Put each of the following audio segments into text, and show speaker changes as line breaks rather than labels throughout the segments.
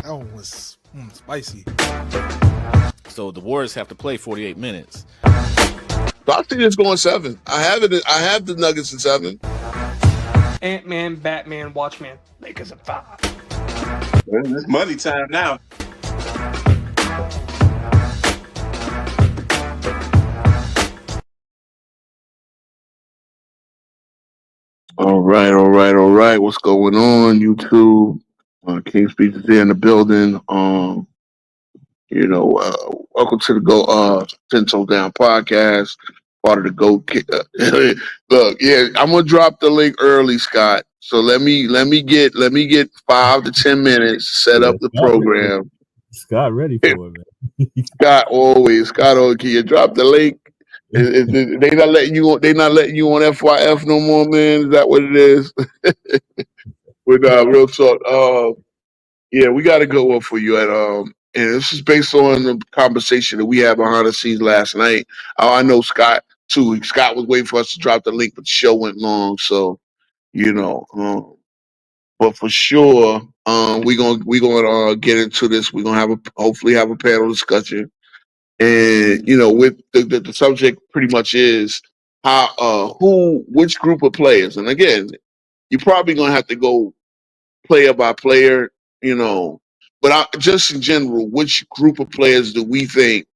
That one was spicy.
So the Warriors have to play 48 minutes.
So I see this going 7. I have it. I have the Nuggets in 7.
Ant-Man, Batman, Watchmen, Lakers at 5.
It's money time now.
All right. What's going on, YouTube? King Speech is there in the building. Welcome to the Go 10 Toes Down podcast, part of the Go. Look, yeah, I'm gonna drop the link early, Scott. So let me get 5 to 10 minutes to set up the program.
Scott ready for it, man.
Scott always, can you drop the link? They not letting you on. They not letting you on FYF no more, man. Is that what it is? With real talk, yeah, we got a good one for you and this is based on the conversation that we had behind the scenes last night. I know Scott too. Scott was waiting for us to drop the link, but the show went long, so but for sure, we gonna get into this. We're gonna hopefully have a panel discussion. And with the subject pretty much is which group of players, and again, you're probably gonna have to go player by player, but just in general, which group of players do we think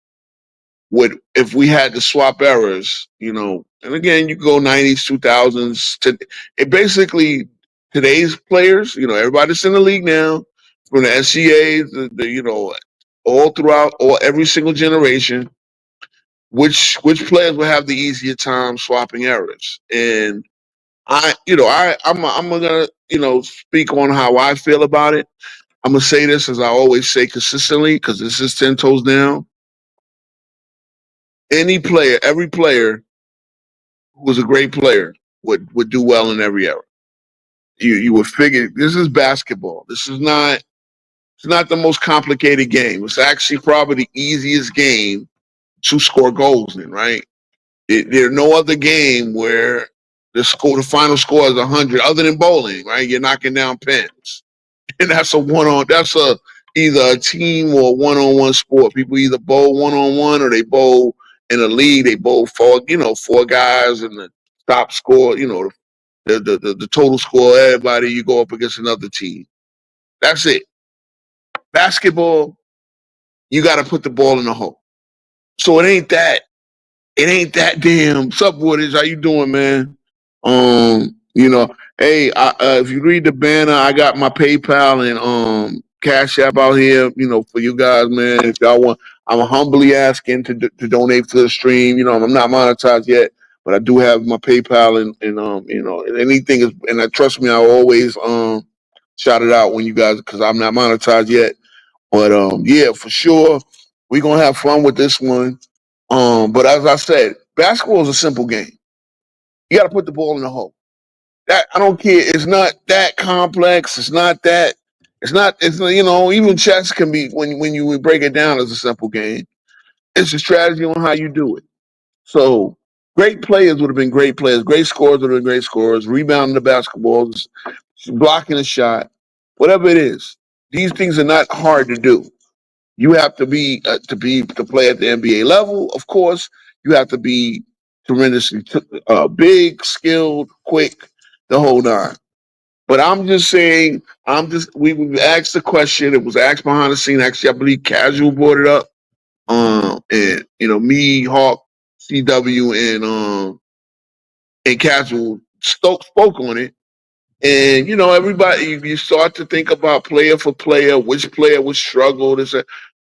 would, if we had to swap eras, and again, you go 90s, 2000s, it basically today's players, everybody's in the league now, from the SCA, all throughout, every single generation. Which players will have the easier time swapping errors? And I'm gonna speak on how I feel about it. I'm gonna say this as I always say consistently, because this is 10 toes down. Every player who was a great player would do well in every era. You would figure this is basketball. It's not the most complicated game. It's actually probably the easiest game to score goals in, right? There's no other game where the final score is 100, other than bowling, right? You're knocking down pins, and that's either a team or a one-on-one sport. People either bowl one-on-one or they bowl in a league. They bowl four guys, and the top score, the total score. Everybody, you go up against another team. That's it. Basketball, you got to put the ball in the hole. So it ain't that damn. What's up, Woodage? How you doing, man? Hey, if you read the banner, I got my PayPal and Cash App out here, for you guys, man. If y'all want, I'm humbly asking to donate to the stream. I'm not monetized yet, but I do have my PayPal and anything is, and trust me, I always shout it out when you guys, because I'm not monetized yet. But yeah, for sure, we're gonna have fun with this one. But as I said, basketball is a simple game. You got to put the ball in the hole. That I don't care. It's not that complex. It's not. Even chess can be, when you break it down, as a simple game. It's a strategy on how you do it. So great players would have been great players. Great scorers would have been great scorers. Rebounding the basketballs, blocking a shot, whatever it is. These things are not hard to do. You have to be to play at the NBA level. Of course, you have to be tremendously big, skilled, quick, the whole nine. But I'm just saying, we asked the question. It was asked behind the scene. Actually, I believe Casual brought it up. And me, Hawk, CW, and Casual spoke on it. And everybody, you start to think about player for player, which player would struggle.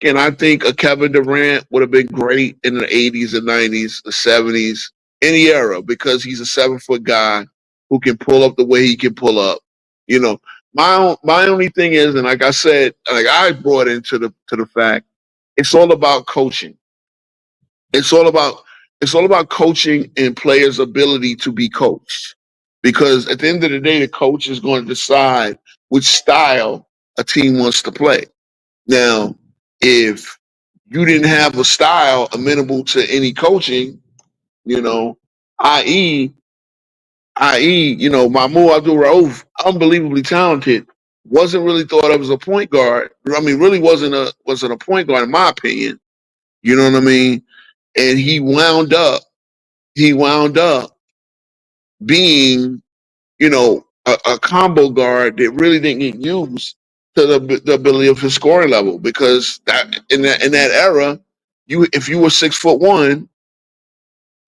And I think a Kevin Durant would have been great in the 80s and 90s, the 70s, any era, because he's a 7-foot guy who can pull up the way he can pull up. My only thing is, and like I said, like I brought into the fact, it's all about coaching. It's all about coaching and players' ability to be coached. Because at the end of the day, the coach is going to decide which style a team wants to play. Now, if you didn't have a style amenable to any coaching, i.e., Mahmoud Abdul Rauf, unbelievably talented, wasn't really thought of as a point guard. I mean, really wasn't a point guard in my opinion. You know what I mean? And he wound up being, a combo guard that really didn't get used to the ability of his scoring level, because that in that era, if you were 6'1",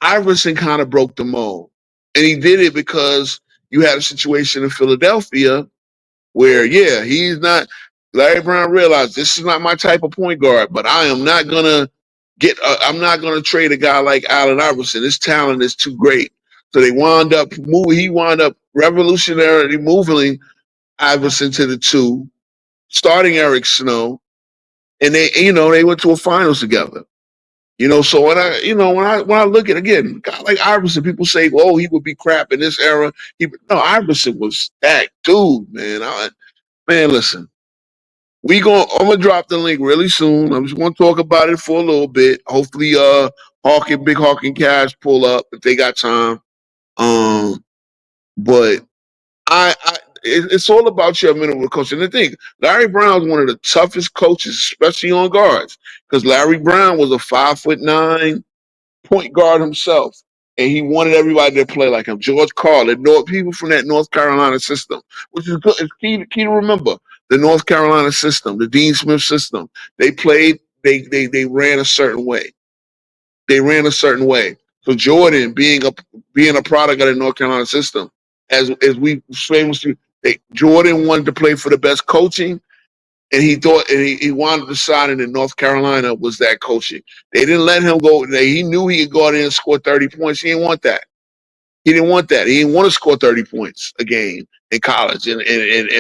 Iverson kind of broke the mold, and he did it because you had a situation in Philadelphia where, yeah, he's not. Larry Brown realized this is not my type of point guard, but I am not gonna I'm not gonna trade a guy like Allen Iverson. His talent is too great. So they wound up moving. He wound up revolutionarily moving Iverson to the 2, starting Eric Snow, and they went to a finals together. So when I look at, again, a guy like Iverson, people say, "Oh, he would be crap in this era." No, Iverson was that dude, man. Man, listen, I'm gonna drop the link really soon. I'm just gonna talk about it for a little bit. Hopefully, Big Hawk and Cash pull up if they got time. But it's all about your mental coach. And the thing, Larry Brown is one of the toughest coaches, especially on guards, because Larry Brown was a 5'9" point guard himself, and he wanted everybody to play like him. George Carlin, people from that North Carolina system, which is good. It's key to remember. The North Carolina system, the Dean Smith system, they played. They ran a certain way. They ran a certain way. So Jordan, being a product of the North Carolina system, as we famously, Jordan wanted to play for the best coaching, and he thought, and he wound up deciding that North Carolina was that coaching. They didn't let him go. He knew he could go out there and score 30 points. He didn't want that. He didn't want that. He didn't want to score 30 points a game in college and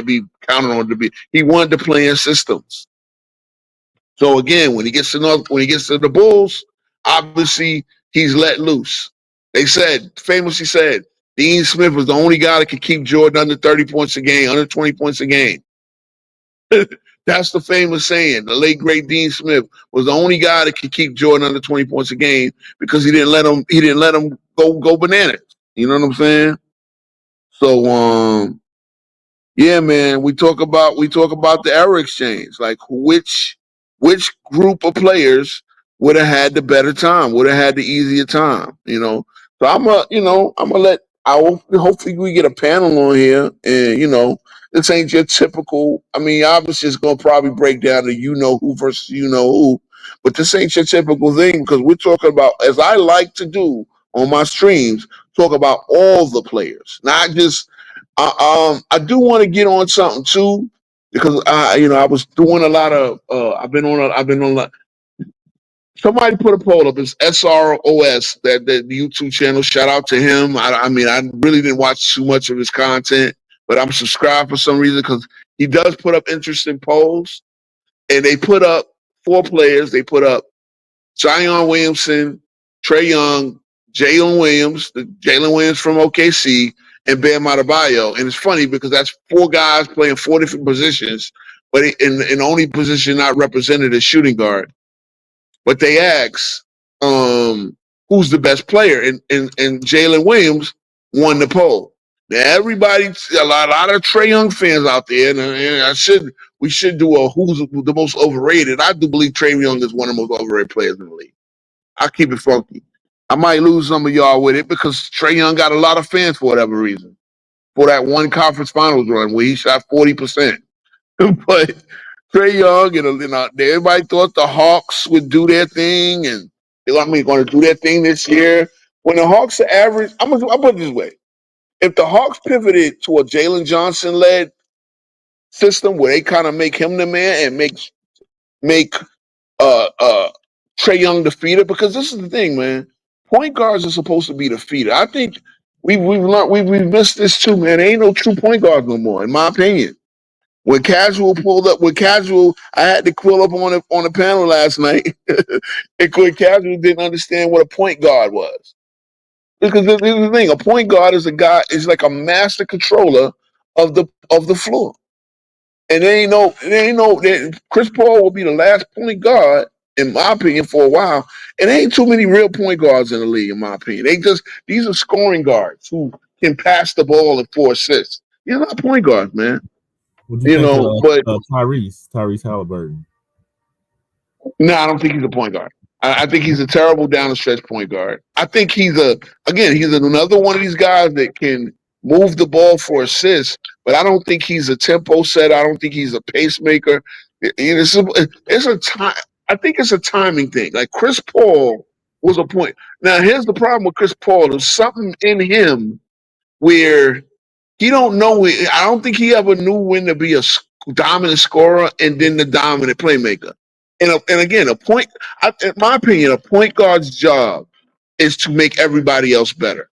be counted on to be. He wanted to play in systems. So again, when he gets to the Bulls, obviously he's let loose. They famously said, Dean Smith was the only guy that could keep Jordan under 30 points a game, under 20 points a game. That's the famous saying. The late great Dean Smith was the only guy that could keep Jordan under 20 points a game, because he didn't let him go bananas. You know what I'm saying? So yeah, man, we talk about the era exchange. Like, which group of players would have had the better time, would have had the easier time, So hopefully we get a panel on here, and this ain't your typical. I mean, obviously it's gonna probably break down to who versus who, but this ain't your typical thing, because we're talking about, as I like to do on my streams, talk about all the players, not just. I do want to get on something too, because I was doing a lot of. I've been on a lot. Somebody put a poll up. It's SROS, that the YouTube channel. Shout out to him. I mean, I really didn't watch too much of his content, but I'm subscribed for some reason, because he does put up interesting polls. And they put up 4 players. They put up Zion Williamson, Trae Young, Jalen Williams from OKC, and Bam Adebayo. And it's funny because that's 4 guys playing 4 different positions, but in the only position not represented is shooting guard. But they asked, who's the best player? And Jalen Williams won the poll. Now a lot of Trae Young fans out there, and we should do a who's the most overrated. I do believe Trae Young is one of the most overrated players in the league. I'll keep it funky. I might lose some of y'all with it, because Trae Young got a lot of fans for whatever reason. For that one conference finals run where he shot 40%. But Trae Young, everybody thought the Hawks would do their thing, and going to do their thing this year. When the Hawks are average, I'll put it this way. If the Hawks pivoted to a Jalen Johnson-led system where they kind of make him the man and make Trae Young the feeder, because this is the thing, man. Point guards are supposed to be the feeder. I think we've missed this too, man. There ain't no true point guards no more, in my opinion. When Casual, I had to quill up on the panel last night. And Casual didn't understand what a point guard was. Because this is the thing, a point guard is like a master controller of the floor. And Chris Paul will be the last point guard, in my opinion, for a while. And there ain't too many real point guards in the league, in my opinion. These are scoring guards who can pass the ball and 4 assists. These are not point guards, man.
What do you think
But
of Tyrese Halliburton?
no, I don't think he's a point guard. I think he's a terrible down the stretch point guard. I think he's another one of these guys that can move the ball for assists, but I don't think he's a tempo setter. I don't think he's a pacemaker. It's a time. I think it's a timing thing. Like Chris Paul was a point. Now here's the problem with Chris Paul. There's something in him where he don't know. I don't think he ever knew when to be a dominant scorer and then the dominant playmaker. And again, in my opinion, a point guard's job is to make everybody else better.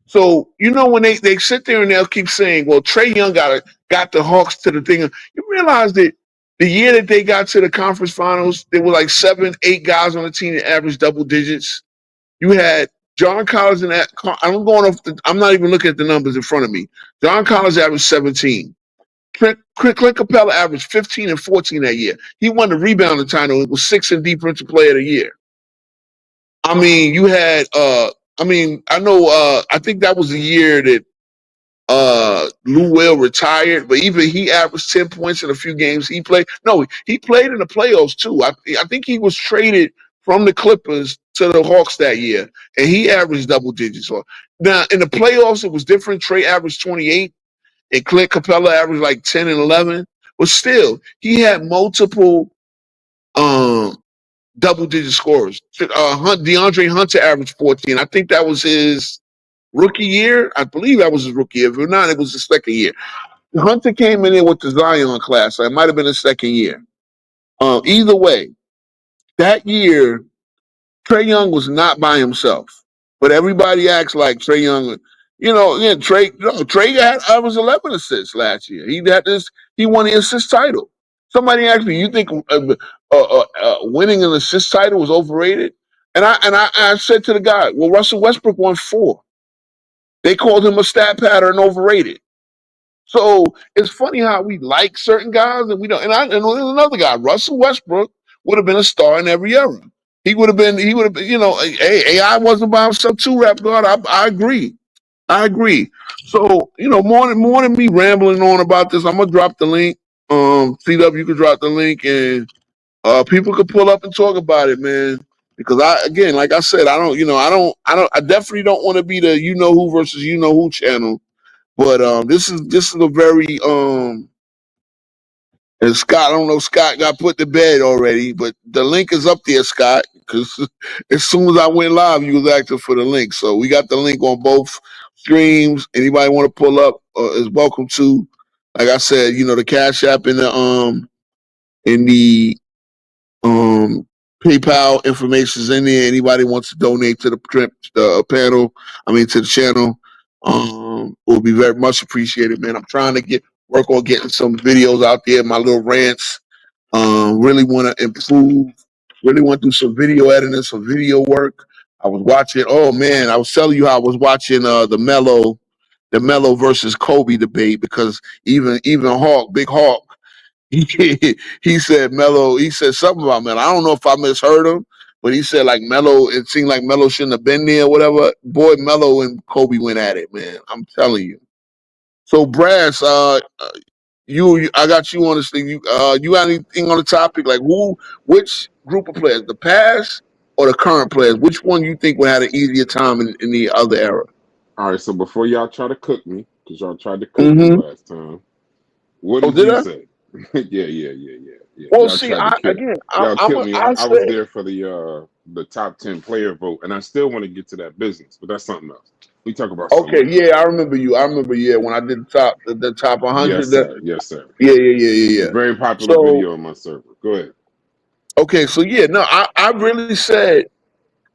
So when they sit there and they'll keep saying, "Well, Trae Young got the Hawks to the thing," you realize that the year that they got to the conference finals, there were like 7, 8 guys on the team that averaged double digits. You had John Collins and I'm not even looking at the numbers in front of me. John Collins averaged 17. Clint Capella averaged 15 and 14 that year. He won the rebounding title. It was 6th in defensive player of the year. I mean, you had I think that was the year that Lou Will retired, but even he averaged 10 points in a few games he played. No, he played in the playoffs too. I think he was traded from the Clippers to the Hawks that year, and he averaged double digits. Now, in the playoffs, it was different. Trae averaged 28. And Clint Capella averaged like 10 and 11. But still, he had multiple double-digit scorers. DeAndre Hunter averaged 14. I think that was his rookie year. I believe that was his rookie year. If not, it was his second year. Hunter came in there with the Zion class. So it might have been his second year. Either way, that year, Trae Young was not by himself. But everybody acts like Trae Young. Trae was 11 assists last year. He won the assist title. Somebody asked me, "You think winning an assist title was overrated?" And I said to the guy, "Well, Russell Westbrook won 4. They called him a stat pattern overrated." So it's funny how we like certain guys and we don't. And there's another guy, Russell Westbrook, would have been a star in every era. He would have been. Hey, AI wasn't by himself too, Rap God. I agree. So, more than me rambling on about this, I'm gonna drop the link. CW, you can drop the link and people could pull up and talk about it, man. Because like I said, I definitely don't want to be the who versus who channel. But this is a very and Scott, I don't know if Scott got put to bed already, but the link is up there, Scott, because as soon as I went live, you was asking for the link. So we got the link on both streams. Anybody want to pull up is welcome to. Like I said, the Cash App in the PayPal information is in there. Anybody wants to donate to the panel, to the channel, will be very much appreciated, man. I'm trying to work on getting some videos out there, my little rants. Really want to improve. Really want to do some video editing, some video work. I was watching. Oh man, I was telling you how I was watching the Melo versus Kobe debate, because even Hawk, Big Hawk, he said Melo. He said something about Melo. I don't know if I misheard him, but he said like Melo. It seemed like Melo shouldn't have been there, or whatever. Boy, Melo and Kobe went at it, man. I'm telling you. So, Brass, I got you on this thing. You got anything on the topic? Like which group of players, the past or the current players? Which one you think would have an easier time in the other era?
All right, so before y'all try to cook me, because y'all tried to cook me last time, what did you say? Yeah.
Well,
y'all
see,
tried to kill me. I
said,
was there for the top 10 player vote, and I still want to get to that business, but that's something else. We talk about something else.
Yeah, I remember you. When I did the top 100.
Yes, sir.
Yeah.
Very popular video on my server. Go ahead.
Okay, so I really said,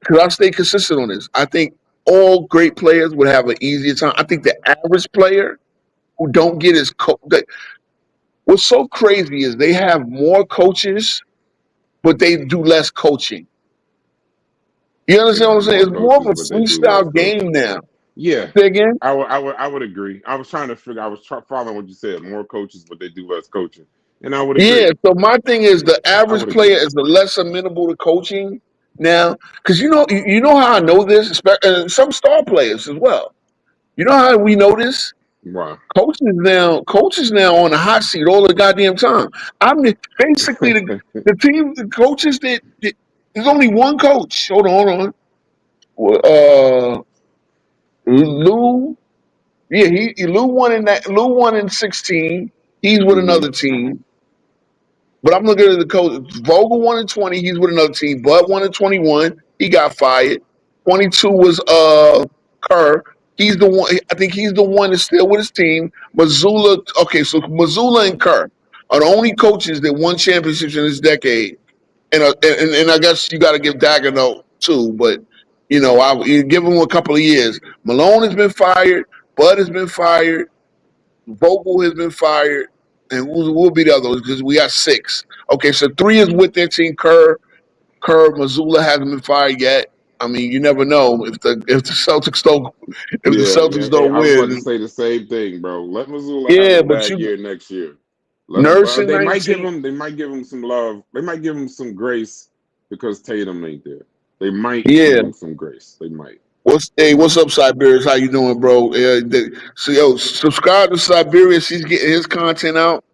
because I stay consistent on this. I think all great players would have an easier time. I think the average player who don't get his what's so crazy is they have more coaches, but they do less coaching. You understand what I'm saying? It's more of a freestyle game now.
Yeah.
Say again?
I would agree. I was trying to figure. I was following what you said. More coaches, but they do less coaching, and I would agree.
Yeah. So my thing is, the average player is less amenable to coaching now, because you know how I know this, and some star players as well. You know how we know this?
Wow.
Coaches now on the hot seat all the goddamn time. I mean, basically the team, the coaches that there's only one coach. Hold on. Lou, yeah, Lou won in that. Lou won in 16. He's with
hmm
another team. But I'm looking at the coach. Vogel won in 20. He's with another team. Bud won in 21. He got fired. 22 was Kerr. He's the one. I think he's the one that's still with his team. Missoula. Okay, so Missoula and Kerr are the only coaches that won championships in this decade. And I guess you got to give Dagenham too. But you give him a couple of years. Malone has been fired. Bud has been fired. Vogel has been fired, and who will be the others? Because we got 6. Okay, so 3 is with their team. Kerr, Missoula hasn't been fired yet. I mean, you never know if the Celtics
Hey,
don't
I was about to
win.
say the same thing, bro. Let Missoula have a
Yeah, but
bad
you
year next year. Let them.
Nurse in
They might give
19.
him. They might give him some love. They might give him some grace because Tatum ain't there. They might give
Yeah.
him some grace. They might.
What's up, Siberius? How you doing, bro? So subscribe to Siberius. He's getting his content out.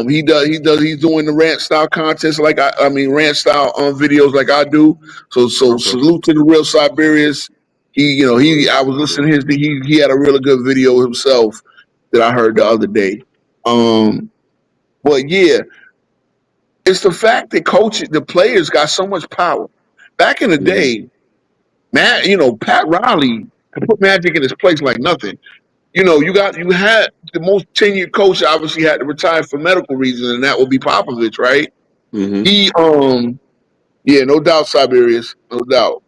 He's doing the rant style contest rant style videos like I do. So
Okay.
salute to the real Siberius. I was listening to he had a really good video himself that I heard the other day. But yeah, it's the fact that the players got so much power. Back in the
Mhm.
day, Pat Riley could put Magic in his place like nothing. You had the most tenured coach obviously had to retire for medical reasons, and that would be Popovich, right?
Mhm.
He yeah, no doubt, Siberius, no doubt.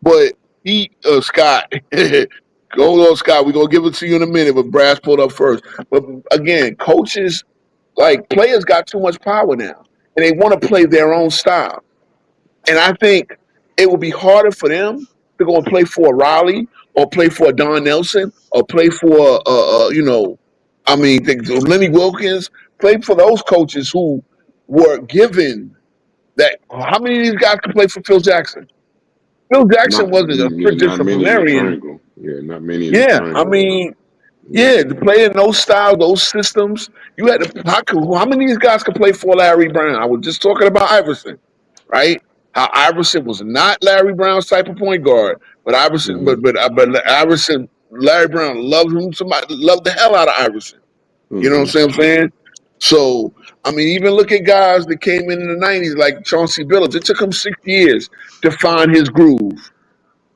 But he Scott, go on, Scott. We're gonna give it to you in a minute, but Brass pulled up first. But again, coaches players got too much power now, and they want to play their own style. And I think it would be harder for them to go and play for a Raleigh or play for a Don Nelson or play for Lenny Wilkins, play for those coaches who were given that. How many of these guys could play for Phil Jackson? Phil Jackson wasn't a strict
Not many in the
disciplinarian.
triangle. Yeah, not many in the
Yeah, I
triangle.
mean,
Yeah.
yeah, to play in those styles, those systems, you had to. How many of these guys could play for Larry Brown? I was just talking about Iverson, right? How Iverson was not Larry Brown's type of point guard, but Iverson,
Mhm.
but Iverson, Larry Brown loved him. Somebody loved the hell out of Iverson. You know what
Mhm.
I'm saying? So I mean, even look at guys that came in the '90s like Chauncey Billups. It took him 6 years to find his groove.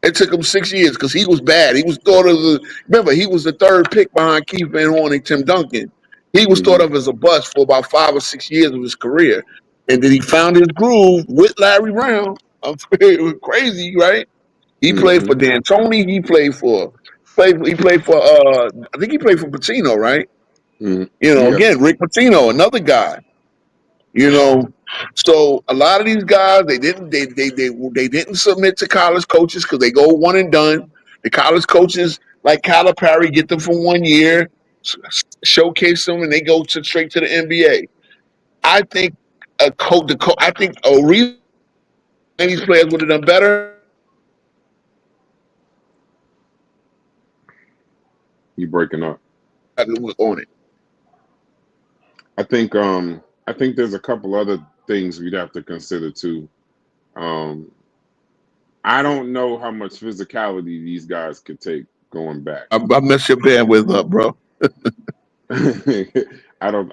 It took him 6 years because he was bad. He was thought of remember, he was the 3rd pick behind Keith Van Horn and Tim Duncan. He was thought
Mhm.
of as a bust for about 5 or 6 years of his career. And then he found his groove with Larry Brown. It was crazy, right? He played for
Mhm.
D'Antoni. He played for I think he played for Pitino, right?
Mhm.
Again,
Yes.
Rick Pitino, another guy. So a lot of these guys they didn't submit to college coaches because they go one and done. The college coaches like Calipari get them for 1 year, showcase them, and they go straight to the NBA. I think I think a reason these players would have done better
You breaking up.
was on it.
I think there's a couple other things we'd have to consider too. Um, I don't know how much physicality these guys could take going back.
I mess your bandwidth up, bro.
I don't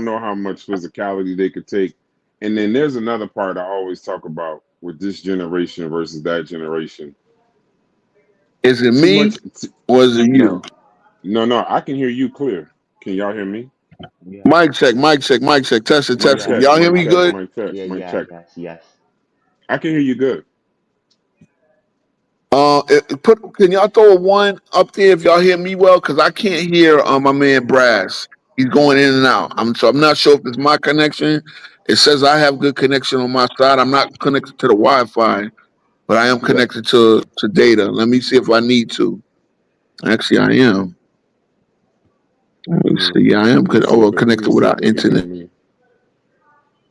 know how much physicality they could take. And then there's another part I always talk about with this generation versus that generation.
Is it
Too
me
much.
or is it you?
No. I can hear you clear. Can y'all hear me?
Yeah.
Mic check, mic check, mic check. Test it,
Mic
test it.
check.
Y'all hear
Mic
me
check.
good?
Mic check.
Yeah,
Mic check.
yes.
I can hear you good.
Can y'all throw a 1 up there if y'all hear me well? Because I can't hear my man Brass. He's going in and out. I'm not sure if it's my connection. It says I have good connection on my side. I'm not connected to the Wi-Fi, but I am
Yeah.
connected to data. Let me see if I need to. Actually, I am. Let me see. I am
Let
connected
me see if
without
they can hear
internet.
me.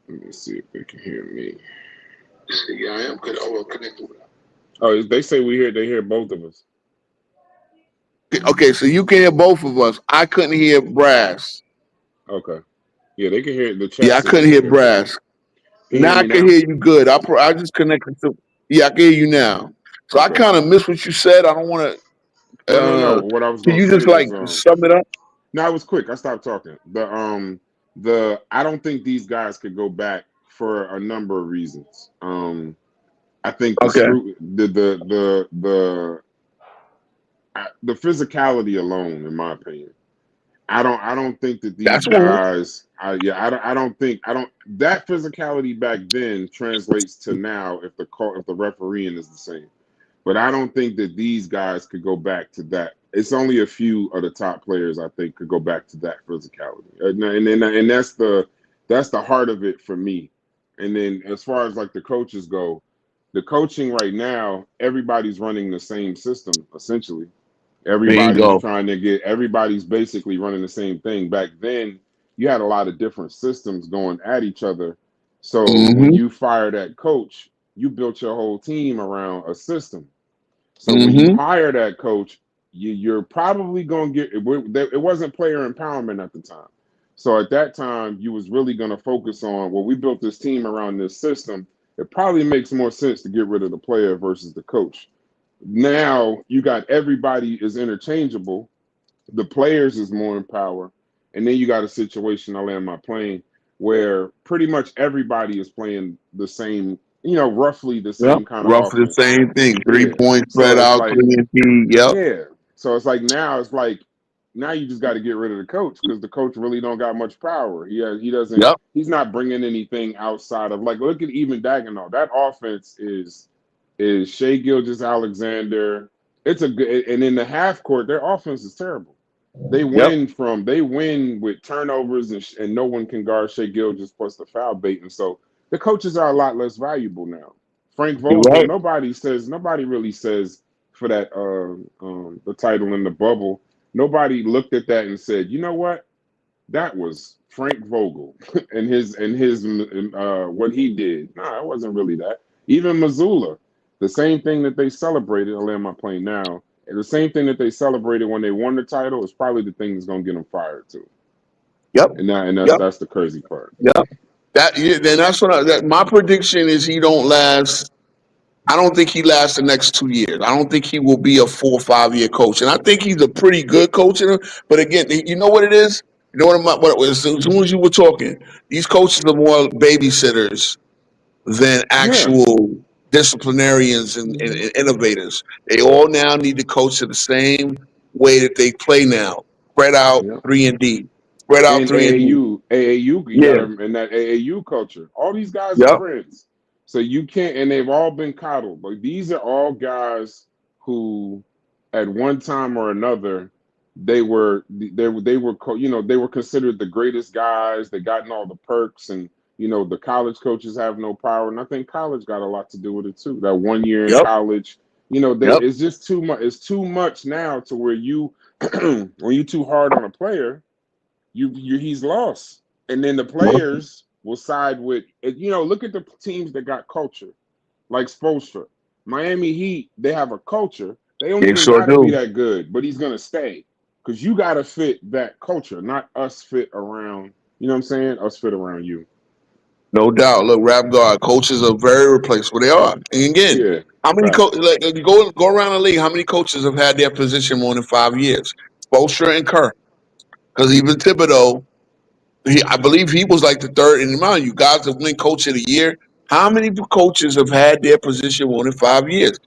Let me see if they can hear me.
See, I am connected without.
Oh, they say we hear. They hear both of us.
Okay, so you can hear both of us. I couldn't hear Brass.
Okay. Yeah, they can hear the chat.
Yeah, I
says
couldn't
they
hear
can hear both.
Brass.
Can you
Now
hear
I
me
can
now?
hear you good. I just connected to. Yeah, I can hear you now. So I
Okay.
kind of missed what you said. I don't want to.
No. What I was
Can
gonna
you
say
just like
is
sum it up?
no, I was quick. I stopped talking. The I don't think these guys could go back for a number of reasons. I think the
Okay,
screw the physicality alone, in my opinion. I don't think that these
that's one.
guys. I don't think I don't that physicality back then translates to now if the refereeing is the same. But I don't think that these guys could go back to that. It's only a few of the top players I think could go back to that physicality, and that's the heart of it for me. And then as far as like the coaches go, the coaching right now, everybody's running the same system essentially.
There you go.
Everybody's basically running the same thing. Back then, you had a lot of different systems going at each other. So when
Mm-hmm.
you fire that coach, you built your whole team around a system. So when you
Mm-hmm.
hire that coach, you're probably going to get it wasn't player empowerment at the time. So at that time, you was really going to focus on, well, we built this team around this system. It probably makes more sense to get rid of the player versus the coach. Now you got everybody is interchangeable. The players is more in power. And then you got a situation, I land my plane, where pretty much everybody is playing the same, roughly the
Yep.
same kind of
Roughly the
offense.
same thing.
Yeah.
3 points
So
spread
it's
out,
like,
3 and D. Yep.
yeah. So it's like now you just got to get rid of the coach because the coach really don't got much power.
Yep.
He's not bringing anything outside of like look at even Dagenhall. That offense is Shea Gilgeous-Alexander. It's a good, and in the half court, their offense is terrible. They
Yep.
win with turnovers and no one can guard Shea Gilgeous plus the foul bait, and so the coaches are a lot less valuable now. Frank
You're
Vogel,
right.
nobody really says for that the title in the bubble. Nobody looked at that and said, you know what, that was Frank Vogel and his what he did. Nah, it wasn't really that. Even Missoula, the same thing that they celebrated. I'll land my plane now. And the same thing that they celebrated when they won the title is probably the thing that's going to get them fired too.
Yep.
And
Yep.
that's the crazy part.
Yep. Then that's what my prediction is. He don't last. I don't think he lasts the next 2 years. I don't think he will be a 4 or 5 year coach. And I think he's a pretty good coach. But again, you know what it is? You know as soon as you were talking, these coaches are more babysitters than
Yeah.
actual disciplinarians and innovators. They all now need to coach to the same way that they play now. Spread out
Yeah.
3 and D. Spread out
And
3 and D.
AAU, you got
Yeah.
them in that AAU culture. All these guys are
Yep.
friends, so you can't. And they've all been coddled. But these are all guys who, at one time or another, they were they were considered the greatest guys. They gotten all the perks, and the college coaches have no power. And I think college got a lot to do with it too. That 1 year in
Yep.
college,
Yep.
it's just too much. It's too much now to where you when you too hard on a player. He's lost, and then the players will side with look at the teams that got culture, like Spoelstra, Miami Heat. They have a culture. They don't
They
even
sure
got to be
do.
that good, but he's gonna stay because you got to fit that culture, not us fit around. You know what I'm saying? Us fit around you.
No doubt. Look, Rap God, coaches are very replaceable. They are. And again,
Yeah,
how many
facts.
coaches, like, go around the league, how many coaches have had their position more than 5 years? Spoelstra and Kerr. Because even Thibodeau, I believe he was like the third. And mind you, guys have win coach of the year. How many coaches have had their position more than 5 years?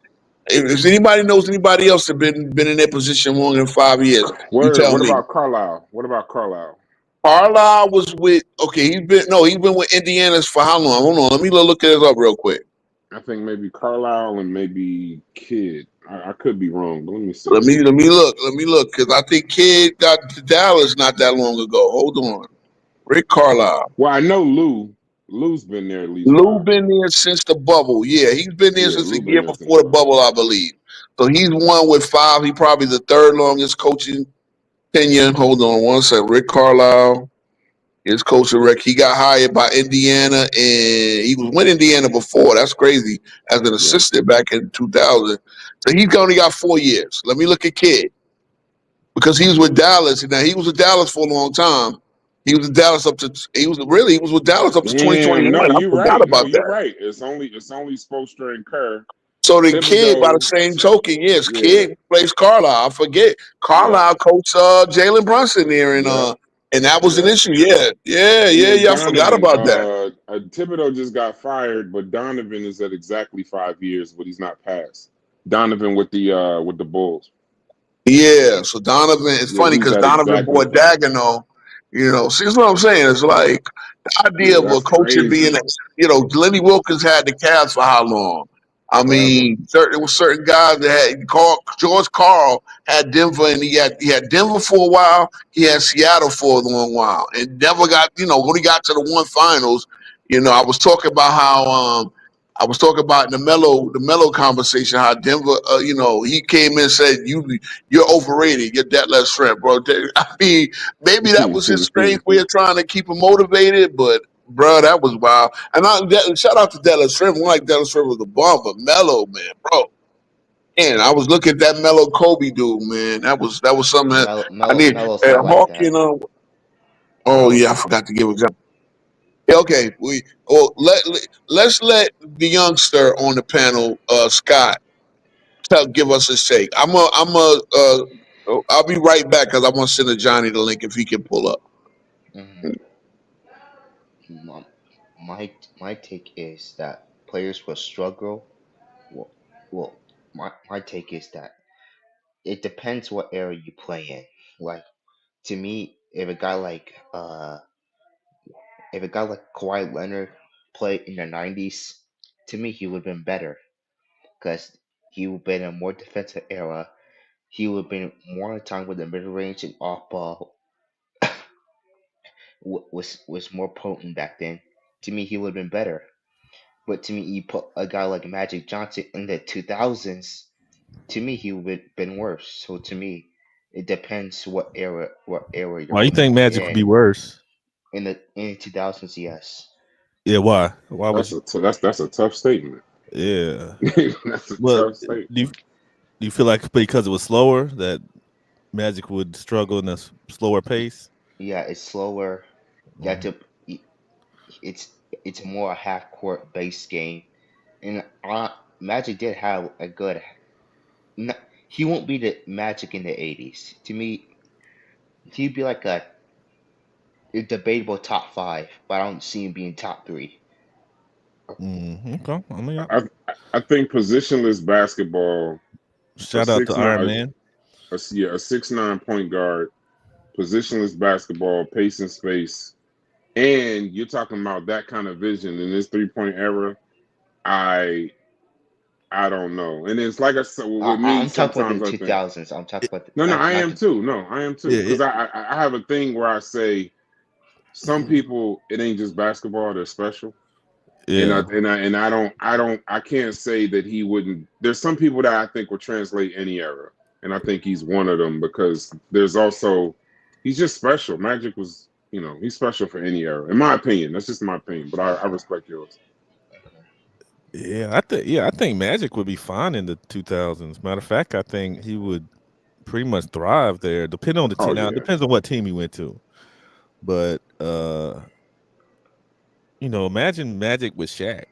If anybody knows anybody else that been in their position more than 5 years, you
Word.
tell
What
me.
about Carlisle? What about Carlisle?
Carlisle was with he's been with Indiana's for how long? Hold on, let me look it up real quick.
I think maybe Carlisle and maybe Kidd. I could be wrong, but let me see.
Let me look because I think Kid got to Dallas not that long ago. Hold on, Rick Carlisle.
Well, I know Lou. Lou's been there at least
Lou
5
been
years.
there since the bubble. Yeah, he's been there
Yeah,
since the
Lou been
year
there since
before the
5
bubble,
years.
I believe. So he's one with 5. He probably the third longest coaching tenure. Hold on one second. Rick Carlisle. His coach of Rick. He got hired by Indiana, and he was with Indiana before. That's crazy. As an
Yeah.
assistant back in 2000. So he's only got 4 years. Let me look at Kid. because he was with Dallas. Now he was with Dallas for a long time. He was with Dallas he was with Dallas up to
Damn,
2021.
no,
I
you're
forgot
right. No,
about
you're
that.
right. It's only Spoelstra and Kerr.
So the kid, by the
Thibodeau,
same token, yes,
yeah,
kid plays Carlisle. I forget Carlisle coached Jalen Brunson there, and that was an
yeah.
issue. Yeah.
And then
I forgot
Donovan,
about that.
Thibodeau just got fired, but Donovan is at exactly 5 years, but he's not passed. Donovan with the Bulls.
Yeah, so Donovan, it's
Yeah,
funny
he's
because
at
Donovan
exactly
bought Dagenham. See, that's what I'm saying. It's like the idea
Yeah,
of a
that's
coach being,
crazy.
Lenny Wilkins had the Cavs for how long? I mean, there was certain guys that had George Karl had Denver, and he had Denver for a while. He had Seattle for a long while, and never got, when he got to the one finals. I was talking about how in the Melo conversation how Denver, he came in and said you're overrated. You're that less shrimp, bro. I mean, maybe that was his strange way of trying to keep him motivated, but bro, that was wild. And shout out to Dallas Shrimp. One like Dallas Shrimp was the bomb, but Melo, man, bro. And I was looking at that Melo Kobe dude, man. That was something that I need.
Melo's not like that.
Hawking. Oh
Melo's
yeah, I
not.
forgot to give example. Yeah, okay, let's let the youngster on the panel, Scott, give us his take. I'll be right back because I want to send to Johnny the link if he can pull up.
Mhm. My take is that players will struggle. Well, my take is that it depends what era you play in. Like to me, if a guy like Kawhi Leonard played in the '90s, to me he would have been better because he would have been in a more defensive era. He would have been more on time with the mid range and off ball was more potent back then. To me, he would have been better. But to me, you put a guy like Magic Johnson in the 2000s. To me, he would have been worse. So to me, it depends what era you're
Why you
gonna
think Magic would be worse?
in the 2000s. Yes.
Yeah, why? Why was
That's a tough statement.
Yeah.
That's a
Well,
tough statement.
do you feel like because it was slower that Magic would struggle in a slower pace?
Yeah, it's slower. You have to. It's more a half court based game, and Magic did have a good. He won't be the Magic in the '80s. To me, he'd be like a debatable top 5, but I don't see him being top 3.
Okay. I mean,
I think positionless basketball.
Shout out to Iron Man.
A 6'9" point guard, positionless basketball, pace and space, and you're talking about that kind of vision in this 3-point era. I don't know, and it's like I said with me.
I'm talking about the 2000s. I'm talking about.
I am too. Because I have a thing where I say some people it ain't just basketball; they're special.
Yeah.
And I can't say that he wouldn't. There's some people that I think will translate any era, and I think he's one of them because there's also he's just special. Magic was, he's special for any era, in my opinion. That's just my opinion, but I respect yours.
Yeah, I think Magic would be fine in the 2000s. Matter of fact, I think he would pretty much thrive there, depending on the team. Now, it depends on what team he went to, but imagine Magic with Shaq.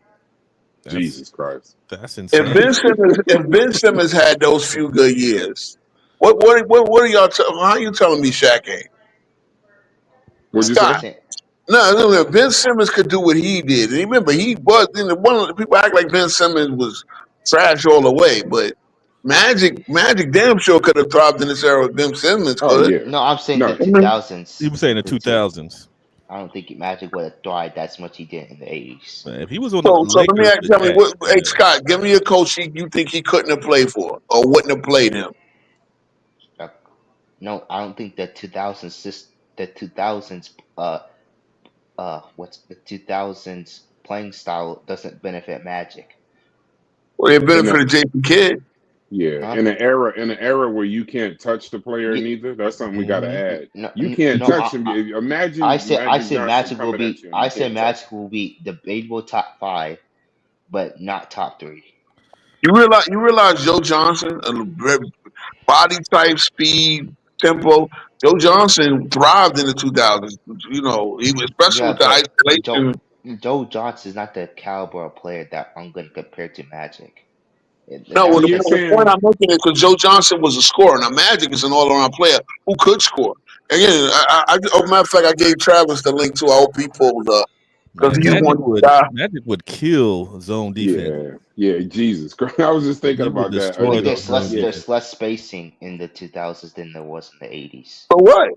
Jesus Christ,
that's insane.
If Ben Simmons had those few good years, what are y'all? How are you telling me Shaq ain't?
What'd you say?
No, Ben Simmons could do what he did. And remember, he was one of the people act like Ben Simmons was trash all the way, but Magic damn sure could have thrived in this era with Ben Simmons.
No, I'm saying the 2000s.
He was saying the 2000s.
I don't think Magic would have thrived as much he did in the 80s.
Man, if he was on
so let me tell me, hey Scott, give me a coach you think he couldn't have played for or wouldn't have played him.
No, I don't think the 2000s. The 2000s. What's the 2000s playing style doesn't benefit Magic.
Well, it benefited Jason Kidd.
Yeah, in an era where you can't touch the player neither. That's something we got to add. You can't touch him. Imagine.
I say Magic will be. I say Magic will be debatable top 5, but not top 3.
You realize Joe Johnson, body type, speed, tempo. Joe Johnson thrived in the 2000s. You know, he was especially
Yeah,
with the
but
isolation.
Joe Johnson is not the caliber of player that I'm going to compare to Magic.
No,
So
well,
That's
you're
the
just
point
saying,
I'm making is because Joe Johnson was a scorer. Now, Magic is an all-around player who could score. Again, oh, matter of fact, I gave Travis the link to. I hope he pulled up because
Man,
he's one guy.
Magic would kill zone defense.
yeah, Jesus Christ. I was just thinking
He would
about that.
destroy
like
those zone
Yeah.
there's
defense.
less spacing in the 2000s than there was in the 80s.
So what?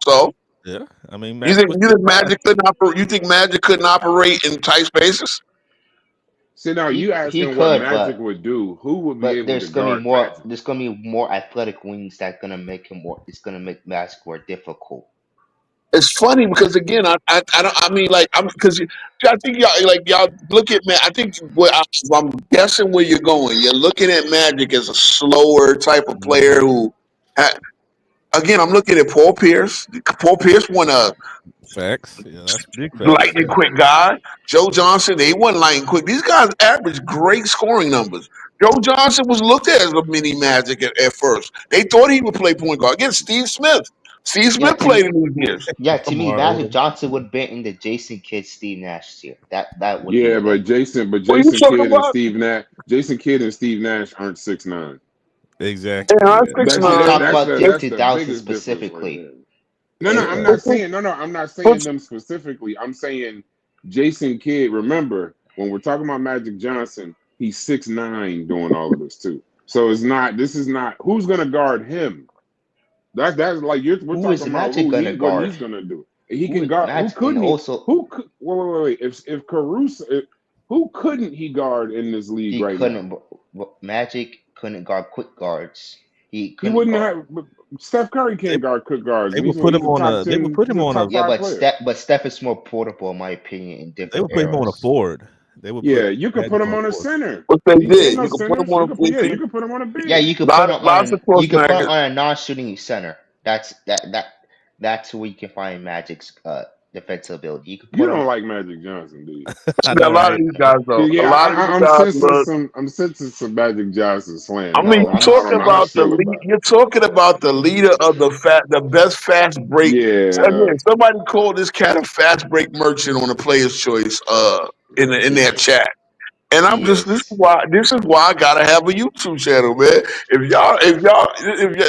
So
Yeah, I mean,
you
Magic
think
was
you
still
think
fast.
Magic couldn't operate? You think Magic couldn't operate in tight spaces?
See, now you
He
asking what
could,
Magic would do. Who would be
but
able to guard Magic?
there's gonna be more athletic wings that gonna make him more. It's gonna make Magic more difficult.
It's funny because again, I don't. I mean, like I'm because I think y'all look at man. I think I'm guessing where you're going. You're looking at Magic as a slower type of player
Mhm.
who. Again, I'm looking at Paul Pierce. Paul Pierce won a
Facts. Yeah, that's big facts.
lightning quick guy. Joe Johnson, they wasn't lightning quick. These guys averaged great scoring numbers. Joe Johnson was looked at as a mini Magic at first. They thought he would play point guard. Again, Steve Smith. Steve
Yeah,
Smith played in these years.
to me,
Lamar
Magic
Odom.
Johnson would have been in the Jason Kidd, Steve Nash tier. That would
Yeah,
be
but Jason
What are you talking about?
Jason Kidd and Steve Nash aren't 6'9".
Exactly.
Yeah, I'm
Yeah.
six
That's
I'm
nine.
talking about
that's
the
the
2000s
biggest difference right
specifically.
there. No, I'm not saying I'm not saying them specifically. I'm saying Jason Kidd. Remember, when we're talking about Magic Johnson, he's 6'9" doing all of this too. So it's not. This is not. Who's gonna guard him? That's like we're
Who is
talking about
Magic gonna
what
guard?
he's gonna do. He
Who
can
is
guard. Who
Magic? And
couldn't he?
also,
Who could? Wait. If Caruso, who couldn't he guard in this league
he
right now?
couldn't. Magic couldn't guard quick guards. He
He
couldn't
wouldn't
guard.
have. Steph Curry can't guard quick guards.
They
And
would
he's
put
a
him on
top
a. They
10.
would put
He's
him
a
on a.
top
Yeah,
5
but
player.
Steph is more portable in my opinion in
They
different
would put him on a
eras.
forward. They would.
Yeah,
put
you could
Magic
put him
on
on a
forward.
center.
What they
These ain't
did,
no
you can put
centers.
them on
You
a
could, yeah, you
14.
could put him on a big.
Yeah, you could put him
Lots of
on. You
cross
could put him
matches.
on a non-shooting center. That's where you can find Magic's defensive ability. You could
You
put him.
don't like Magic Johnson, do you?
I
Yeah, a
know,
lot
right?
of these guys though.
Yeah,
A lot of these
I'm
guys
sensing
look.
some Magic Johnson slam.
I mean,
No,
you're
I'm
talking
I don't know how I
about the
feel
lead.
about it.
You're talking about the leader of the best fast break.
Yeah,
Again, somebody called this cat a fast break merchant on the Player's Choice in their chat. And I'm
he
just
is.
this is why I gotta have a YouTube channel, man.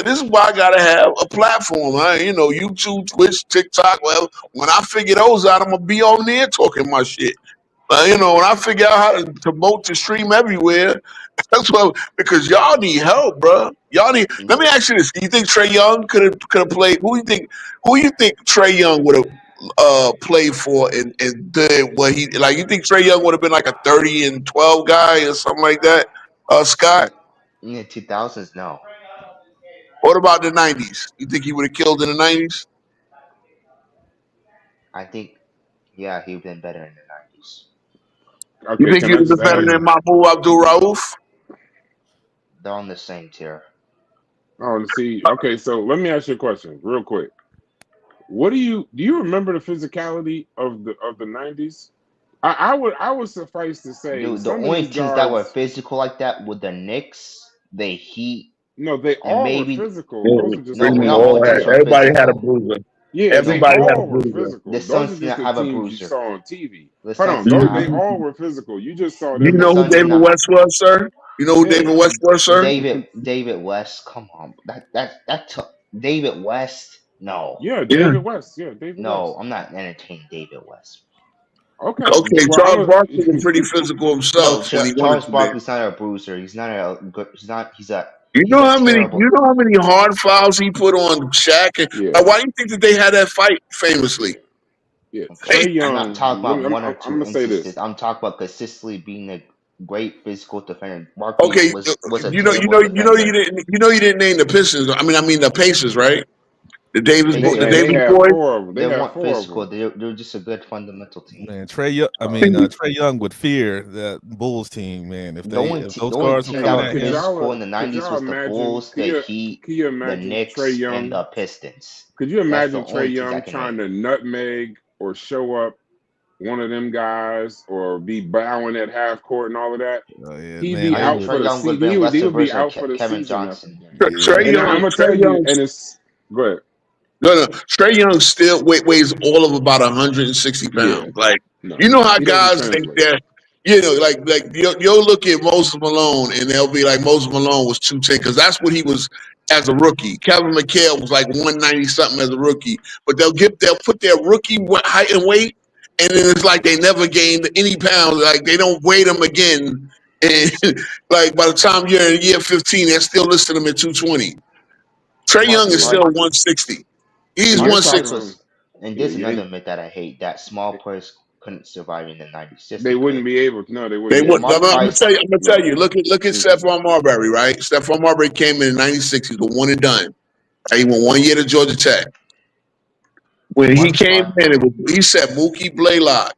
This is why I gotta have a platform, man. You know, YouTube, Twitch, TikTok, whatever. When I figure those out, I'm gonna be on there talking my shit. You know, when I figure out how to promote the stream everywhere, that's what because y'all need help, bro. Y'all need. Let me ask you this: do you think Trey Young could have played? Who you think Trey Young would have played for and did what he like? You think Trey Young would have been like a 30-12 guy or something like that? Scott.
In the 2000s, no.
What about the 90s? You think he would have killed in the 90s?
I think, yeah, he would have been better in the 90s.
You
okay.
think
Can
he
I
would have
just
been better
ask?
than Mahmoud Abdul Rauf?
They're on the same tier.
Oh, see. Okay, so let me ask you a question, real quick. What do you remember the physicality of the 90s? I would suffice to say
Dude, the
some of
only
these
teams that were
guards.
physical like that were the Knicks, the Heat,
No, they
and
all
maybe
were physical.
Yeah,
Those are just
no,
the
not
teams
all
you
teams were
saw.
everybody had a
physical.
bruiser.
Yeah, they
Everybody had a
all were
bruiser.
physical.
The
Those
Suns
are
didn't
just the
have a
teams you
bruiser.
saw on TV.
The
Hold
Suns
on,
didn't
those
have.
they all were physical. You just saw
You
them
know
as
who
Suns did
David
not.
West was, sir? You know who
yeah.
David West was, sir?
David West, come on, David West, no,
Yeah,
Yeah.
David West. Yeah, David
no,
West.
I'm not entertaining David West.
Okay.
Okay,
Well,
Charles Barkley was pretty physical
No,
himself when he wanted
Charles
to be.
Barkley's not a bruiser. He's not a good. He's a
You
he's
know
a
how many
terrible.
hard fouls he put on Shaq?
yeah.
Why do you think that they had that fight famously?
Yeah.
Okay,
Trey
I'm not
Young.
talking about
I'm
one or
I'm
two
gonna say
instances.
this.
I'm talking about consistently being a great physical defender. Barkley
Okay,
was a
you know
terrible defender.
you didn't name the Pistons. I mean the Pacers, right? The Davis
They
the
didn't.
They
Davis
had
boys.
4 of them.
They
They had
weren't
4 of
physical.
them.
They were just a good fundamental team.
Man, Trey Young would fear that Bulls team, man. If
The only
those
team
guards were
that
coming
were
at
Could
him,
physical in the
y'all
90s was the
imagine?
Bulls, the Heat,
Can you
the
imagine
Knicks,
Trey
and
Young?
the Pistons.
Could you
That's the
imagine Trey
only teams I
Young
can
trying
name.
to nutmeg or show up one of them guys or be bowing at half court and all of that?
oh, yeah,
He'd
man,
be
I
I
think
out
would.
Trey
for the
Young would have
season.
been less
He
a
would be
version
out
of
for the
Kevin
season after
Johnson.
that.
Trey
And I'm
Young,
gonna tell you, and it's Go ahead.
No. Trey Young still weighs all of about 160 pounds.
Yeah.
Like,
No.
you know how
He doesn't
guys think
translate.
that, like you'll look at Moses Malone and they'll be like Moses Malone was 210 because that's what he was as a rookie. Kevin McHale was like 190 something as a rookie, but they'll put their rookie height and weight, and then it's like they never gained any pounds. Like they don't weigh them again, and like by the time you're in year 15, they're still listing them at 220. Trey Young is still 160. He's
And you're
160.
talking.
And there's
Yeah,
another myth that I hate, that small players couldn't survive in the 90s. Yes,
they wouldn't be able. No, they wouldn't.
They
be
would.
able
Mark
to.
I'm gonna
Price,
tell you.
No.
Look at Stephon Marbury, right? Stephon Marbury came in '96. He was one and done. He went 1 year to Georgia Tech. When he
Mark
came
Price,
in, he said Mookie Blaylock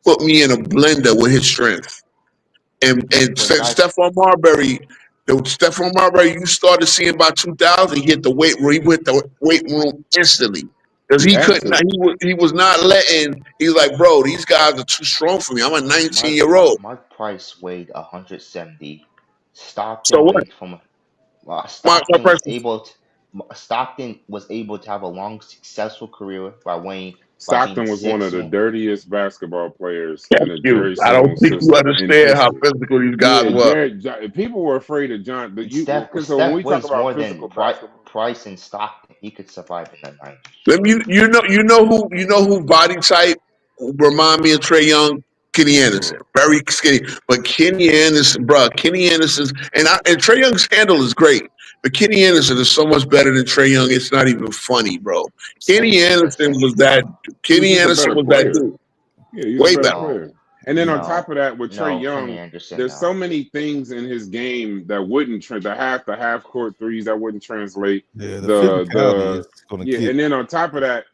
put me in a blender with his strength. And
but guys,
Stephon Marbury, you started seeing by 2000. He hit the weight room. He went the weight room instantly because
He
he
had
couldn't.
to.
He was not letting. He's like, bro, these guys are too strong for me. I'm a 19-year-old.
Mark Price weighed 170.
So
Stockton
what?
weighed from
My
Stockton was able to have a long, successful career by being
Stockton was one of the
6'1".
dirtiest basketball players
Thank
in a
you.
Jerry
I don't
Sloan
think you
system in
understand how
history.
physical these guys were.
People were afraid of John.
Steph
Because when we talk
weighs more
about
than
physical basketball,
Price and Stockton. He could survive in the 90s.
Let me, you know who body type remind me of Trey Young? Kenny Anderson, very skinny, but Kenny Anderson, and Trey Young's handle is great, but Kenny Anderson is so much better than Trey Young. It's not even funny, bro. Kenny Anderson was that. Kenny
He's just a
Anderson
better
was that
player.
dude.
Yeah, he's
Way
a better
better.
player. And then on
No,
top of that, with Trey
no, Kenny
Young,
Anderson.
there's
No.
so many things in his game that wouldn't the half court threes that wouldn't translate.
Yeah, the physicality is going to
Yeah, and then on top of that,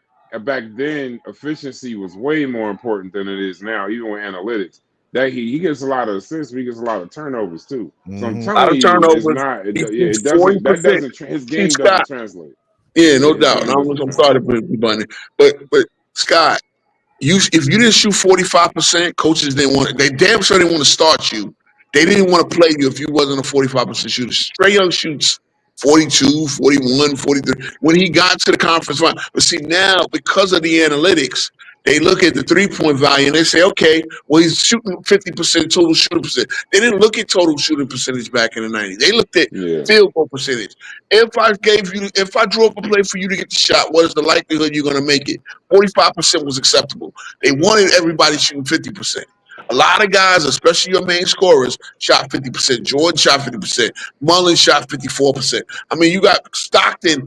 back then efficiency was way more important than it is now, even with analytics. That he gets a lot of assists, but he gets a lot of turnovers too. So I'm
Mhm.
A lot
telling
of
you, it's
turnovers.
not. It
He
doesn't.
shoots
That
40%.
doesn't. His game
Scott.
doesn't translate.
Yeah, no
Yeah, his
doubt.
game
And
doesn't
I'm sorry to
translate.
put you on it, but Scott, if you didn't shoot 45%, coaches didn't want. They damn sure didn't want to start you. They didn't want to play you if you wasn't a 45% shooter. Trey Young shoots 42, 41, 43 when he got to the conference final. But see now, because of the analytics, they look at the 3-point value and they say, okay, well he's shooting 50% total shooting percent. They didn't look at total shooting percentage back in the 90s. They looked at
Yeah.
field goal percentage. If I drew up a play for you to get the shot, what is the likelihood you're going to make it? 45% was acceptable. They wanted everybody shooting 50%. A lot of guys, especially your main scorers, shot 50%. Jordan shot 50%. Mullins shot 54%. I mean, you got Stockton,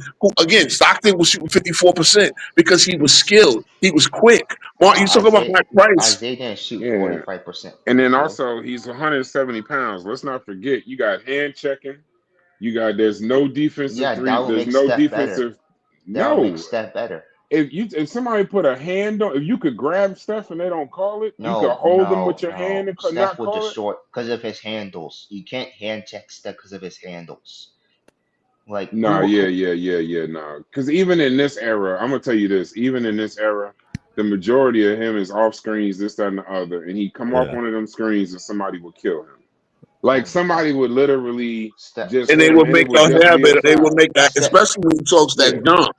Stockton was shooting 54% because he was skilled. He was quick. Mark, you talk about Mike Price.
Isaiah didn't shoot
Yeah.
45%.
And then also he's 170 pounds. Let's not forget, you got hand checking. There's no defensive
Yeah,
three.
that will
There's
make
no
Steph
defensive.
That will
No.
make Steph better.
If somebody put a hand on, if you could grab Steph and they don't call it, you could
No,
hold them with your hand and not
Steph will
call it.
destroy because of his handles. You can't hand check Steph because of his handles. Like
Nah, nah. Because even in this era, I'm gonna tell you this. Even in this era, the majority of him is off screens, this, that, and the other, and he come off one of them screens and somebody would kill him. Like somebody would literally just
and they would make the habit. They would make that, especially when he talks that jump.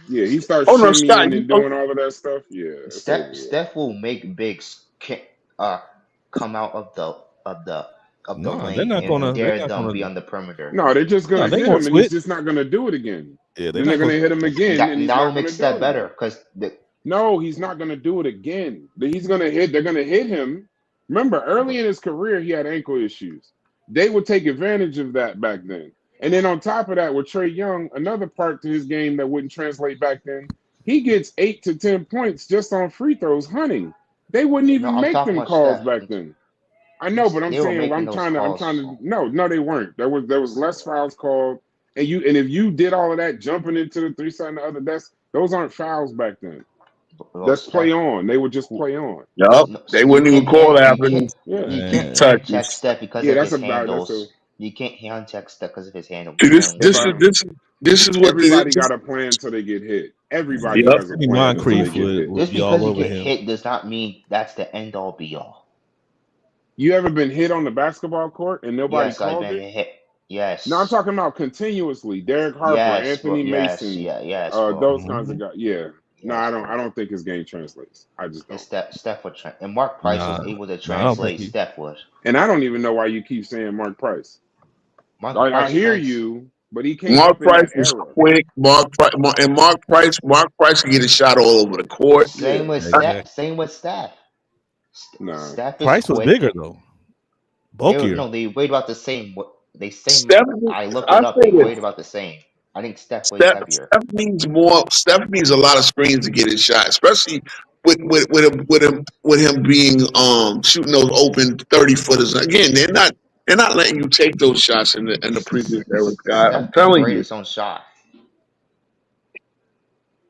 Yeah, he starts
Oh no, Scott,
shimmying and doing all of that stuff. Yeah,
Steph will make bigs come out of the lane
they're not gonna.
and
They're
dare
not
them
gonna
be on the perimeter.
No, they're just gonna
they
hit
gonna
him, and
switch.
he's just not gonna do it again.
Yeah,
then they're gonna hit him again, and he's
That
not
will make
gonna
Steph
do it
better
again.
because
No, he's not gonna do it again. He's gonna hit. They're gonna hit him. Remember, early in his career, he had ankle issues. They would take advantage of that back then. And then on top of that, with Trey Young, another part to his game that wouldn't translate back then, he gets 8 to 10 points just on free throws hunting. They wouldn't even make them calls back then. I know, but I'm saying I'm trying to. No, they weren't. There was less fouls called, and if you did all of that jumping into the 3 side and the other, those aren't fouls back then. That's play on. They would just play on.
Yup. They wouldn't even call that happening.
You can't hand check Steph because of his handles. You can't hand check Steph because of his handles.
This is what
everybody got a plan until they get hit. Everybody has a plan until they get hit.
Just because you get hit does not mean that's the end all be all.
You ever been hit on the basketball court and nobody called it?
Yes.
No, I'm talking about continuously. Derek Harper,
Yes, bro.
Anthony
Yes,
Mason,
yes, bro.
those kinds of
Mhm.
guys. Yeah. No,
Yes,
I
bro.
don't think his game translates. I just
And
don't.
Steph would and Mark Price was
Nah,
able to
nah, I don't think
translate.
he.
Steph would.
And I don't even know why you keep saying Mark Price.
Mark
I
Price
hear
trans.
you, but he came
Mark
up in
Price
that
is
era.
quick. Mark Price can get a shot all over the court.
Same
Yeah.
with Steph.
Exactly.
Same with Steph.
Nah.
Steph is
Price was
quick.
bigger though,
They were
bulkier.
no, they weighed about the same. They same.
Steph,
I looked
I
it up.
say
They weighed
this.
about the same. I think Steph weighs heavier.
Steph needs more. Steph needs a lot of screens to get his shot, especially with him being shooting those open 30-footers. Again, they're not letting you take those shots in the previous era, Scott. I'm
Steph can
telling
create
you.
his own shot.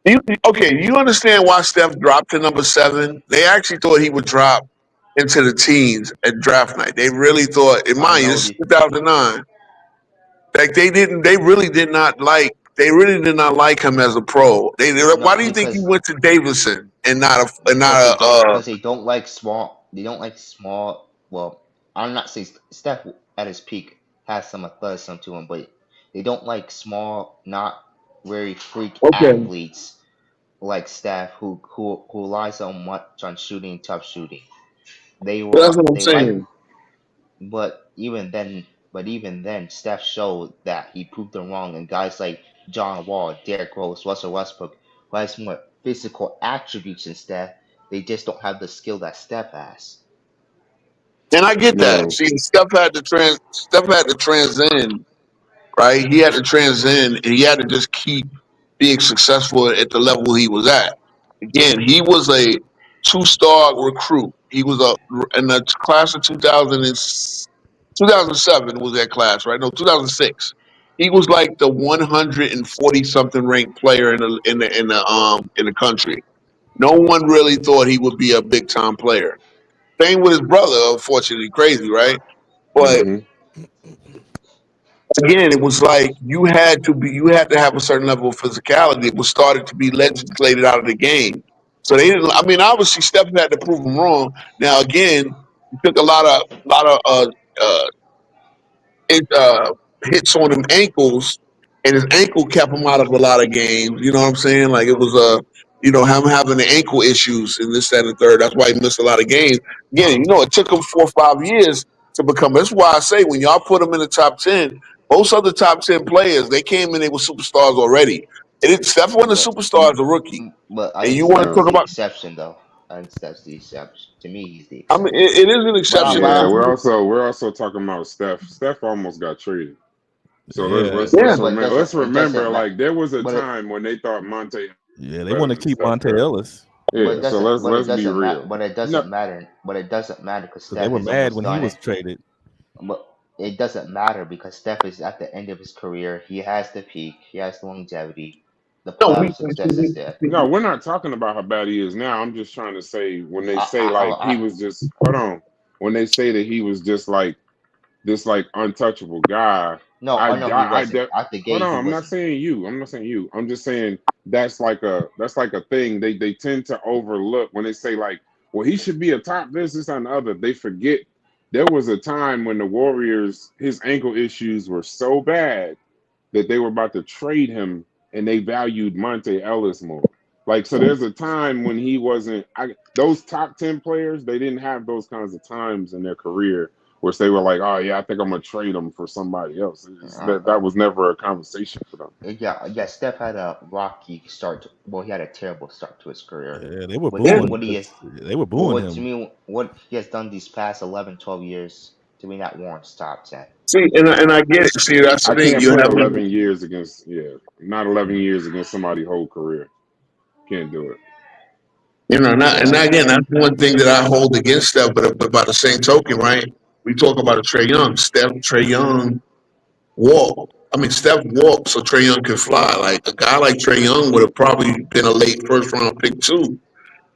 You understand why Steph dropped to number 7? They actually thought he would drop into the teens at draft night. They really thought, in
I
mind you,
know
this is
the
2009. Like they really did not like him as a pro. Why
no
do you think he went to Davidson and not
because they don't like small. They don't like small. Well, I'm not saying Steph at his peak has some athleticism to him, but they don't like small, not very freak
okay.
athletes like Steph who relies so much on shooting, tough shooting.
That's what I'm
They like,
saying.
but even then, Steph showed that he proved them wrong, and guys like John Wall, Derrick Rose, Russell Westbrook, who has more physical attributes than Steph, they just don't have the skill that Steph has.
And I get that.
No.
See, Steph had to transcend, right? He had to transcend and he had to just keep being successful at the level he was at. Again, he was a 2-star recruit. He was in the class of 2007 was that class, right? No, 2006. He was like the 140 something ranked player in the country. No one really thought he would be a big time player. Same with his brother, unfortunately, crazy, right? But
Hmm.
again, it was like you had to have a certain level of physicality. It was started to be legislated out of the game. So they didn't. I mean, obviously, Steph had to prove them wrong. Now, again, he took a lot of uh, it, hits on them ankles, and his ankle kept him out of a lot of games. You know what I'm saying? Like it was him having the ankle issues in this, that, and the third. That's why he missed a lot of games. Again, it took him 4 or 5 years to become. That's why I say when y'all put him in the top 10, most other top 10 players they came in, they were superstars already. Steph wasn't a
But
superstar as a rookie,
but I
and
think
you want to
Steph
No.
is
talk
the
about.
exception, though. I think Steph's the exception. To me, he's the
I mean,
exception.
it is an
But I,
exception
but
Yeah,
I,
because
we're also talking about Steph. Steph almost got traded. So
Yeah,
yeah,
let's
it
remember
doesn't matter.
like there was a
But it
time when they thought Monte
yeah. They
better
want to
than
keep
Steph
Monte
Curry.
Ellis
but
Yeah, so let's be real.
it
No,
doesn't matter. But it doesn't matter because
because they
Steph
were
is
mad
almost
when he
done
was
it.
traded.
But it doesn't matter because Steph is at the end of his career. He has the peak. He has the longevity. The
no,
playoff success is there.
no, we're not talking about how bad he is now. I'm just trying to say when they
I,
say
I,
like he
I,
was just hold on. When they say that he was just like this like untouchable guy,
no,
I
I know he
I, I
wasn't.
de-
Out the
hold
gate,
on.
he
I'm not
wasn't.
saying you. I'm not saying you. I'm just saying that's like a thing they tend to overlook when they say like, well, he should be a top this and the other. They forget there was a time when the Warriors his ankle issues were so bad that they were about to trade him and they valued Monte Ellis more. Like, so there's a time when he wasn't, those top 10 players, they didn't have those kinds of times in their career where they were like, oh, yeah, I think I'm going to trade him for somebody else. That was never a conversation for them.
Yeah. Steph had a rocky start. Well, he had a terrible start to his career.
Yeah, they were
But to me,
booing
what he
because
is,
they were booing
to
him.
me, what he has done these past 11, 12 years, to me, that warrants top 10.
see, and I get it. See, that's the
I
thing.
can't
You
put
have
11 years against, not 11 years against somebody's whole career. Can't do it.
and
Yeah,
again, that's one thing that I hold against Steph. But by the same token, right? We talk about a Trey Young. Trey Young walk. I mean, Steph walked so Trey Young could fly. Like a guy like Trey Young would have probably been a late first round pick too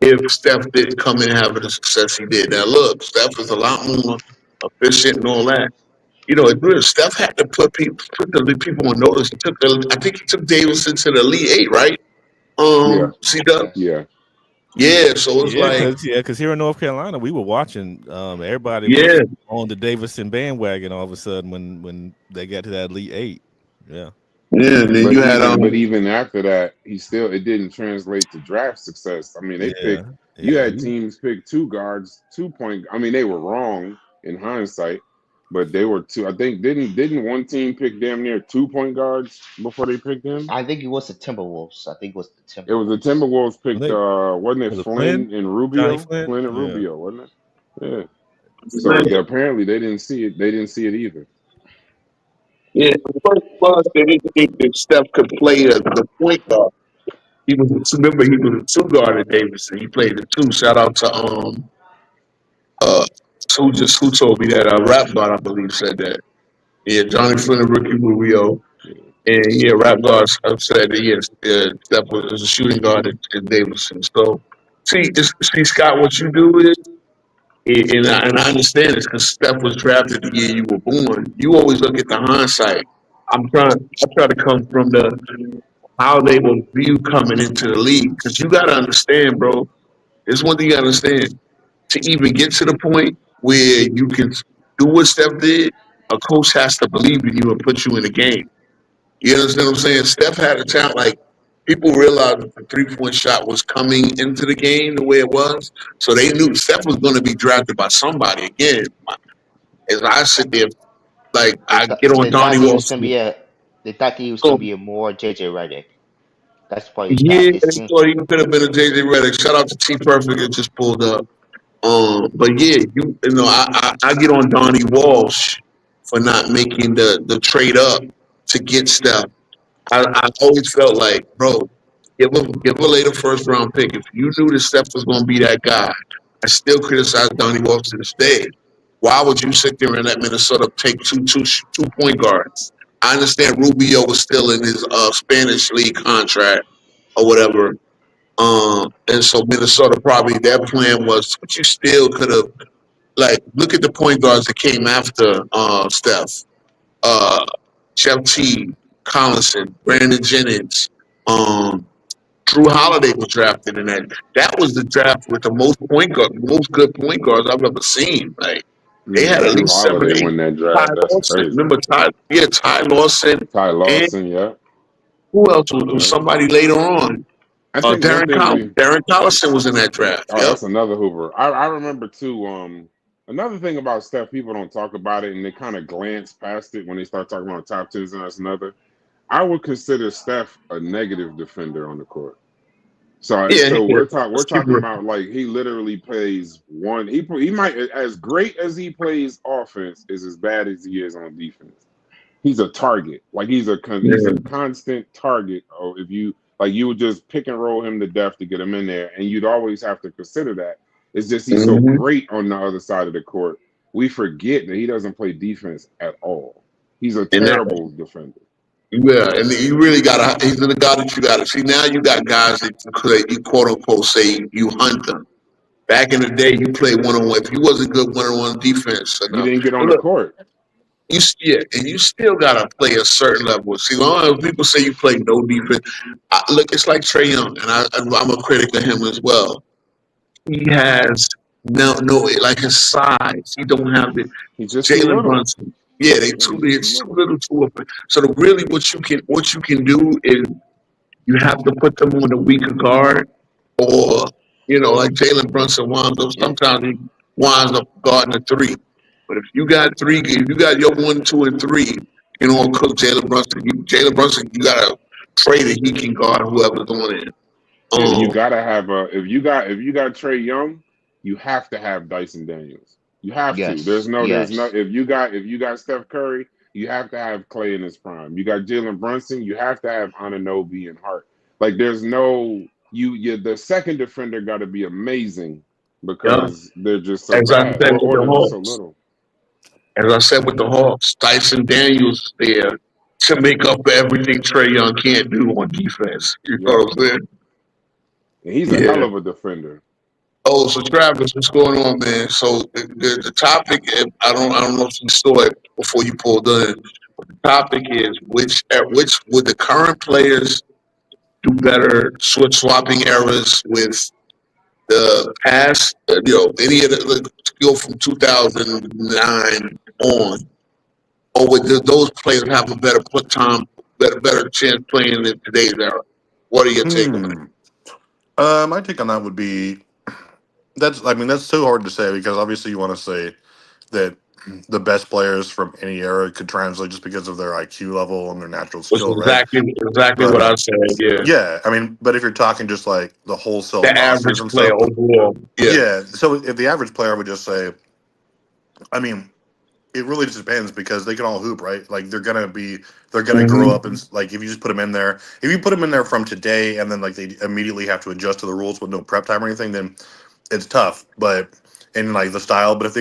if Steph didn't come in having the success he did. Now look, Steph is a lot more efficient and all that. It's weird. Steph had to put the people on notice. I think he took Davidson to the Elite Eight, right?
Yeah,
C Dub.
yes.
yeah.
Yeah, so it's like,
because here in North Carolina, we were watching. Everybody
yeah,
was on the Davidson bandwagon all of a sudden when they got to that Elite Eight. Yeah.
yeah. And then
But
you had
even after that, it didn't translate to draft success. I mean, you had teams pick 2 guards, 2-point. I mean, they were wrong in hindsight, but they were 2. I think didn't one team pick damn near 2-point guards before they picked him?
I think it was the Timberwolves.
It was the Timberwolves picked. Wasn't it Flynn and Rubio? Flynn and Rubio, wasn't it? Yeah. So apparently they didn't see it. They didn't see it either.
Yeah, the first was they didn't think that Steph could play the point guard. He was a 2 guard at Davidson. He played the 2. Shout out to who told me that Rap God, I believe, said that. Yeah, Johnny Flynn and Ricky Rubio. And yeah, Rap God said that yes, Steph was a shooting guard at Davidson. So see Scott, what you do is, and I understand this because Steph was drafted the year you were born. You always look at the hindsight. I try to come from the how they will view coming into the league. Because you got to understand, bro. There's one thing you got to understand. To even get to the point where you can do what Steph did, a coach has to believe in you and put you in the game. You understand what I'm saying? Steph had a talent. Like, people realized that the 3-point shot was coming into the game the way it was. So they knew Steph was going to be drafted by somebody. Again, as I sit there, like, I get on Donnie Wilson.
They thought he was going to be a more JJ Redick. That's why he
Yeah, they thought he could have been a JJ Redick. Shout out to T Perfect that just pulled up. But yeah, you know, I get on Donnie Walsh for not making the trade up to get Steph. I always felt like, bro, give a later first round pick. If you knew that Steph was going to be that guy, I still criticize Donnie Walsh to this day. Why would you sit there and let Minnesota take two point guards? I understand Rubio was still in his Spanish league contract or whatever. And so Minnesota probably their plan was, but you still could have, like, look at the point guards that came after Steph. Jeff T, Collinson, Brandon Jennings, Drew Holiday was drafted in that. That was the draft with the most good point guards I've ever seen. Like, they had at least 7 or 8.
Won that draft. That's crazy.
Remember Ty Lawson.
Ty Lawson, yeah.
Who else was somebody later on?
I think
Darren Collison was in that draft.
Oh, that's another Hoover. I remember too. Another thing about Steph, people don't talk about it, and they kind of glance past it when they start talking about top 10s, and that's another. I would consider Steph a negative defender on the court. So we're talking about, like, he literally plays one. He might, as great as he plays offense, is as bad as he is on defense. He's a target. Like, he's a constant target. Or if you you would just pick and roll him to death to get him in there, and you'd always have to consider that. It's just he's so great on the other side of the court. We forget that he doesn't play defense at all. He's a terrible defender.
Yeah, and you really he's the guy that you got to see. Now you got guys that you quote unquote say you hunt them. Back in the day, you played one-on-one. If you wasn't good one-on-one defense,
you didn't get on the court.
And you still got to play a certain level. See, when people say you play no defense, look, it's like Trae Young, and I'm a critic of him as well. He has no, like his size. He don't have it.
He's just
Jalen Brunson. Yeah, it's too little too open. So really, what you can do is you have to put them on the weaker guard, or like Jalen Brunson winds up. Sometimes he winds up guarding the 3. But if you got your 1, 2, and 3, cook Jalen Brunson. You gotta pray that he can guard whoever's on it.
You gotta have if you got Trae Young, you have to have Dyson Daniels. You have to. There's no. If you got Steph Curry, you have to have Clay in his prime. You got Jalen Brunson, you have to have Anunoby and Hart. Like, there's no the second defender got to be amazing because they're just so bad or they're just so little.
As I said with the Hawks, Dyson Daniels there to make up for everything Trae Young can't do on defense. You know what I'm saying?
And he's a hell of a defender.
Oh, so Travis, what's going on, man? So the topic, I don't know if you saw it before you pulled in. But the topic is which would the current players do better switch swapping errors with the past, any of the skill from 2009 on, or would those players have a better chance playing in today's era? What are your take on it?
My take on that would be that's so hard to say because obviously you want to say that the best players from any era could translate just because of their IQ level and their natural
That's
skill, right?
exactly what
But
I said. Yeah,
yeah, I mean, but if you're talking just like the wholesale
the
rosters
average
and
player
stuff,
overall. Yeah.
yeah. So if the average player would just say, I mean, it really just depends because they can all hoop, right? Like they're gonna grow up and like if you just put them in there, if you put them in there from today and then like they immediately have to adjust to the rules with no prep time or anything, then it's tough. But in like the style, but if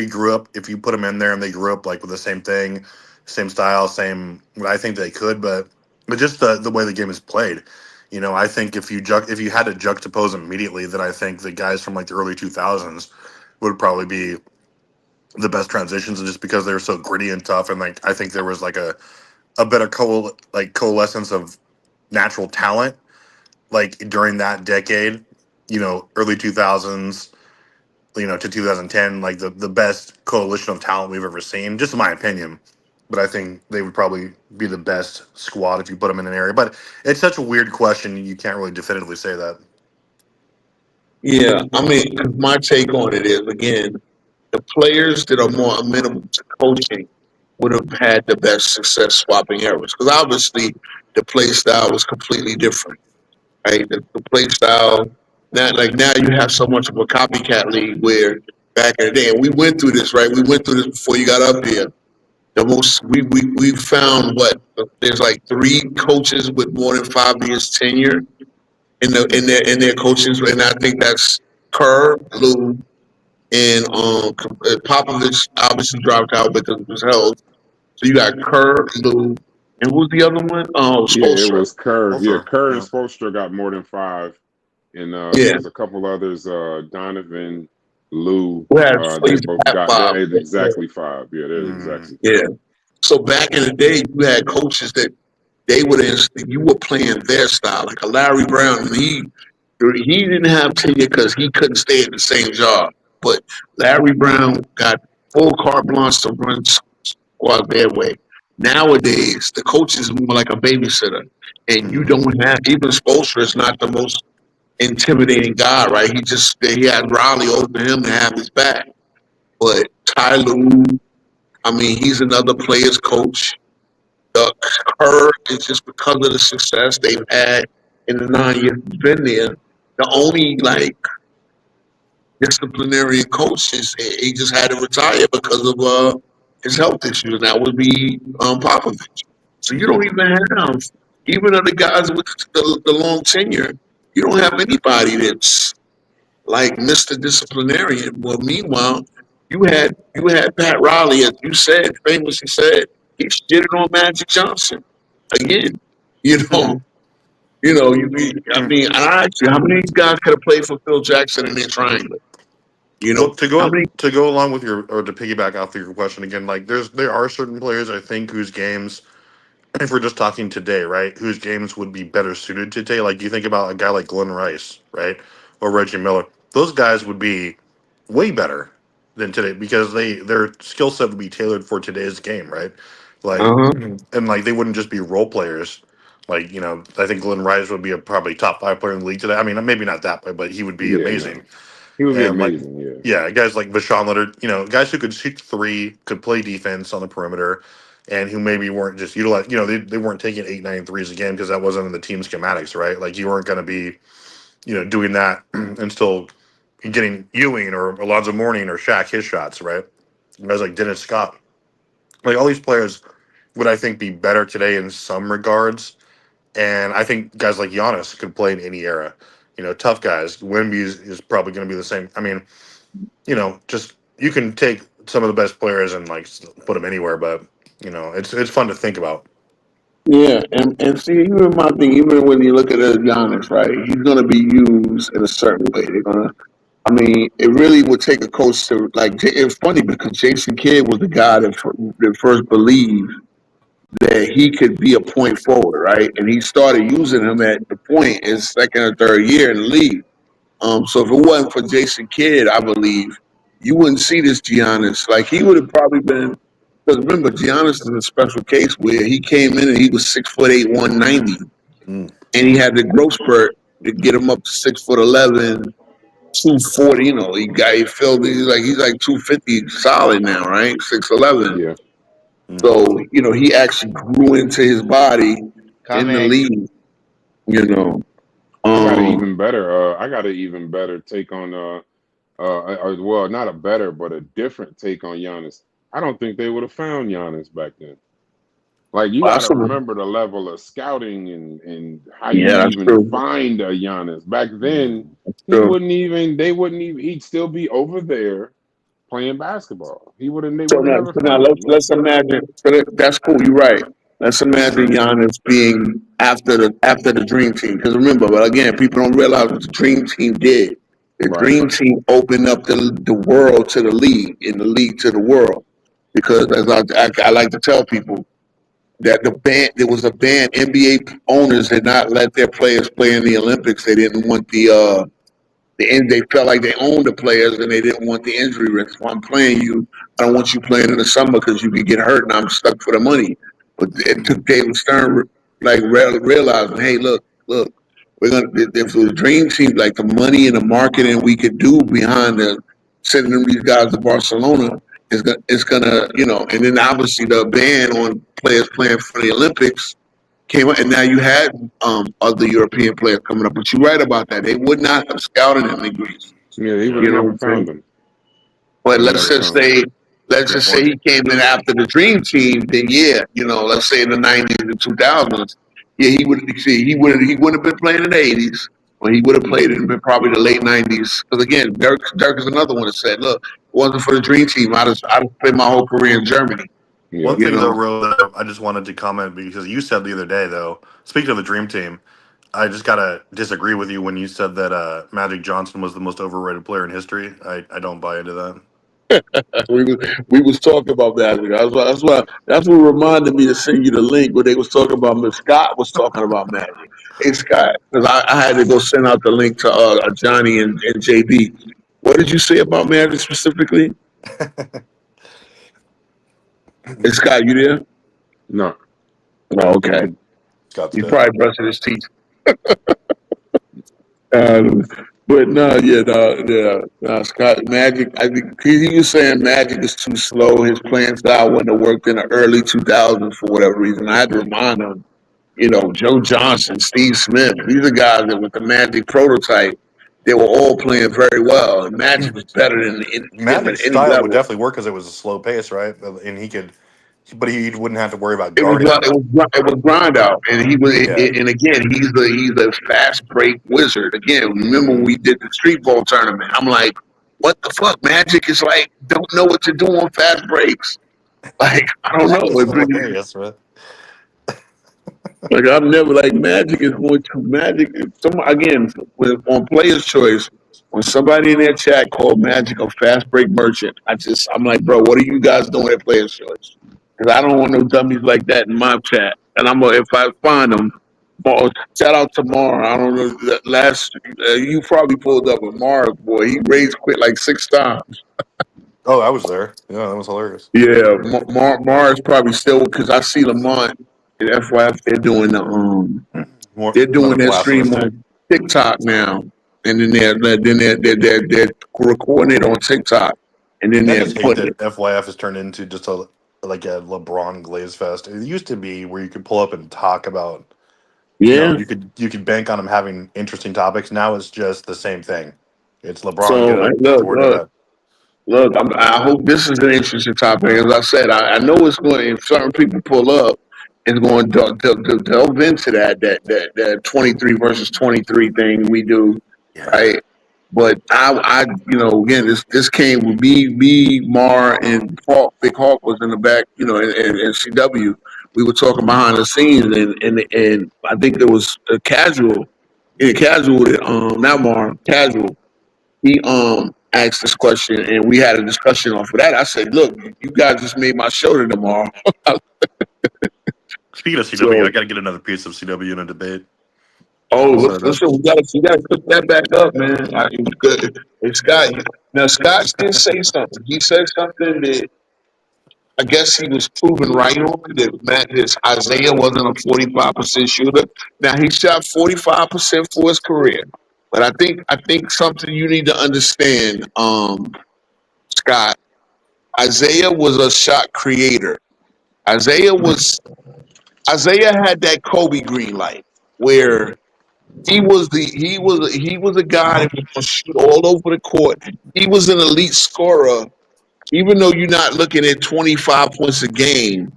you put them in there and they grew up like with the same thing, same style, same, I think they could, but just the way the game is played. I think if you had to juxtapose immediately, then I think the guys from like the early 2000s would probably be the best transitions just because they were so gritty and tough and like I think there was like a better coalescence of natural talent like during that decade, early 2000s, to 2010, like the best coalition of talent we've ever seen, just in my opinion. But I think they would probably be the best squad if you put them in an area. But it's such a weird question, you can't really definitively say that.
Yeah, I mean, 'cause my take on it is again, the players that are more amenable to coaching would have had the best success swapping errors because obviously the play style was completely different, right? The play style now you have so much of a copycat league where back in the day, and we went through this, right? We went through this before you got up here. We found what there's like 3 coaches with more than 5 years tenure in their coaches, and I think that's Kerr, Lou, and Popovich obviously dropped out because of his health. So you got Kerr, Lou, and who's the other one?
Yeah, it
Spoelstra.
was Kerr. Yeah,
Also,
Kerr and
yeah.
Spoelstra got more than 5, and there
Yeah,
was a couple others, Donovan, Lou.
who had
They
he's
both
at
got
five.
they had exactly 5. Yeah, they're
Mm,
exactly 5.
Yeah. So back in the day, you had coaches that you were playing their style, like a Larry Brown. And he didn't have tenure because he couldn't stay at the same job. But Larry Brown got full carte blanche to run squad their way. Nowadays, the coach is more like a babysitter, and you
mhm.
don't have even Spoelstra is not the most intimidating guy, right? He had Riley over him to have his back, but Ty Lue, I mean, he's another player's coach. The Kerr is just because of the success they've had in the 9 years he's been there. The only like disciplinary coach is he just had to retire because of his health issues. And that would be Popovich. So you don't even have even of the guys with the long tenure. You don't have anybody that's like Mr. Disciplinarian. Well, meanwhile, you had Pat Riley, as you said, famously said, he shitted on Magic Johnson again. You know, I
Mm.
mean, I ask you, how many of these guys could have played for Phil Jackson in their triangle?
Well, to
How
go
many?
to go along with or to piggyback off of your question again, like there are certain players I think whose games, if we're just talking today, right, whose games would be better suited today. Like you think about a guy like Glenn Rice, right, or Reggie Miller. Those guys would be way better than today because their skill set would be tailored for today's game, right? Like
Uh huh.
and like they wouldn't just be role players. Like I think Glenn Rice would be a probably top 5 player in the league today. I mean, maybe not that way, but he would be
Yeah,
amazing.
no, he would be
And like,
amazing. Yeah,
yeah, guys like Vashawn Leonard, guys who could shoot 3, could play defense on the perimeter, and who maybe weren't just utilized. They weren't taking 8, 9 threes again because that wasn't in the team schematics, right? Like you weren't going to be, doing that and still getting Ewing or Alonzo Mourning or Shaq his shots, right? Guys like Dennis Scott, like all these players would I think be better today in some regards, and I think guys like Giannis could play in any era. Tough guys. Wemby is probably going to be the same. I mean, just you can take some of the best players and like put them anywhere, but it's fun to think about.
Yeah, and see, even my thing, even when you look at Giannis, right, he's going to be used in a certain way. They're going to. I mean, it really would take a coach to like. It's funny because Jason Kidd was the guy that first believed that he could be a point forward, right? And he started using him at the point his second or third year in the league. So if it wasn't for Jason Kidd, I believe you wouldn't see this Giannis. Like he would have probably been. Because remember, Giannis is a special case where he came in and he was 6'8", 190,
Mm.
and he had the growth spurt to get him up to 6'11", 240. You know, he filled. He's like 250 solid now, right? 6'11.
Yeah.
So you know, he actually grew into his body in the
Comment.
league. You know,
I got an even better. I got an even better take on. Well, not a better, but a different take on Giannis. I don't think they would have found Giannis back then. Like you got to
Possible.
remember the level of scouting and how
Yeah,
you
that's
even
true.
find a Giannis. Back then,
True.
they wouldn't even. He'd still be over there playing basketball. They would have
So
never
now
found him.
let's imagine. That's cool. You're right. Let's imagine Giannis being after the Dream Team. Because remember, but again, people don't realize what the Dream Team did. The
Right.
Dream Team opened up the world to the league, and the league to the world. Because as I like to tell people, that there was a ban. NBA owners did not let their players play in the Olympics. They didn't want they felt like they owned the players and they didn't want the injury risk. Well, I'm playing you. I don't want you playing in the summer because you could get hurt and I'm stuck for the money. But it took David Stern realizing, hey, look, we're gonna if the dream team, like the money and the marketing we could do behind sending these guys to Barcelona is gonna and then obviously the ban on players playing for the Olympics came up, and now you had other European players coming up. But you're right about that; they would not have scouted him in Greece.
Yeah, he would
You
have
know
never
what I'm saying?
found him.
But
Would've
let's
never
just
found him.
say, he came in after the Dream Team. Then yeah, let's say in the '90s and 2000s, yeah, he wouldn't have been playing in the '80s, but he would have played in probably the late '90s. Because again, Dirk is another one that said, look, if it wasn't for the Dream Team, I'd have spent my whole career in Germany.
Yeah.
One
You
thing though,
know,
Ro, that I just wanted to comment because you said the other day though, speaking of the Dream Team, I just gotta disagree with you when you said that Magic Johnson was the most overrated player in history. I don't buy into that.
we was talking about Magic. That's what reminded me to send you the link where they was talking about. Miss Scott was talking about Magic. Hey Scott, because I had to go send out the link to Johnny and JB. What did you say about Magic specifically? Hey Scott, you there?
No.
Oh, okay.
Scott's
He's
dead.
probably brushing his teeth. But no, Scott Magic. I think he was saying Magic is too slow. His playing style wouldn't have worked in the early 2000s for whatever reason. I had to remind him, Joe Johnson, Steve Smith. These are guys that with the Magic prototype, they were all playing very well, and Magic was better than him at
Magic's
any
style would
level.
definitely work because it was a slow pace, right? And but he wouldn't have to worry about
It was
guarding.
it was grind out, and
Yeah.
and again he's a fast break wizard. Again, remember when we did the street ball tournament? I'm like, what the fuck? Magic is like don't know what to do on fast breaks. Like I don't know.
That's hilarious, right?
Like I've never like Magic is going to Magic. Again on Player's Choice. When somebody in that chat called Magic a fast break merchant, I'm like, bro, what are you guys doing at Player's Choice? Because I don't want no dummies like that in my chat. And if I find them, shout out to Mar. I don't know. You probably pulled up with Mar, boy. He raised quit like 6 times.
Oh, I was there. Yeah, that was hilarious.
Yeah, Mar is probably still because I see Lamont and FYF. They're doing they're doing
Another
their
blast from
stream
the
on TikTok now, and then they're recording it on TikTok, and then
I
they're
just hate
putting
that
it.
FYF has turned into just a LeBron glaze fest. It used to be where you could pull up and talk about,
Yeah.
you could bank on him having interesting topics. Now it's just the same thing. It's LeBron.
So
Get it?
look. I hope this is an interesting topic. As I said, I know it's going. If certain people pull up, it's going to delve into that 23 versus 23 thing we do, right? But again, this came with me, Mar, and Hawk. Big Hawk was in the back, and CW. We were talking behind the scenes, and I think there was a casual, not Mar, casual. He asked this question, and we had a discussion off of that. I said, "Look, you guys just made my show to tomorrow."
Speaking of CW,
So-
I got to get another piece of CW in a debate.
Oh,
So
listen, we gotta put that back up, man. It's good. It's Scott. Now, Scott did say something. He said something that I guess he was proven right on, that his Isaiah wasn't a 45% shooter. Now he shot 45% for his career. But I think something you need to understand, Scott, Isaiah was a shot creator. Isaiah had that Kobe green light where he was a guy that was gonna shoot all over the court. He was an elite scorer, even though you're not looking at 25 points a game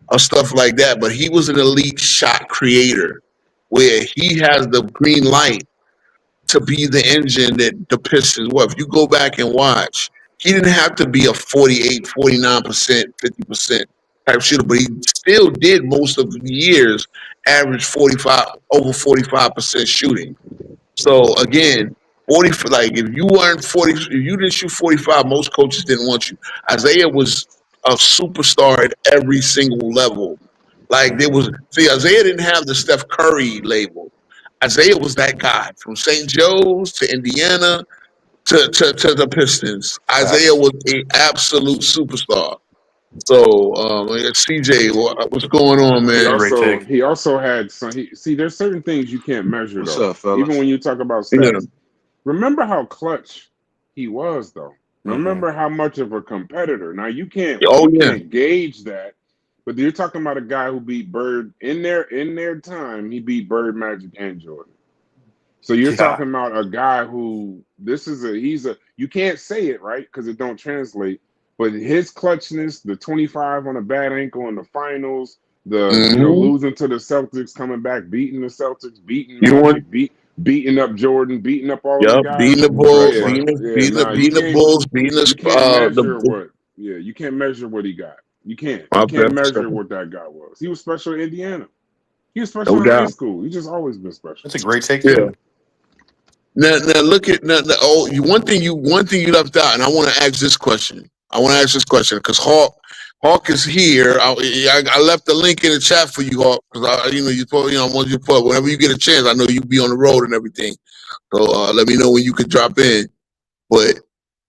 or stuff like that. But he was an elite shot creator, where he has the green light to be the engine that the Pistons were. If you go back and watch, he didn't have to be a 48, 49%, 50% type shooter, but he still did most of the years average 45% shooting. So again, 40, like if you weren't 40, if you didn't shoot 45, most coaches didn't want you. Isaiah was a superstar at every single level. Like Isaiah didn't have the Steph Curry label. Isaiah was that guy from St. Joe's to Indiana to the Pistons. Isaiah was an absolute superstar. So, CJ, what's going on, man?
He also had some. There's certain things you can't measure
What's
though.
up, fellas?
Even when you talk about stats, remember how clutch he was though. Remember how much of a competitor. Now you can't gauge that, but you're talking about a guy who beat Bird in their time. He beat Bird, Magic, and Jordan. So you're talking about a guy who you can't say it right because it don't translate. But his clutchness, the 25 on a bad ankle in the finals, losing to the Celtics, coming back, beating the Celtics, beating Magic, beating up Jordan, beating up all the guys.
Beating the Bulls, beating the Bulls, beating the
you can't measure what he got. You can't measure what that guy was. He was special in Indiana. He was special in high school. He's just always been special.
That's a great take.
Yeah. Now look at one thing you left out, and I want to ask this question. Because Hawk is here. I left the link in the chat for you, Hawk. Because I want you to put whenever you get a chance. I know you be on the road and everything, so let me know when you can drop in. But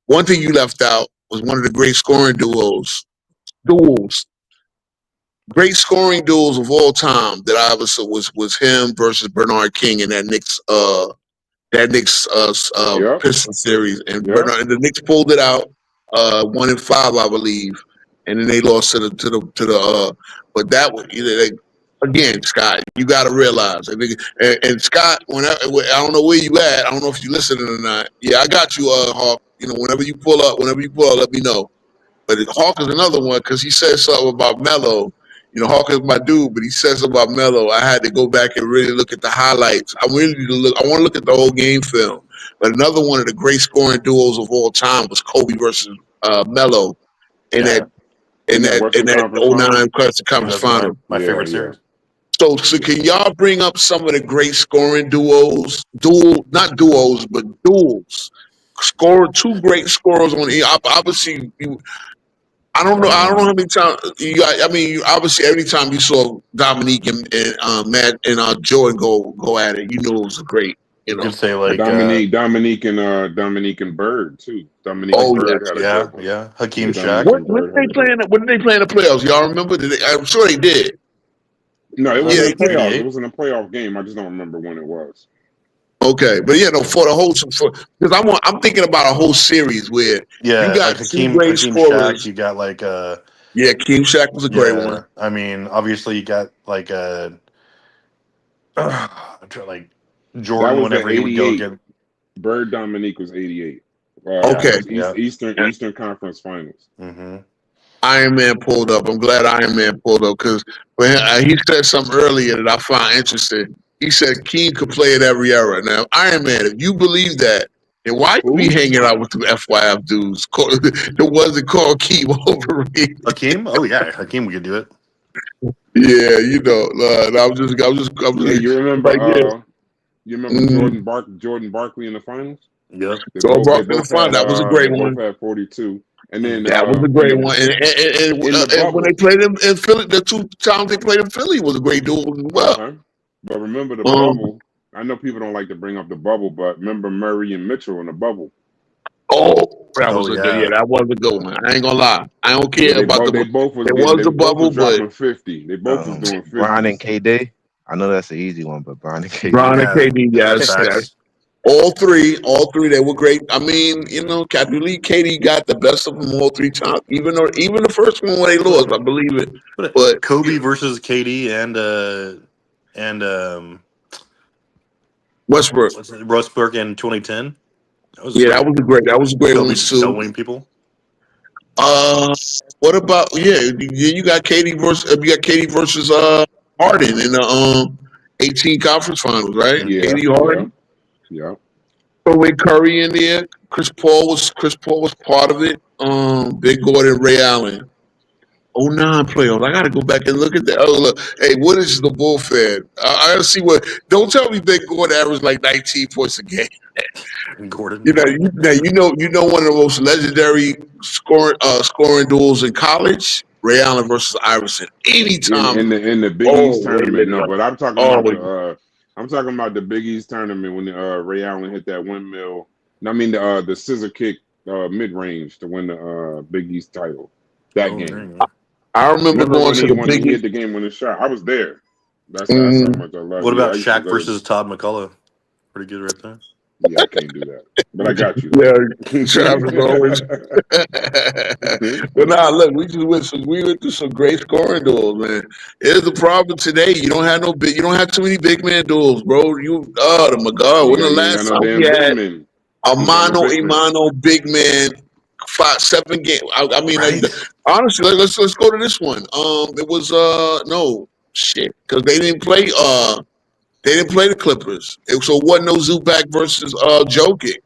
one thing you left out was one of the great scoring duels, great scoring duels of all time that I was him versus Bernard King in that Knicks Pistons series, and the Knicks pulled it out. 1-5, I believe, and then they lost to the. But that was again, Scott. You got to realize, and Scott, I don't know where you at. I don't know if you listening or not. Yeah, I got you, Hawk. Whenever you pull up, let me know. But Hawk is another one because he said something about Melo. Hawk is my dude, but he said something about Melo. I had to go back and really look at the highlights. I want to look at the whole game film. But another one of the great scoring duels of all time was Kobe versus Melo in that 09 conference final.
My favorite series.
So can y'all bring up some of the great scoring duels? Not duos, but duels. Two great scorers on obviously. I don't know how many times obviously every time you saw Dominique and Matt and Jordan go at it, you knew it was great.
You could say like
Dominique and Bird too. Dominique and Bird had
Hakeem Shaq.
When did they play in the playoffs? Y'all remember? I'm sure they did.
No, it wasn't a playoff. It wasn't a playoff game. I just don't remember when it was.
Okay, but for the whole because I'm thinking about a whole series where you got
Hakeem
great scorers.
Shaq, you got like
Hakeem Shaq was a great one.
I mean, obviously you got like like Jordan whenever he would go get
Bird. Dominique was 88.
Okay,
Eastern Conference Finals.
Mm-hmm.
Iron Man pulled up. I'm glad Iron Man pulled up because he said something earlier that I found interesting. He said King could play at every era. Now, Iron Man, if you believe that, then why you be hanging out with the FYF dudes? The ones that call Keem overrated.
Hakeem? Oh yeah, Hakeem, we could do it.
Yeah, I'm just.
You remember? You remember Jordan Barkley in the finals?
Yep.
Jordan Barkley in the finals. That was a great one.
Both had 42. And then
that was a great one. And when they played in Philly, the two times they played in Philly was a great duel as well.
But remember the bubble. I know people don't like to bring up the bubble, but remember Murray and Mitchell in the bubble?
Oh, that was
Oh
a good.
yeah.
Yeah, that was a good one. I ain't gonna lie. I don't
Yeah,
care about
they
the.
both was
It
getting,
was
they
the
both
bubble,
was
but
dropping 50. They both was doing 50.
Bron and KD. I know that's an easy one, but Bron and KD.
Bron and
Yeah.
KD, yes,
Facts.
all three, they were great. I mean, Capulet, KD got the best of them all 3 times. Even the first one when they lost, I believe it. But
Kobe versus KD and
Westbrook,
Westbrook in 2010. That was
that was a great
Kobe
one
just
too.
soloing people.
What about you got KD versus Harden in the 18 conference finals, right?
Yeah,
KD Harden.
yeah.
So with Curry in there, Chris Paul was part of it. Big Gordon, Ray Allen. 09 playoffs. I gotta go back and look at that. Oh look, hey, what is the Bull fan? I gotta see what. Don't tell me Big Gordon averaged like 19 points a game.
Gordon.
You know one of the most legendary scoring duels in college. Ray Allen versus Iverson. Anytime.
In the Big East tournament, no, but I'm talking about the Big East tournament when Ray Allen hit that windmill. I mean the scissor kick mid range to win the Big East title. That game.
I remember going to the
when
Big
he
East.
hit the game winning shot. I was there. That's how much I love.
What about
I used to
Shaq
go-
versus Todd McCullough? Pretty good right there.
Yeah, I can't do that, but I got you.
Yeah, Travis always. But nah, look, we went through some great scoring duels, man. Here's the problem today: you don't have too many big man duels, bro. The McGraw. When the last time we had Imano big man 5-7 game. I mean, honestly, let's go to this one. It was no shit because they didn't play the Clippers. So it wasn't no Zubac versus Jokic.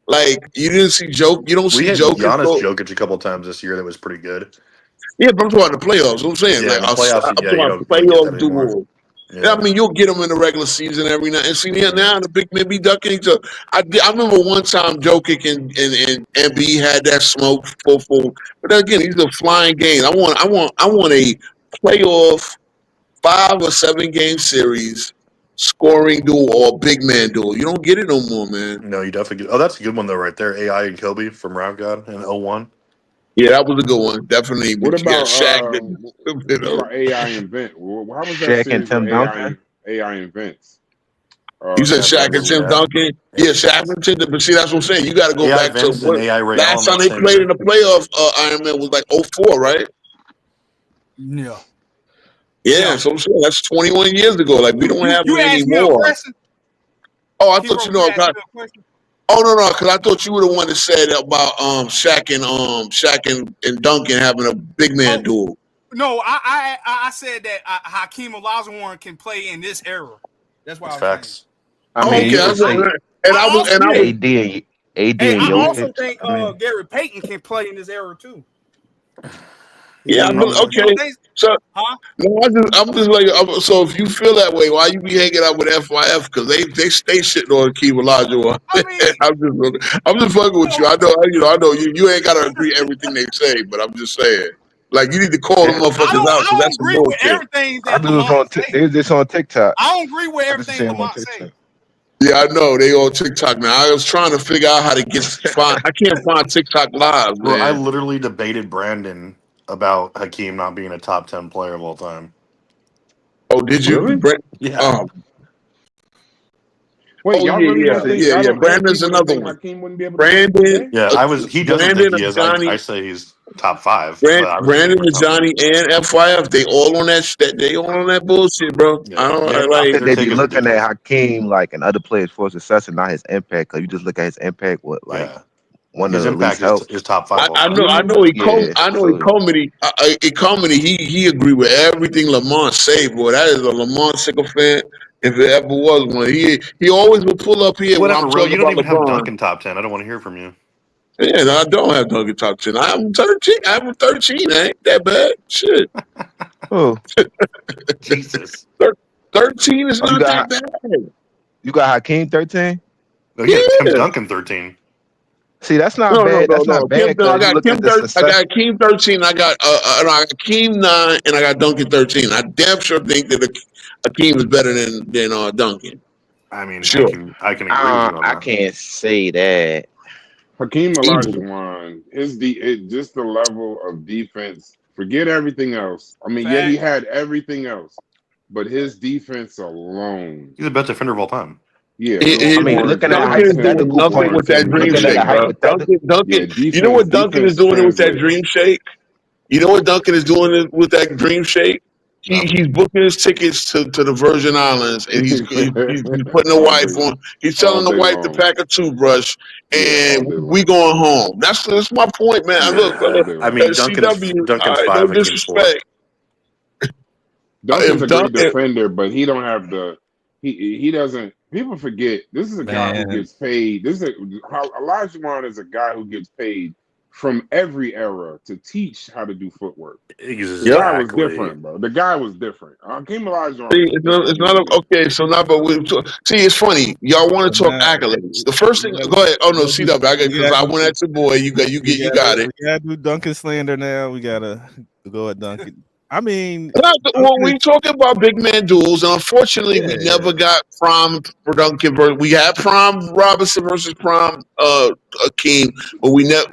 Like you didn't see Jokic. You don't see
We had
Jokic.
Giannis Jokic a couple times this year that was pretty good.
Yeah, but I'm talking about the playoffs. What I'm saying,
Yeah,
like
in the playoffs,
I'm
you
talking about
don't really get
playoff
that anymore.
duel.
Yeah.
I mean, you'll get them in the regular season every night. And see, now the big men be ducking each other. I remember one time Jokic and Embiid had that smoke full. But again, these are flying games. I want a playoff 5 or 7 game series scoring duel or big man duel. You don't get it no more, man.
No, you definitely get. Oh, that's a good one though, right there. AI and Kobe from Round God in 01.
Yeah, that was a good one. Definitely.
What
But you got
about
Shaq.
what about AI and Vince? How was that
Shaq
series
and Tim
with
Duncan?
AI and Vince?
You said
Yeah,
Shaq and Tim
yeah.
Duncan? Yeah, Shaq and Tim. But see, that's what I'm saying. You got to go
AI
back
Vince
to
and AI Ray
last
Allen
time they
same
played
year.
in the playoff. Iron Man was like 04, right?
Yeah.
Yeah, so I'm saying that's 21 years ago. Like we don't have
You
it
asked me a
anymore.
question.
Oh, I
He
thought you
wrote
know.
you asked me a question.
Oh no, because I thought you were the one that said about Shaq and Duncan having a big man duel.
No, I said that Hakeem Olajuwon can play in this era. That's why
That's
I was
facts.
saying.
I mean, you could say AD and
I also
Jokic.
think Gary Payton can play in this era too.
Yeah, okay. So no, I'm just like, so if you feel that way, why you be hanging out with FYF? Because they stay shitting on Hakeem Olajuwon. I'm just fucking with you. I know you ain't gotta agree everything they say, but I'm just saying. Like you need to call them motherfuckers out because that's some
agree with
bullshit.
everything
I
that
do this
Lamont
on
say.
they was just on TikTok.
I don't agree with
I just
everything
see him on
Lamont
TikTok.
say.
Yeah, I know they on TikTok now. I was trying to figure out how to I can't find TikTok live,
Bro,
man.
I literally debated Brandon about Hakeem not being a top 10 player of all time.
Oh, did you?
Really?
Yeah.
Wait, y'all really don't think?
Yeah.
Y'all
Brandon's
people
another
think
one.
Hakeem wouldn't be able to
Brandon.
Yeah, he doesn't think he is. I say he's top 5. But I was
Brandon
thinking
and
top 10.
Johnny and FYF, they all on that bullshit, bro.
Yeah.
I don't
I
like.
think they be looking at Hakeem like and other players for success and not his impact. Because you just look at his impact with like one
his
of the least
impact
help.
is top 5.
I know. He agreed with everything Lamont said, boy. That is a Lamont sycophant, if it ever was one. He always would pull up here when
Whatever,
I'm
bro.
talking
You don't
about
even have
LeBron.
Duncan top 10. I don't want to hear from you.
Yeah, no, I don't have Duncan top 10. I'm 13. I'm 13. I ain't that bad. Shit.
Oh,
Jesus.
13 is not that bad.
You got Hakeem 13?
No, you got Tim Duncan 13.
See, that's not bad. That's not bad because you look at the success.
I got Hakeem 13. I got Hakeem 9, and I got Duncan 13. I damn sure think that Hakeem is better than Duncan.
I mean,
Sure.
I can agree with you on
I
that.
can't say that.
Hakeem
Easily.
Olajuwon, just the level of defense. Forget everything else. I mean, yeah, he
Fact.
had everything else, but his defense alone,
He's the best defender of all time.
yeah,
I mean, looking at a
Duncan is doing
hypothetical
nothing with
point,
that dream
looking at a
shake, bro.
hypothetical,
Duncan,
yeah,
you know what Duncan is doing with that dream shake? You know what Duncan is doing with that dream shake? He's booking his tickets to the Virgin Islands, and he's putting the
All
wife
day-
on. He's
all
telling the
day
wife to
long.
pack a toothbrush,
Yeah,
and
all day
we
long.
going home. That's my point, man.
Yeah,
Look,
all day
I
long.
mean, Duncan's
CW,
Duncan's
all right,
5,
no
Hakeem's 4.
disrespect.
Duncan's a great
Duncan,
defender, but he don't have the he doesn't. People forget this is a guy who
Man.
gets paid. Olajuwon is a guy who gets paid from every era to teach how to do footwork. The guy was
Exactly.
different, bro. The guy was different. Hakeem Olajuwon.
see, it's not okay. So now, but see, it's funny. Y'all want to
So
talk
now-
accolades. The first thing,
we gotta-
go ahead. Oh no,
we
CW, I got because I
gotta-
went at your boy. You got it.
We gotta do Duncan slander now. We gotta go at Duncan. I mean,
Well, we talking about big man duels, and unfortunately, we never got prime for Duncan. We had prime Robinson versus prime Akeem, but we never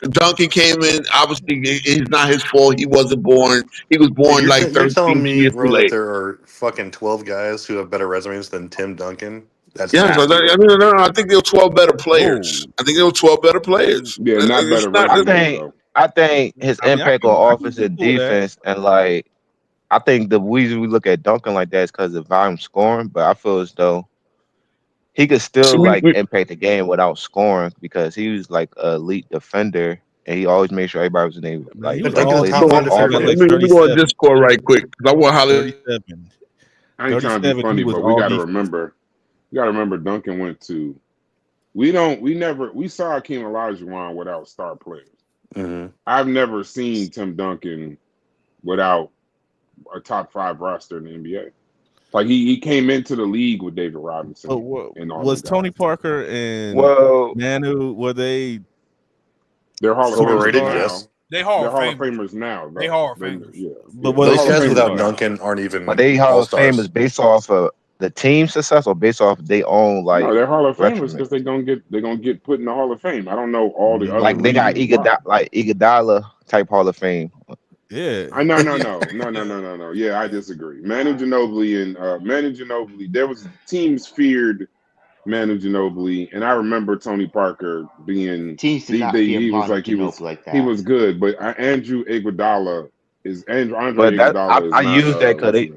Duncan came in. Obviously, it's not his fault. He wasn't born. He was born
You're,
like
you're
13
telling me,
years too
bro, that
late.
there are fucking 12 guys who have better resumes than Tim Duncan? That's
Yes,
nasty.
I think there were 12 better players. I think there were 12 better players.
Yeah, not
It's
better
not-
resumes,
I think his impact on offense and defense, and like, I think the reason we look at Duncan like that is because of volume scoring. But I feel as though he could still
See,
impact the game without scoring because he was like an elite defender, and he always made sure everybody was in there. Like,
he was
Duncan's a
all
top
time
five defender.
let me go on Discord right quick because I want Holly.
37.
I ain't trying to be
37,
funny,
he was
but we
all
got to
defense.
remember Duncan went to. We saw Hakeem Olajuwon without star players.
Mm-hmm.
I've never seen Tim Duncan without a top 5 roster in the NBA. Like he came into the league with David Robinson. And all
Was
those
Tony
guys.
Parker and Manu, were they?
They're Hall of
Overrated,
Famers now.
yes.
They Hall
They're
of
Hall of
Famers.
Famers now.
They
though.
Hall of Famers.
Yeah.
But
They're
Those
Hall of
guys
Famers
without
now.
Duncan aren't even
But they Hall of
all-stars.
Famers based off of the team success or based off their own
No, they're Hall of Famers
record?
because they're gonna get put in the Hall of Fame. I don't know all the other
Like they got
reasons why.
Iguodala type Hall of Fame.
Yeah.
No. Yeah, I disagree. Manu Ginobili, there was teams feared Manu Ginobili, and I remember Tony Parker being
Teams did not fear
he was
Manu
like he was
Ginobili like that.
he was good, but Andrew Iguodala is Andre
But that,
Iguodala is
I
not,
used that because they.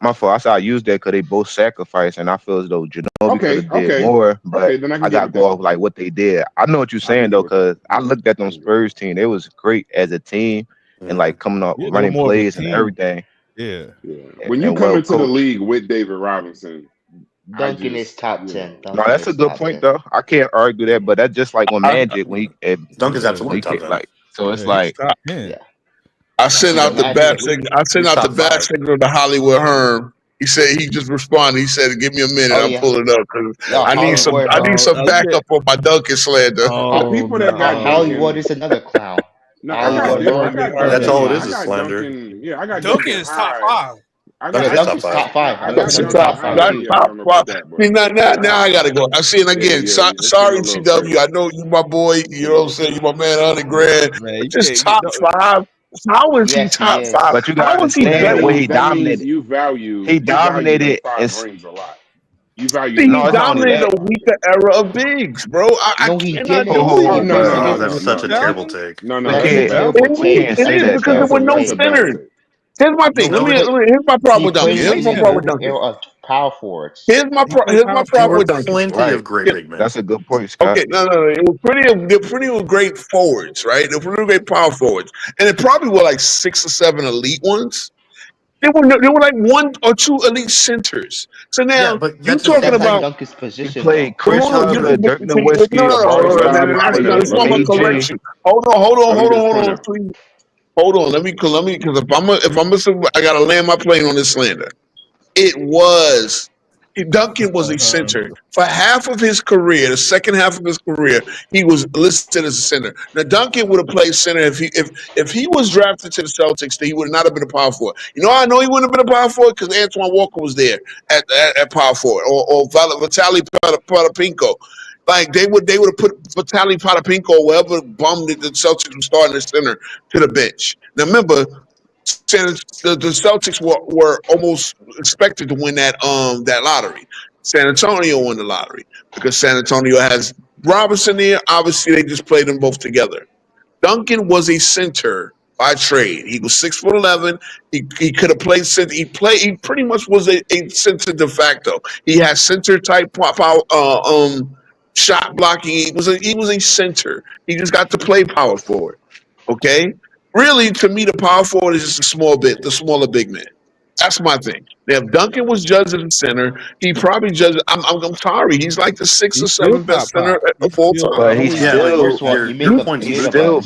My fault. I said I used that because they both sacrificed, and I feel as though Ginobili could have did more. But
then I
I got to go off like what they did. I know what you're saying though, because I looked at them Spurs team. They was great as a team, and like coming up
Yeah, they were
running
more of a
plays and
team.
everything.
Yeah.
When you
And
come
well
into the
coached.
league with David Robinson,
Duncan is top 10.
No, that's a good point though. I can't argue that, but that's just like on Magic when he
Duncan's
when
absolutely
he
top
came,
10.
like so it's
Yeah,
like
he's top 10.
I sent out the
Magic-
bat signal. I sent
He's
out the
top
bat
5.
signal to Hollywood Herm. He said he just responded. He said, "Give me a minute.
Oh,
I'll
yeah.
pull it up because
No,
I need some.
Hollywood-
I need some
okay.
backup on my Duncan slander."
Oh,
people that got
Hollywood is another clown.
No,
Hollywood
That's all it is
I got
slander.
Duncan. Yeah, I got
Duncan is top
high.
5.
I
Duncan's
got
Duncan's
top
top 5. I got
That's
Duncan
top
top
five.
5
That's
too.
Yeah, I
top
don't know
five.
about that, but
See, now I gotta go. I see it again.
it's getting
Sorry,
a little
CW.
crazy.
I know you, my boy. You know what I'm saying. You my man, 100 grand.
Man, you
Just
can't-
top 5. How is he
Yes, he
top
is.
5?
But you gotta
How is he
understand
better?
where he
that means
dominated.
you value.
He dominated
them 5
and
rings a lot. You value.
He
No, it's not only
dominated
that.
a weaker era of bigs, bro. I
No, he
cannot
didn't.
do
Oh,
it.
Oh, no,
Oh,
no,
that's such a
no.
terrible take.
No,
We
that's
can't-
a bad
we
take.
can't
It
say
is
that,
because
though.
there were no
That's a bad
centers.
take.
Here's my thing.
No,
Here's my problem
He
with Duncan.
played
Here's my
in
problem with
the
Duncan.
era of power forwards.
Here's my
played
problem
There were
with Duncan.
plenty of great big men.
That's a good point, Scott.
Okay, no. It was they're pretty great forwards, right? They're pretty great power forwards, and it probably were like 6 or 7 elite ones. There were like 1 or 2 elite centers. So now
Yeah, but
you
that's
talking
That's not
about.
Duncan's
He
position,
played
though.
Chris
Hold on,
Hubble, Dirk
no,
Nowitzki, Amari
no,
Stoudemire,
that's why I'm gonna correct
AJ.
you. Hold
Let me just
on,
point out.
please. Hold on, let me because if I'm I gotta land my plane on this slander. It was Duncan was a center. For half of his career, the second half of his career, he was listed as a center. Now Duncan would have played center if he was drafted to the Celtics, then he would not have been a power forward. You know how I know he wouldn't have been a power forward? Because Antoine Walker was there at power forward, or Vitaly Potapinko. Like they would have put Vitaly Potapinko or whatever bum that the Celtics were starting at center to the bench. Now remember, the Celtics were almost expected to win that lottery. San Antonio won the lottery because San Antonio has Robinson there. Obviously, they just played them both together. Duncan was a center by trade. He was 6'11". He could have played center. He pretty much was a center de facto. He had center type power, shot blocking. He was a center. He just got to play power forward. Okay. Really, to me, the power forward is just the smaller big man. That's my thing. Now, if Duncan was judged as a center, he probably judged. I'm sorry, he's like the 6th or 7th best center of all time.
But he still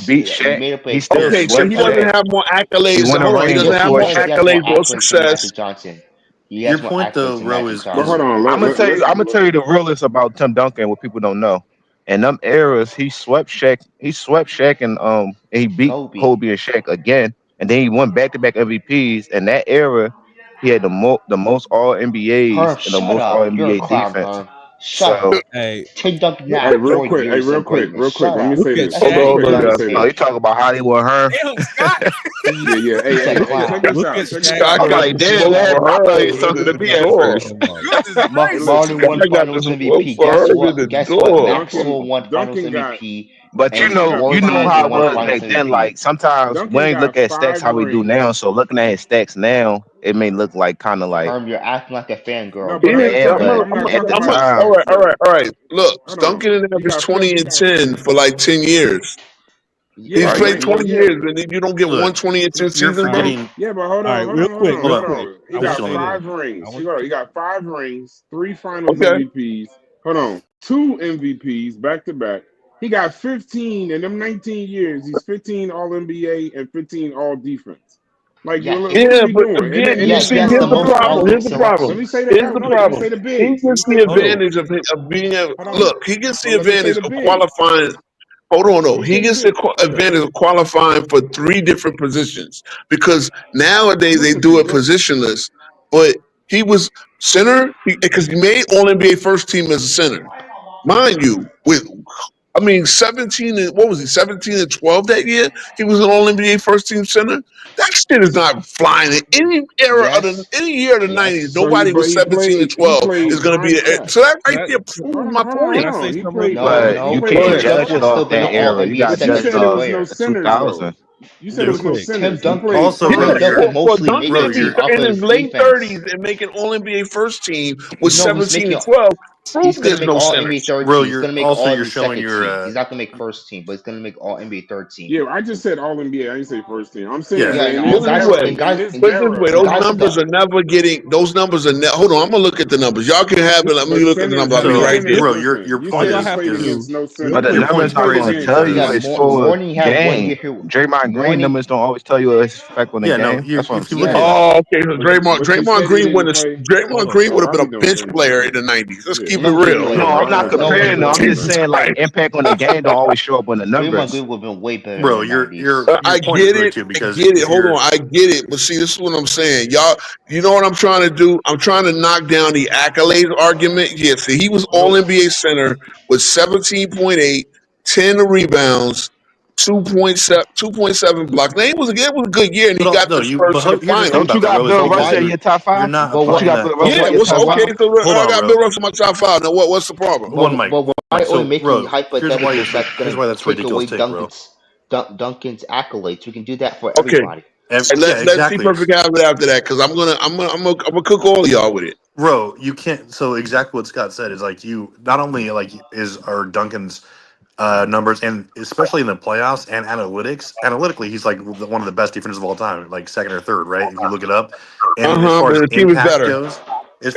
beat Shaq. He still
okay, so he doesn't have more accolades. He doesn't have more accolades or success.
Your
point, though, Ro, is.
But hold on,
I'm gonna tell you the realest about Tim Duncan, what people don't know. In them eras, he swept Shaq. He swept Shaq and he beat Kobe and Shaq again, and then he won back-to-back MVPs. In that era, he had the most All NBAs and the most All NBA defense.
Tim Duncan.
Hey, real quick. Let me say this.
Oh, you talk about Hollywood Hearn?
Yeah. Hey, check this out.
I'm like, damn, man, I thought he was talking to me at first.
Marlon won Finals MVP. Guess what? Maxwell won Finals MVP.
But you know how it was back then. Like sometimes we ain't look at stats how we do now. So looking at his stats now, it may look like kind of like
you're acting like a fangirl.
All right. Look, Duncan averaged 20 and 10 for like 10 years. He's played 20 years, and then you don't get 120 and 10 seasons, bro.
Yeah, but hold on.
real quick.
He got 5 rings. He got 5 rings, 3 Finals MVPs. Hold on, 2 MVPs back to back. He got 15 in them 19 years. He's 15 All NBA and 15 All Defense. Like,
but again, here's the problem. Here's the problem.
Let me say the problem.
He gets the advantage of being he gets the advantage of qualifying. Hold on, though. He gets the advantage of qualifying for 3 different positions because nowadays they do it positionless. But he was center because he made All NBA first team as a center, mind you. 17 and 12 that year. He was an All NBA first team center. That shit is not flying in any era of any year of the 90s. Nobody was 17 and 12 is going to be there. So that right there proves my point.
But you can't judge it off that era. You got to judge it off 2000.
You said it was no center.
Also,
in his late 30s and making All NBA first team with 17 and 12.
He's going to make All NBA third team. He's going to make All
you're
NBA
showing
second
your,
team. He's not going to make first team, but he's going to make All NBA third team.
Yeah, I just said All NBA. I didn't say first team. I'm saying
those numbers are never getting. Those numbers are. Hold on, I'm gonna look at the numbers. Y'all can have it. Let me look at the numbers. I'll be right there.
Bro, your point is
but the numbers not going to tell you it's for game. Draymond Green numbers don't always tell you it's effect on the game. That's what I'm saying.
Okay, so Draymond Green would have been a bench player in the 90s. Let's keep it real.
No, I'm not comparing. I'm just saying like impact on the game don't always show up on the numbers.
Draymond would have been way better.
Bro,
I get it. Hold on, I get it. But see, this is what I'm saying. Y'all, you know what I'm trying to do? I'm trying to knock down the accolades argument. Yeah, see, he was All NBA center with 17.8, 10 rebounds, 2.7 blocks. Now, it was a good year, and he got the Spurs to the finals.
Don't you got Bill Russell in your top 5?
Yeah, what's okay? So I got Bill Russell in my top 5. Now, what's the problem?
Why only making hypotheticals that's going to take away Duncan's accolades? We can do that for everybody.
Let's see perfect habit after that because I'm gonna cook all of y'all with it.
Bro, you can't. So exactly what Scott said is like you not only are Duncan's numbers and especially in the playoffs and analytically he's like one of the best defenders of all time, like second or third, right? If you look it up. And as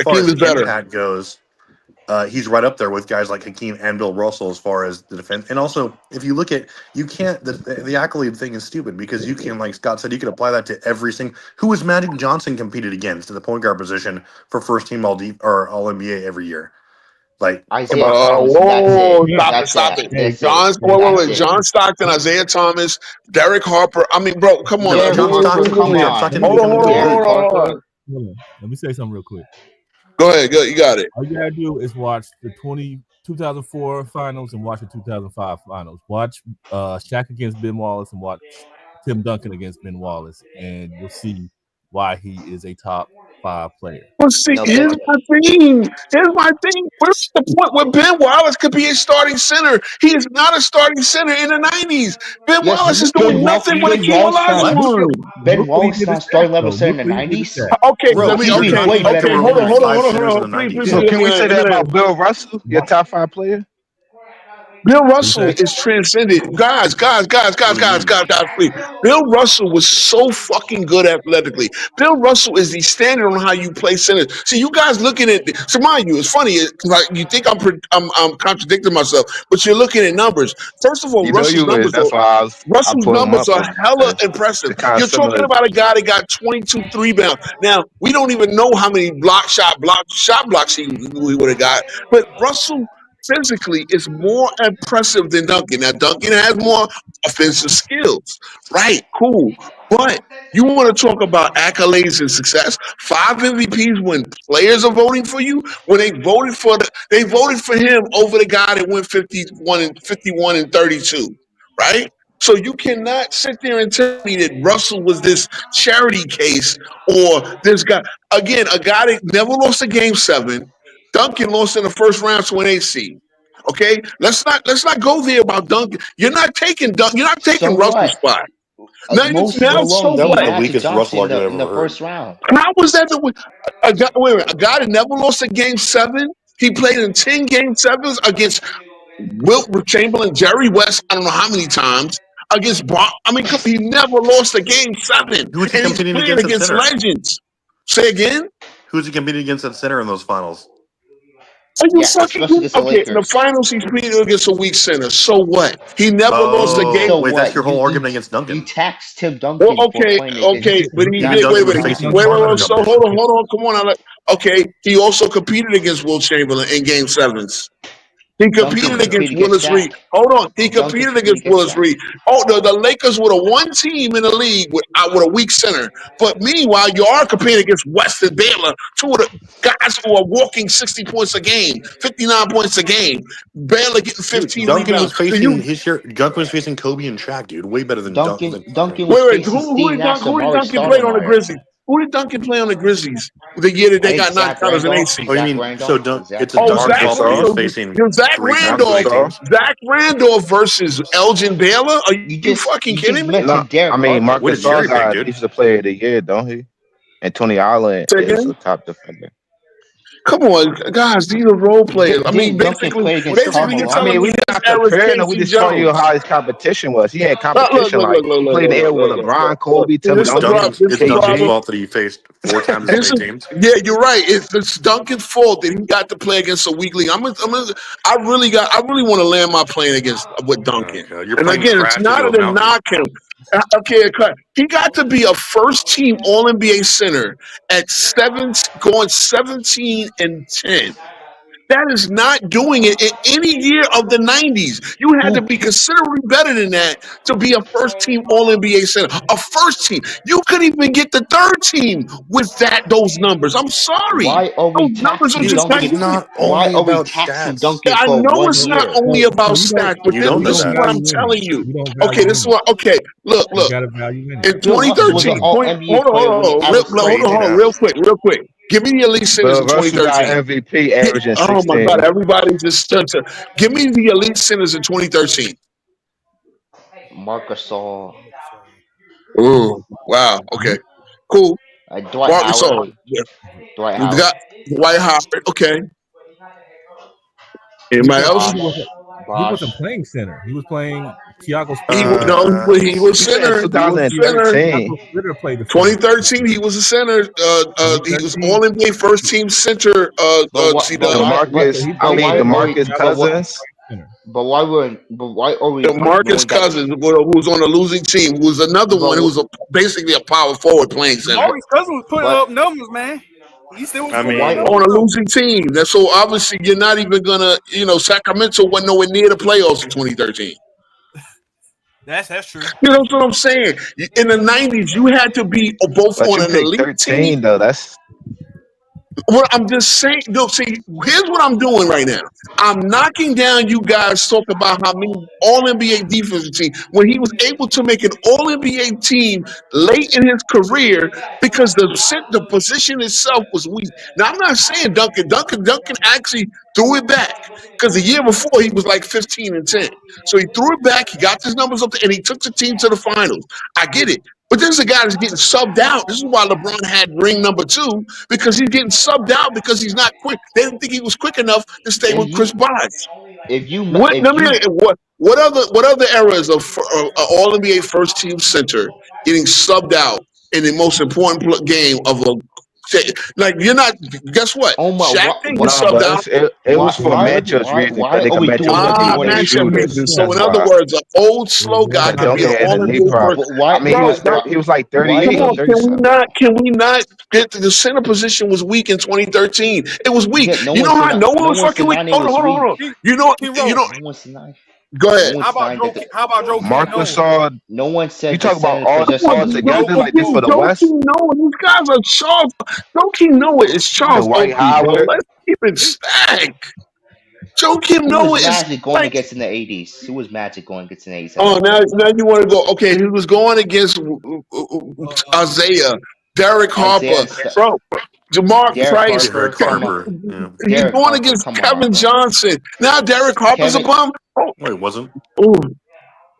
far as impact goes, he's right up there with guys like Hakeem and Bill Russell as far as the defense. And also, if you look at, you can't, the accolade thing is stupid because you can, like Scott said, you could apply that to every single. Who was Magic Johnson competed against at the point guard position for first team all NBA every year? Like,
Isaiah
Whoa, stop it.
That's
Wait.
it.
John Stockton, Isaiah Thomas, Derek Harper. I mean, bro, come on.
Derek Harper, come on.
Hold on.
Let me say something real quick.
Go ahead. You got it.
All you gotta do is watch the 2004 finals and watch the 2005 finals. Watch Shaq against Ben Wallace and watch Tim Duncan against Ben Wallace, and you'll see why he is a top 5 player.
Well, see, here's my thing. What's the point where Ben Wallace could be a starting center? He is not a starting center in the 90s. Ben Wallace is doing nothing with Hakeem Olajuwon.
Ben Wallace not starting level center in the 90s?
Okay,
Bro,
hold on.
So can we say that about Bill Russell, your top 5 player?
Bill Russell is transcended. Guys, please. Bill Russell was so fucking good athletically. Bill Russell is the standard on how you play center. See, you guys looking at, so mind you, it's funny. Like you think I'm contradicting myself, but you're looking at numbers. First of all, Russell's numbers are hella impressive. You're talking about a guy that got 22 rebounds. Now, we don't even know how many shot blocks he would have got, but Russell physically is more impressive than Duncan. Now, Duncan has more offensive skills. Right, cool. But you want to talk about accolades and success? 5 MVPs when players are voting for you? When they voted for him over the guy that went 51 and 32, right? So you cannot sit there and tell me that Russell was this charity case or this guy. Again, a guy that never lost a game 7. Duncan lost in the first round to an 8 seed. Okay, let's not go there about Duncan. You're not taking Russell's spot.
That was the weakest Russell argument in the first round.
How was that a guy that never lost a game 7? He played in 10 game 7s against Wilt Chamberlain, Jerry West. I don't know how many times against Brock. I mean, he never lost a game 7.
Who was he competing against
legends? Say again.
Who's he competing against at center in those finals?
Are you fucking okay? In the finals, he's competing against a weak center. So what? He never lost a game.
Wait, that's your whole argument against Duncan.
You taxed Tim Duncan.
Well, okay, but he did. Wait. So hold on. Come on. Okay, he also competed against Wilt Chamberlain in game 7s. He competed against Willis Reed. Hold on. He competed against Willis Reed. Oh, the Lakers were the one team in the league with a weak center. But meanwhile, you are competing against West and Baylor, 2 of the guys who are walking 60 points a game, 59 points a game. Baylor getting 15
Duncan
rebounds.
Duncan was facing Kobe and Shaq, dude. Way better than
Duncan.
Wait. Who did Duncan play on the Grizzlies? Who did Duncan play on the Grizzlies the year that they got knocked out as an 8 seed?
Oh, you mean it's a Duncan fault he's facing
Zach Randolph versus Elgin Baylor? Are you fucking kidding me?
No, I mean, Marcus Gasol, he's the player of the year, don't he? And Tony Allen is a top defender.
Come on, guys, these are role players. I mean, basically you're telling me
we not comparing. We just telling you how his competition was. He had competition like he played the air with LeBron, Kobe, Tim Duncan.
It's Duncan's fault that he faced 4 times as many teams.
Yeah, you're right. It's Duncan's fault that he got to play against a weak league. I really want to land my plane with Duncan. And again, it's not to knock him. Okay, he got to be a first-team All-NBA center at going 17 and 10. That is not doing it in any year of the 90s. You had to be considerably better than that to be a first-team All-NBA center. A first team. You couldn't even get the third team with those numbers. I'm sorry.
Why are we taxing Duncan? Why are we taxing Duncan?
I know it's not only about stats, but this is what I'm telling you. Okay, this is what. Okay, look. In 2013, hold on, real quick. Give me the elite centers in 2013.
MVP averaging 16.
Oh my God! Everybody just give me the elite centers in 2013.
Marc Gasol.
Oh wow! Okay, cool.
Dwight Howard.
Dwight Howard. Okay. Anybody else?
wasn't playing center. He was playing Thiago
He was
He said
center.
2013.
2013, he was a center. He was All NBA first team center.
DeMarcus Cousins.
But why are we?
DeMarcus Cousins, who was on a losing team, who was another one who was basically a power forward playing center.
DeMarcus Cousins was putting up numbers, man. He still was
on a losing team. That's so obviously you're not even gonna, Sacramento wasn't nowhere near the playoffs in 2013.
That's true.
You know what I'm saying? In the 90s, you had to be both on an elite
13
team.
though. That's
Well, I'm just saying. No, see, here's what I'm doing right now. I'm knocking down you guys talk about how many All-NBA defensive team when he was able to make an All-NBA team late in his career because the position itself was weak. Now, I'm not saying Duncan. Duncan actually threw it back because the year before he was like 15-10. So he threw it back. He got his numbers up there, and he took the team to the finals. I get it. But this is a guy that's getting subbed out. This is why LeBron had ring number 2, because he's getting subbed out because he's not quick. They didn't think he was quick enough to stay with Chris Bosh. What other eras of All NBA first team center getting subbed out in the most important game of a you're not. Guess what? Shaq didn't get subbed out.
It was for matchups reasons.
Matchup reasons. So in other words, an old slow guy could be an All-NBA first.
He was like 38.
Can we not get the center position was weak in 2013? It was weak. You know how no one was fucking weak. Hold on. You know. Go ahead.
How about Joe?
Marcus saw.
No one said.
You talk about all together like this for the West.
These guys are Charles. Joakim Noah is Charles
Dwight
Oakley,
Howard.
Let's keep it stacked. Joakim Noah is
Magic going against in the 80s. Who was Magic going against in the 80s?
Oh, now you want to go? Okay, he was going against Isaiah, Derek Harper, bro. Jamarc Price. He's going against Kevin Johnson. Now Derek Harper's a bum.
No, he wasn't.
Ooh.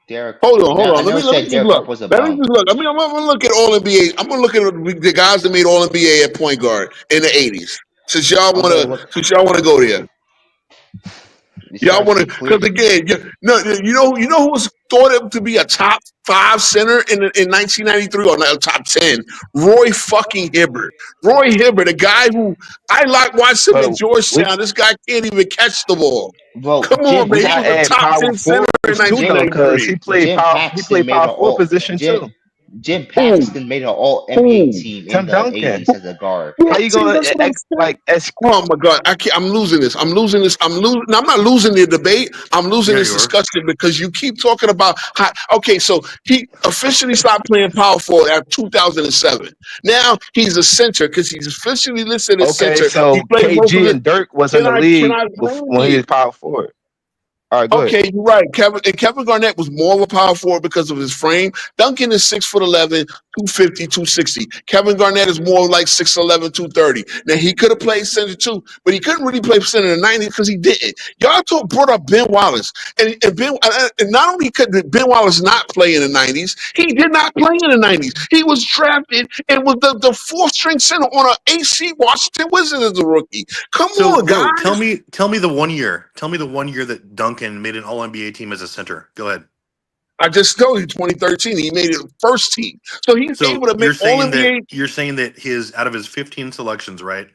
Derek.
Hold on. Let me just look.
Let
me just look. I'm gonna look at All NBA. I'm gonna look at the guys that made All NBA at point guard in the 80s. Since y'all wanna go there. Y'all want to, because again, you know who was thought to be a top 5 center in 1993 or not top 10? Roy fucking Hibbert. Roy Hibbert, a guy who I watched him at Georgetown. This guy can't even catch the ball.
Well,
come on, man. He was a top 10 center in 1993.
He played power forward position too.
Jim Paxton made an All-NBA team in the 80s as a guard.
How you gonna
Oh my God! I'm losing this. I'm losing. I'm not losing the debate. I'm losing this discussion because you keep talking about how. Okay, so he officially stopped playing power forward at 2007. Now he's a center because he's officially listed as center.
So KG and Dirk was in the league when he was power forward. All right,
okay, you're right. Kevin Garnett was more of a power forward because of his frame. Duncan is 6'11", 250, 260. Kevin Garnett is more like 6'11", 230. Now he could have played center too, but he couldn't really play center in the 90s because he didn't. Y'all brought up Ben Wallace, and not only could Ben Wallace not play in the 90s, he did not play in the 90s. He was drafted and was the 4th string center on an AC Washington Wizards as a rookie. Come on, guys.
Tell me the 1 year. Tell me the 1 year that Duncan made an All-NBA team as a center. Go ahead.
I just told you 2013. He made it first team. So he's able to make All-NBA.
You're saying that out of his 15 selections, right?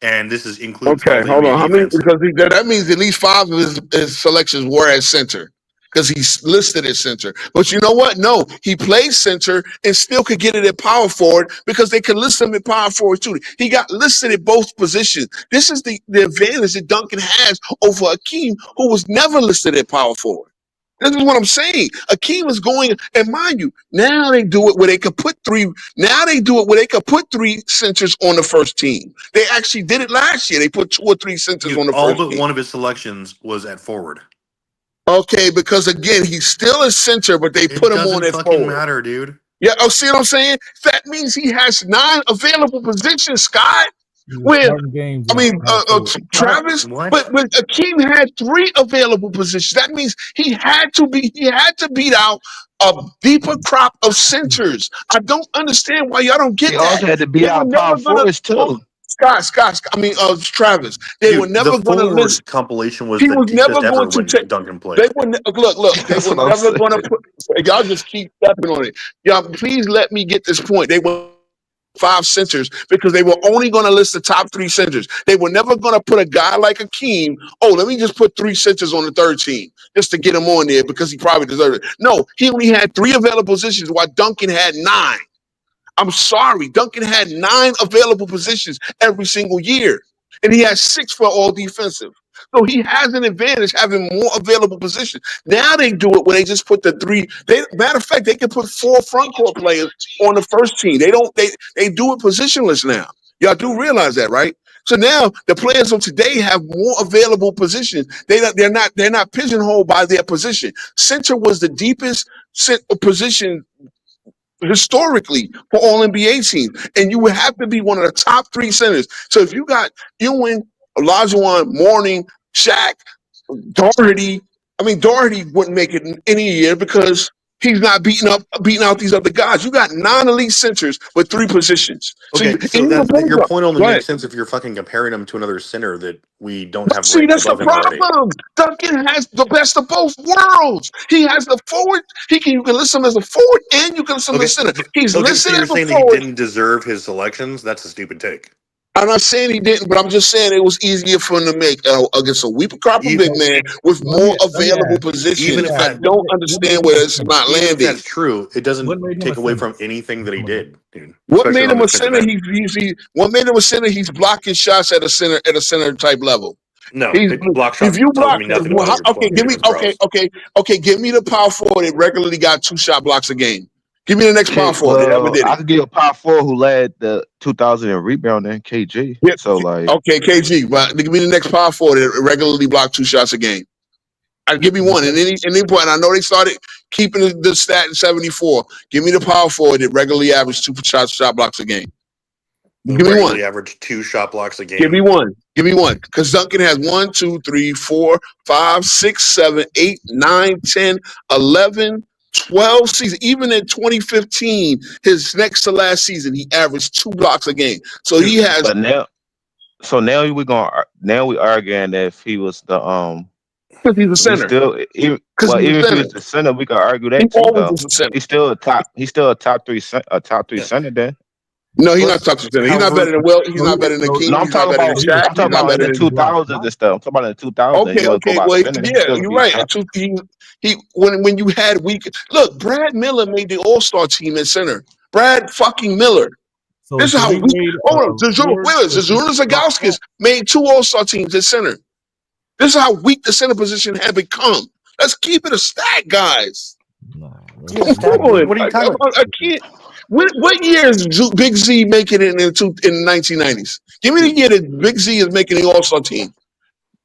And this is includes.
Okay, hold on. How many? Because that means at least 5 of his selections were at center. Because he's listed as center. But you know what? No, he plays center and still could get it at power forward because they could list him at power forward too. He got listed at both positions. This is the advantage that Duncan has over Akeem, who was never listed at power forward. This is what I'm saying. Akeem is going, and mind you, now they do it where they could put 3. Now they do it where they could put 3 centers on the first team. They actually did it last year. They put 2 or 3 centers on the first team.
All but one of his selections was at forward.
Okay, because again, he's still a center, but they put him on at forward. It
doesn't matter, dude.
Yeah, see what I'm saying? That means he has 9 available positions, Scott. Travis, but Akeem had 3 available positions. That means he had to beat out a deeper crop of centers. I don't understand why y'all don't get that.
He also had to beat out power forwards too.
Scott. I mean, Travis. They were
Dude, the
never going to list.
forward compilation was
He
the
was never
deepest ever
going to
when
take.
Duncan played.
They would look. They
That's
were
what I'm
never going to
saying.
put. Y'all just keep stepping on it. Y'all, please let me get this point. They were 5 centers because they were only going to list the top 3 centers. They were never going to put a guy like Hakeem. Oh, let me just put 3 centers on the third team just to get him on there because he probably deserved it. No, he only had 3 available positions while Duncan had 9. I'm sorry, Duncan had 9 available positions every single year, and he had 6 for all defensive. So he has an advantage having more available positions. Now they do it where they just put the 3. Matter of fact, they can put 4 front court players on the first team. They don't. They do it positionless now. Y'all do realize that, right? So now the players of today have more available positions. They're not pigeonholed by their position. Center was the deepest position historically for all NBA teams, and you would have to be one of the top 3 centers. So if you got Ewing, Olajuwon, Mourning, Shaq, Doherty, I mean Doherty wouldn't make it in any year because he's not beating out these other guys. You got 9 elite centers with 3 positions.
Okay, so your point only makes sense if you're fucking comparing him to another center that we don't have
See,
ranked
that's the
above him already.
problem. Duncan has the best of both worlds. He has the forward. You can list him as a forward and you can list him as a center. He's
so
listed
you're
as a
saying that he
forward.
didn't deserve his selections? That's a stupid take.
I'm not saying he didn't, but I'm just saying it was easier for him to make against a weaker crop of big man with more available positions.
Even if
I
that,
don't understand where it's not
even if
landing.
that's true, it doesn't
What made him
take
a
away
center?
from anything that he did, dude.
What
Especially
made
on
him a
defensive
center?
end.
What made him a center? He's blocking shots at a center type level.
No,
He's,
block
if
shots
you
tells
block,
me nothing about your
okay, give me give me the power forward that regularly got 2 shot blocks a game. Give me the next power forward that ever did
I
it.
could give a power 4 who led the 2000 in rebounding, KG.
Yeah,
So like,
okay, KG, but give me the next power forward that regularly blocked 2 shots a game. I'll give me one. And any point, I know they started keeping the stat in 74. Give me the power forward that regularly averaged 2 shot blocks a game. Give me one.
Average 2 shot blocks a game.
Give me one. Give me one. Because Duncan has 1, 2, 3, 4, 5, 6, 7, 8, 9, 10, 11, 12 seasons. Even in 2015, his next to last season, he averaged 2 blocks a game. So he has.
But now we arguing that if he was the
because he's a center.
Even if he was the center, we could argue that too. Though he's still a top 3 center then.
No, he's not top 3 center. He's not better than Will. He's not better than King.
No, I'm talking about
Shaq.
I'm talking about the 2000s and stuff. I'm talking about the 2000s.
Okay. Well, yeah, you're right. He when you had look, Brad Miller made the All-Star team at center. Brad fucking Miller.
So
this is how weak. Hold on, Zydrunas Ilgauskas made 2 All-Star teams at center. This is how weak the center position had become. Let's keep it a stat, guys. Come on. What are you talking about? I can't. What year is Big Z making it in the 1990s? Give me the year that Big Z is making the All-Star team.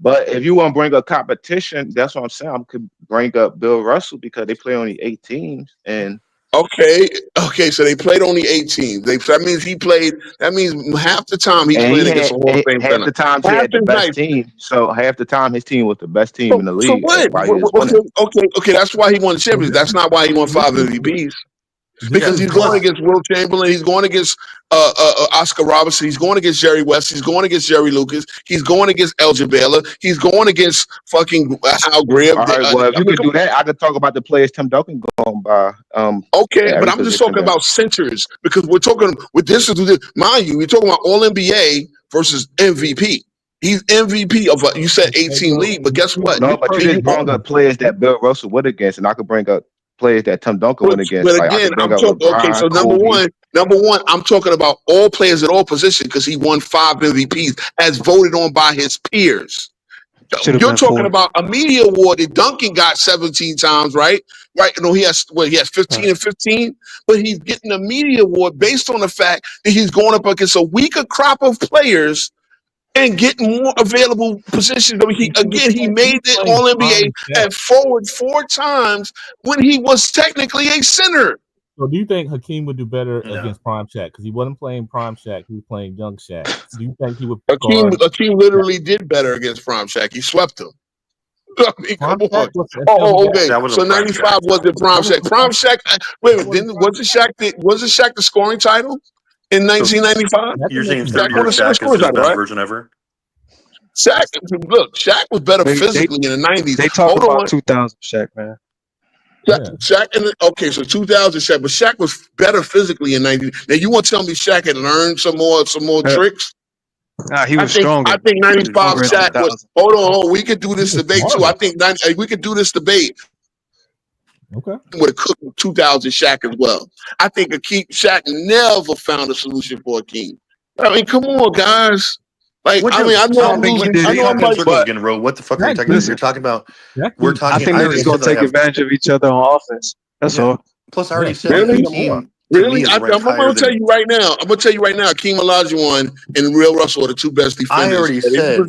But if you want to bring up competition, that's what I'm saying. I could bring up Bill Russell because they play only 8 teams. And
okay, so they played only 8 teams. That means he played. That means half the time he played against a Hall of Fame center.
Half the time he had the best team. So half the time his team was the best team in the league.
So what? Okay, that's why he won the championship. That's not why he won 5 MVPs. Because he's going against Will Chamberlain, he's going against Oscar Robertson, he's going against Jerry West, he's going against Jerry Lucas, he's going against Elgin Baylor, he's going against fucking Hal Greer.
All right, well, if you could do that, I could talk about the players Tim Duncan going by.
Okay, but I'm just talking about centers because we're talking with this. Mind you, we're talking about All NBA versus MVP. He's MVP of you said 18 league, but guess what?
No, but you just brought up players that Bill Russell went against, and I could bring up players that Tim Duncan went against.
But again, I'm talking. Okay, so number one, I'm talking about all players at all positions because he won 5 MVPs as voted on by his peers. You're talking about a media award that Duncan got 17 times, right? Right? No, he has 15 and 15, but he's getting a media award based on the fact that he's going up against a weaker crop of players and getting more available positions. I mean, he made it All NBA at forward 4 times when he was technically a center.
So do you think Hakeem would do better against Prime Shaq? Because he wasn't playing Prime Shaq, he was playing Young Shaq. Do you think he would?
Hakeem literally did better against Prime Shaq. He swept him. I mean, come on. Okay. So 95 wasn't Prime Shaq. Prime Shaq. Wait a minute. Wasn't Shaq the scoring title? in 1995.
You're saying
Shaq
30 year
won the center
Shaq is
scores
his
out,
best
right?
version ever?
Shaq was better physically in the 90s.
They talk
Hold
about
on.
2000 Shaq, man.
Shaq so 2000 Shaq, but Shaq was better physically in 90. Now you want to tell me Shaq had learned some more tricks?
Nah, he was stronger.
I think 95
Stronger in
Shaq was.
2000.
Hold on, we could do this debate too. I think we could do this debate.
Okay.
Would have cooked 2000 Shaq as well. I think Shaq never found a solution for Hakeem. I mean, come on, guys. Like, I know I'm losing. I know I'm like,
again, bro. What the fuck are you talking about? You're talking about. We're talking.
I think they're just gonna take advantage of each other on offense. That's all.
Plus, I already said
really?
Hakeem.
Really? I'm gonna tell you right now. Hakeem Olajuwon and Real Russell are the two best defenders.
I already said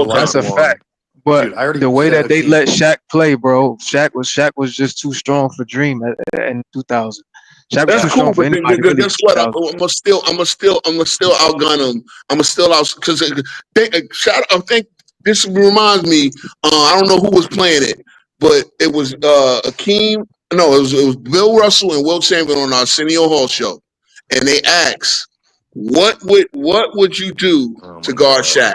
that's a fact. But the way that they let Shaq play, bro, Shaq was just too strong for Dream in 2000. Shaq was too strong for anybody. Really,
guess what? I'm gonna still outgun him. I'm gonna still out because I think this reminds me. I don't know who was playing it, but it was Hakeem. No, it was Bill Russell and Will Chamberlain on our Arsenio Hall show, and they asked, "What would you do to guard Shaq?"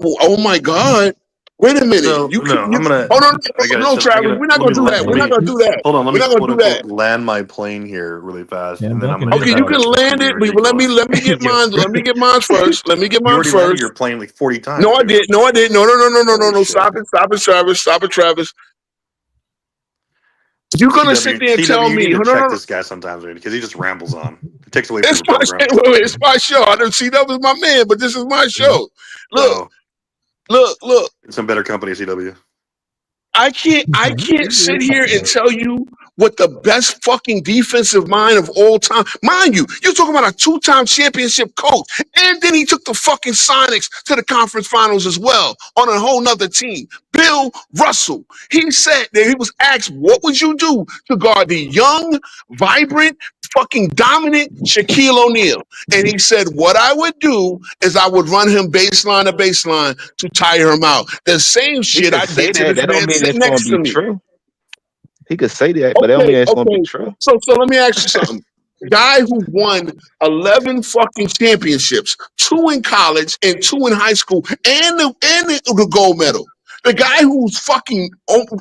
Oh my God! Wait a minute.
I'm gonna.
Hold on. No, Travis. We're not gonna do that. We're not gonna do that.
Hold on. Let
me
quote unquote land my plane here really fast, and then I'm gonna.
Okay, you can land it, but let me get mine. Let me get mine first. Let me get mine
first.
Landed
your plane like 40 times.
No, I didn't. No. No. Stop it, Travis. You're gonna sit there and tell me.
You need to check this guy sometimes, because he just rambles on. It takes away from
it's
the
my
program.
It's my show. I don't see that was my man, but this is my show. Look.
Some better company, CW.
I can't sit here and tell you what the best fucking defensive mind of all time. Mind you, you're talking about a 2-time championship coach. And then he took the fucking Sonics to the conference finals as well on a whole nother team. Bill Russell. He said that he was asked, what would you do to guard the young, vibrant, fucking dominant Shaquille O'Neal? And he said, what I would do is I would run him baseline to baseline to tire him out. The same shit I did to this man sitting next to me.
True. He could say that, but that don't mean it's going to be true.
So let me ask you something. Guy who won 11 fucking championships, 2 in college and 2 in high school, and the gold medal. The guy who's fucking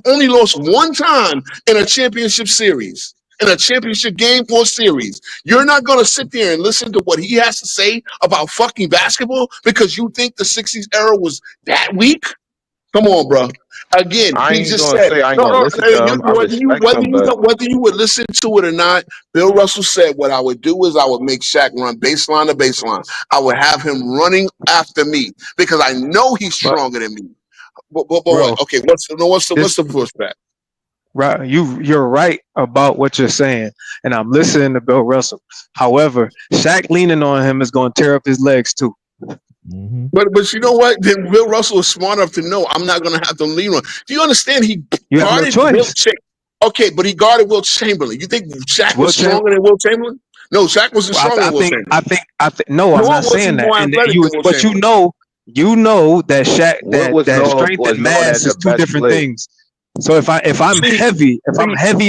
only lost 1 time in a championship series, in a championship game or series. You're not going to sit there and listen to what he has to say about fucking basketball because you think the 60s era was that weak? Come on, bro. Again, he just said, whether you would listen to it or not, Bill Russell said, what I would do is I would make Shaq run baseline to baseline. I would have him running after me because I know he's stronger than me. But okay, what's the pushback?
Right, you're right about what you're saying, and I'm listening to Bill Russell. However, Shaq leaning on him is going to tear up his legs too.
Mm-hmm.
But you know what? Then Bill Russell is smart enough to know I'm not going to have to lean on. Do you understand? He guarded Okay, but he guarded Will Chamberlain. You think Shaq was stronger than Will Chamberlain? No, Shaq wasn't stronger than Will Chamberlain.
I think. No, I'm not saying that. But you know that Shaq, that strength and mass is 2 different things. So if I'm heavy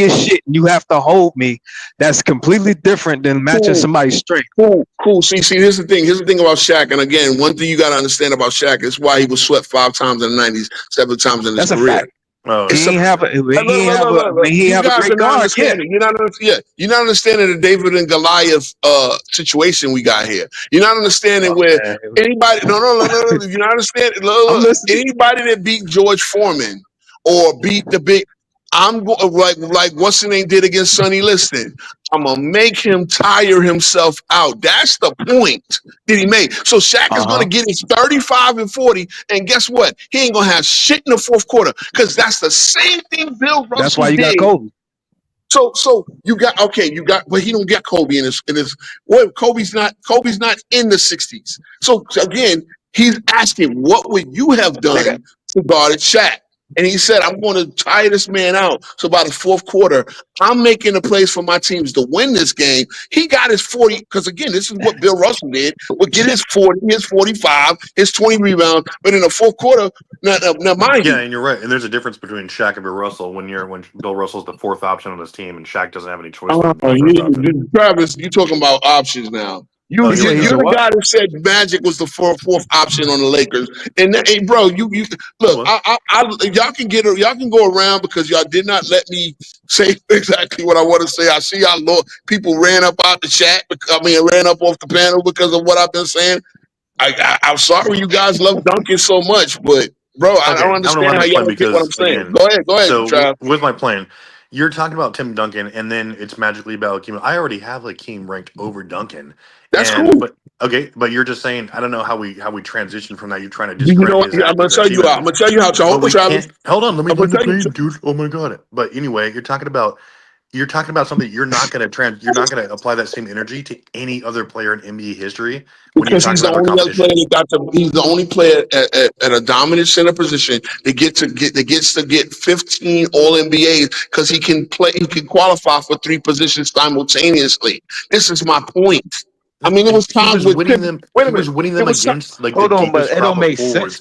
as shit, and you have to hold me, that's completely different than matching somebody's strength.
Cool. See, here's the thing. Here's the thing about Shaq. And again, one thing you got to understand about Shaq is why he was swept 5 times in the 90s, 7 times in his career.
That's a fact. He ain't have a great guard.
You're not understanding the David and Goliath situation we got here. You're not understanding where anybody. No. You're not understanding. Anybody that beat George Foreman or beat the big. I'm going like what's the name did against Sonny Liston. I'm gonna make him tire himself out. That's the point that he made. So Shaq is gonna get his 35 and 40, and guess what? He ain't gonna have shit in the 4th quarter because that's the same thing Bill Russell did.
That's why you got Kobe.
So you got, but he don't get Kobe in his. Well, Kobe's not in the 60s. So again, he's asking, what would you have done to guard Shaq? And he said, I'm going to tire this man out. So by the fourth quarter, I'm making a place for my teams to win this game. He got his 40, because again, this is what Bill Russell did. Would get his 40, his 45, his 20 rebounds. But in the fourth quarter, now mind you.
Yeah, and you're right. And there's a difference between Shaq and Bill Russell when Bill Russell's the fourth option on his team and Shaq doesn't have any choice.
Travis, you're talking about options now. You're the guy that said Magic was the fourth option on the Lakers, and hey, bro, you look. Y'all can go around because y'all did not let me say exactly what I want to say. I see y'all people ran up out the chat. Ran up off the panel because of what I've been saying. I'm sorry you guys love Duncan so much, but bro, I don't understand how y'all get what I'm saying. Again, go ahead.
So with my plan. You're talking about Tim Duncan, and then it's magically about Hakeem. I already have Hakeem ranked over Duncan.
That's cool.
But you're just saying I don't know how we transition from that. You're trying to discredit.
I'm gonna tell you how. I'm gonna tell you how. Travis.
Hold on, let me dude. Oh my god! But anyway, you're talking about something you're not going to apply that same energy to any other player in NBA history.
Because he's the only other player he's the only player at a dominant center position that gets to get 15 All NBAs because he can qualify for 3 positions simultaneously. This is my point. It was times with
winning them. He was winning them against
hold on, but it don't make sense.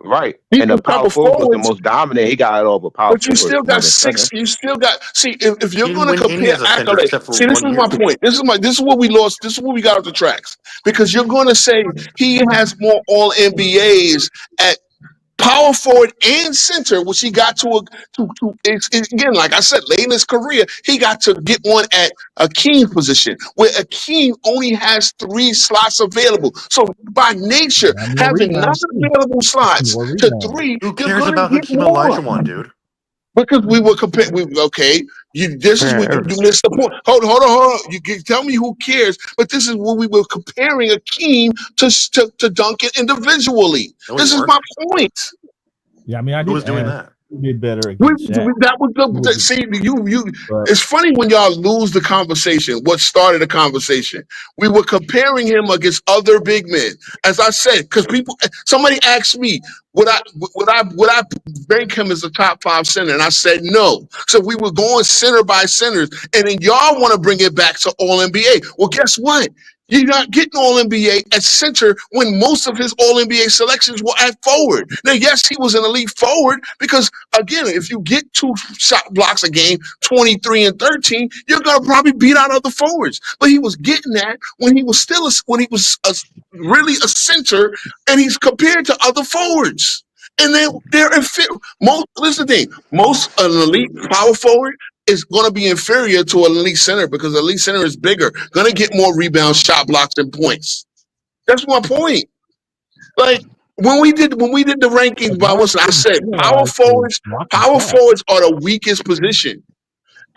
Right. And the power forward was the most dominant. He got it over power.
But you still got 6. You still got if you're going to compare accolades. See, this is my point. This is what we lost. This is what we got off the tracks. Because you're going to say he has more All NBAs at power forward and center, which he got to again, like I said, late in his career, he got to get one at Hakeem position, where Hakeem only has 3 slots available. So by nature, having non-available slots to 3,
who cares about Hakeem Olajuwon, dude?
Because we were comparing. This is what you missed the point. Hold on. You can tell me who cares, but this is what we were comparing Hakeem to Duncan individually. This is my point.
Yeah, I did.
Who was doing that?
Did better against Shaq.
That was see you. It's funny when y'all lose the conversation. What started the conversation? We were comparing him against other big men, as I said, because somebody asked me, would I rank him as a top 5 center? And I said no. So we were going center by centers, and then y'all want to bring it back to All NBA. Well, guess what? You're not getting All NBA at center when most of his All NBA selections were at forward. Now, yes, he was an elite forward because, again, if you get 2 shot blocks a game, 23 and 13, you're gonna probably beat out other forwards. But he was getting that when he was really a center, and he's compared to other forwards. And they're inferior. Listen to the thing. An elite power forward is going to be inferior to an elite center because the elite center is bigger, going to get more rebounds, shot blocks, and points. That's my point. Like when we did the rankings, I said power forwards are the weakest position,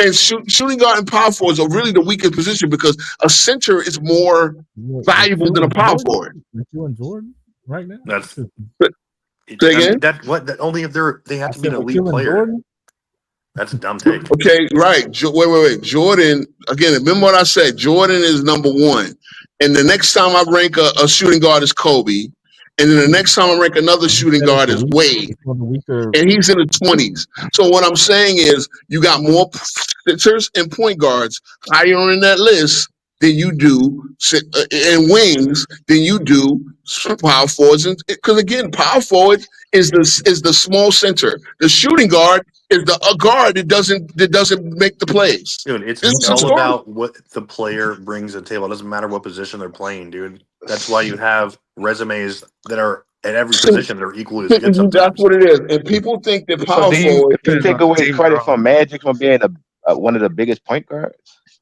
and shooting guard and power forwards are really the weakest position because a center is more valuable than a power forward.
You and Jordan right now.
That's
again.
Only if they have to be an elite player. That's a dumb take.
Okay, right. Wait. Jordan, again, remember what I said. Jordan is number 1. And the next time I rank a shooting guard is Kobe. And then the next time I rank another shooting guard is Wade. And he's in the 20s. So what I'm saying is you got more centers and point guards higher in that list than you do in wings than you do power forwards. Because again, power forward is the small center. The shooting guard is a guard that doesn't make the plays.
Dude, it's all about what the player brings to the table. It doesn't matter what position they're playing, dude. That's why you have resumes that are at every position that are equally as good.
That's what it is. And people think that power forward.
You take away credit from Magic from being one of the biggest point guards.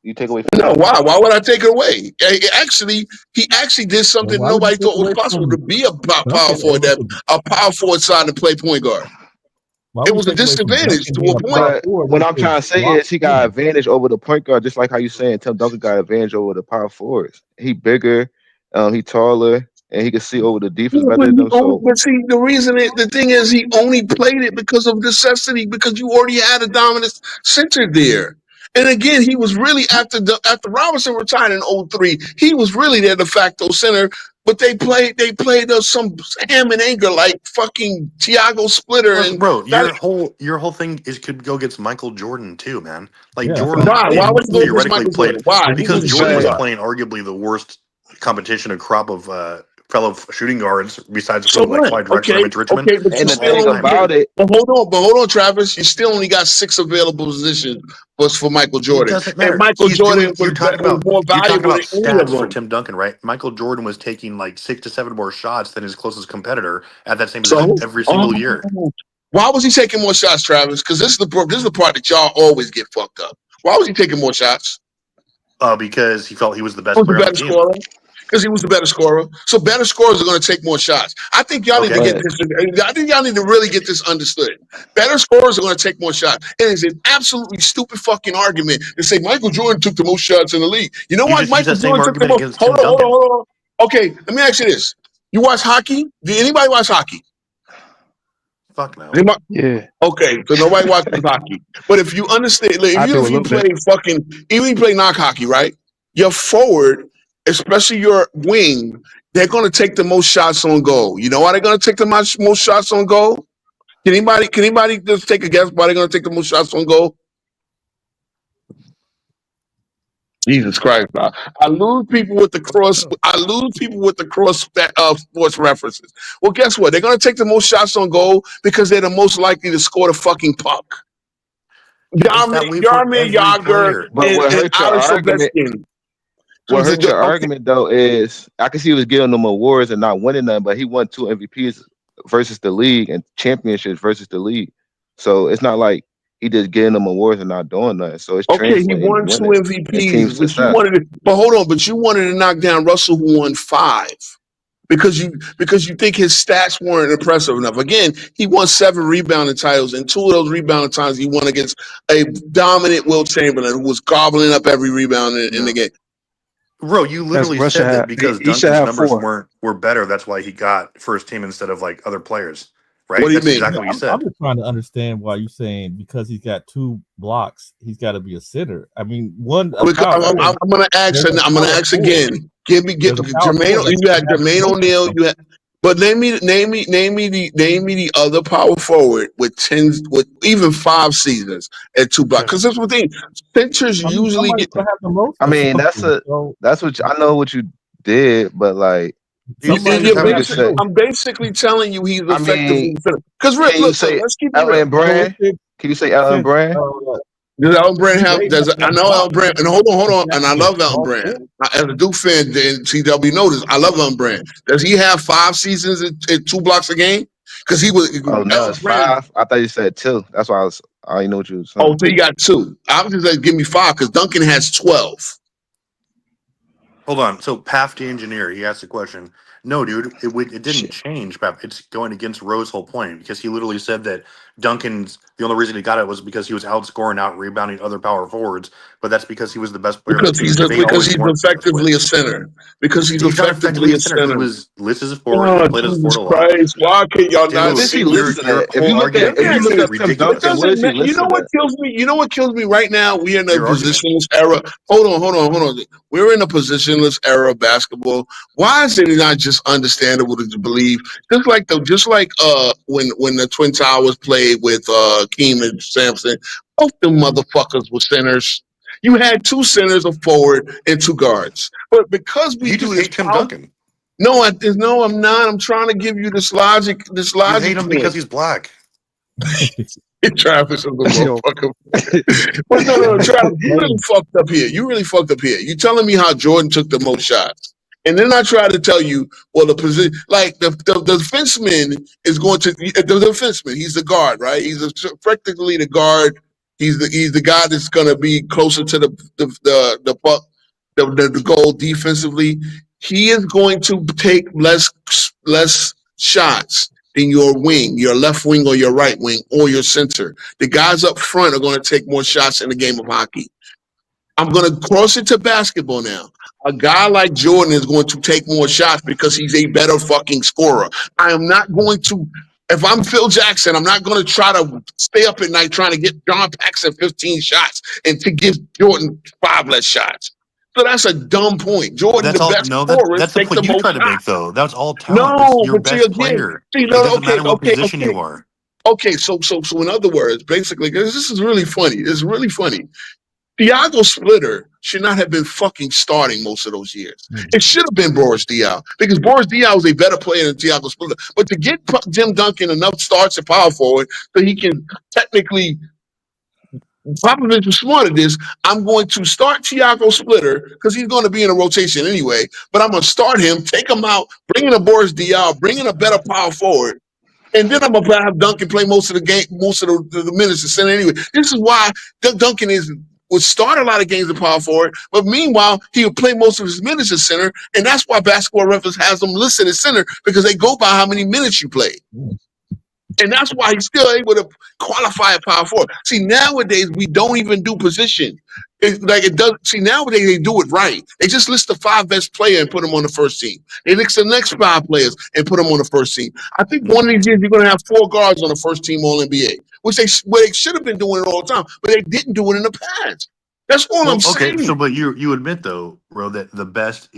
You take away.
No, why? Why would I take it away? He actually did something nobody thought was possible to be a power forward. A power forward side to play point guard. It was a disadvantage to a point.
What I'm trying to say is he got advantage over the point guard, just like how you saying Tim Duncan got advantage over the power forwards. He bigger, he taller, and he can see over the defense better than them.
But see, the thing is, he only played it because of necessity, because you already had a dominant center there. And again, he was really after Robinson retired in 2003. He was really their de facto center. But they played some ham and anger like fucking Tiago Splitter and
bro. Your whole thing could go against Michael Jordan too, man. Like
Yeah.
Jordan,
Why would you go against
theoretically
Michael
played
Jordan? Why?
because
He
Jordan was
was
playing arguably the worst competition, a crop of fellow shooting guards besides people like Clyde Drexler and Richmond.
Okay, but
And
you
the thing
still only
about it,
but hold on, Travis. You still only got 6 available positions for Michael
It
Jordan.
doesn't matter.
And Michael
He's
Jordan
doing, you're talking
was
about
more valuable than any of
stats for
them.
Tim Duncan, right? Michael Jordan was taking like 6 to 7 more shots than his closest competitor at that same position every single year.
Why was he taking more shots, Travis? Because this is the part that y'all always get fucked up. Why was he taking more shots?
Because he felt he was the best
He was the
player on
better
the team.
scorer. Because he was the better scorer. So better scorers are going to take more shots. I think y'all need to get this. I think y'all need to really get this understood. Better scorers are going to take more shots. It is an absolutely stupid fucking argument to say Michael Jordan took the most shots in the league. You know why Michael Jordan took the most? Hold on. Okay, let me ask you this. You watch hockey? Did anybody watch hockey?
Fuck no.
Yeah.
Okay, so nobody watches hockey. But if you understand, like,
I do a
if you
little bit.
even if you play knock hockey, right? Your forward, especially your wing, they're going to take the most shots on goal. You know why they're going to take the most shots on goal? Can anybody just take a guess why they're going to take the most shots on goal? Jesus Christ! I lose people with the cross. Sports references. Well, guess what? They're going to take the most shots on goal because they're the most likely to score the fucking puck. Jaromir Jagr and Alex Ovechkin.
What hurt your argument though is I can see he was giving them awards and not winning them, but he won 2 MVPs versus the league and championships versus the league. So it's not like he just getting them awards and not doing nothing. So it's
okay. He won 2 MVPs, but hold on. But you wanted to knock down Russell, who won 5, because you think his stats weren't impressive enough. Again, he won 7 rebounding titles, and 2 of those rebounding titles he won against a dominant Wilt Chamberlain, who was gobbling up every rebound in the game.
Bro, you literally said that because Duncan's numbers were better. That's why he got first team instead of like other players, right?
What do you mean?
Exactly what you said.
I'm just trying to understand why you're saying because he's got 2 blocks, he's got to be a sitter. I mean, one.
I'm going to ask again. Give me Jermaine. You had Jermaine O'Neal. You had. But name me the other power forward with even 5 seasons at 2 blocks. Because that's the thing. Centers usually get.
I mean, that's what I know what you did, but like.
I'm basically telling you he's effective. Because let's keep it
Alan Brand. Can you say Alan Brand?
Does Alan Brand have? I know Alan Brand, and hold on, and I love Alan Brand. As a Duke fan, and CW knows, I love Alan Brand. Does he have 5 seasons at 2 blocks a game? Because he was.
Oh no, it's 5. I thought you said 2. That's why I didn't know what you were saying.
Oh, so you got 2. I was just like, give me 5 because Duncan has 12.
Hold on. So Paf the engineer, he asked a question. No, dude, it didn't change, Paf. It's going against Rose's whole point because he literally said that Duncan's the only reason he got it was because he was outscoring, out rebounding other power forwards. But that's because he was the best player.
Because he's effectively a center. Because he's effectively a center.
He was listed as forward. He played as forward a lot.
Christ, why can't y'all not see
If you look at Tim Duncan,
you know what kills me? You know what kills me right now? We're in a positionless era. Hold on. We're in a positionless era of basketball. Why is it not just understandable to believe? Just like when the Twin Towers played with Keem and Sampson, both them motherfuckers were centers. You had 2 centers, a forward, and 2 guards. But because we do this,
Tim Duncan.
No, I'm not. I'm trying to give you this logic. You
hate him because he's black.
Travis is the motherfucker. But no, Travis, you really fucked up here. You telling me how Jordan took the most shots. And then I try to tell you, well, the position, like the defenseman is going to the defenseman. He's the guard, right? He's practically the guard. He's the guy that's going to be closer to the puck, the goal defensively. He is going to take less shots than your wing, your left wing or your right wing or your center. The guys up front are going to take more shots in the game of hockey. I'm going to cross it to basketball now. A guy like Jordan is going to take more shots because he's a better fucking scorer. I am not going to, if I'm Phil Jackson, I'm not going to try to stay up at night trying to get John Paxson 15 shots and to give Jordan 5 less shots. So that's a dumb point. Jordan,
That's
the
all.
best
No,
scorers,
that's the
take the
point you
most
tried to make,
shots.
though. That's all talent.
No,
It's your
but see
best
again,
player.
see,
It
no,
doesn't
okay,
matter what
okay,
position
okay.
you are.
Okay, so in other words, basically, because this is really funny. It's really funny. Thiago Splitter should not have been fucking starting most of those years. It should have been Boris Diaw because Boris Diaw is a better player than Thiago Splitter. But to get Tim Duncan enough starts at power forward so he can technically, Popovich was smart at this. I'm going to start Thiago Splitter because he's going to be in a rotation anyway. But I'm going to start him, take him out, bring in a Boris Diaw, bring in a better power forward. And then I'm gonna have Duncan play most of the game, most of the minutes at center anyway. This is why Duncan would start a lot of games at power forward, but meanwhile he would play most of his minutes at center, and that's why Basketball Reference has them listed at center because they go by how many minutes you play. And that's why he's still able to qualify at power forward. See, nowadays we don't even do position. It does. See, nowadays they do it right. They just list the 5 best players and put them on the first team. They list the next 5 players and put them on the first team. I think one of these years you're going to have 4 guards on the first team All NBA, which they should have been doing it all the time, but they didn't do it in the past. That's all I'm saying.
Okay, so but you admit though, bro, that the best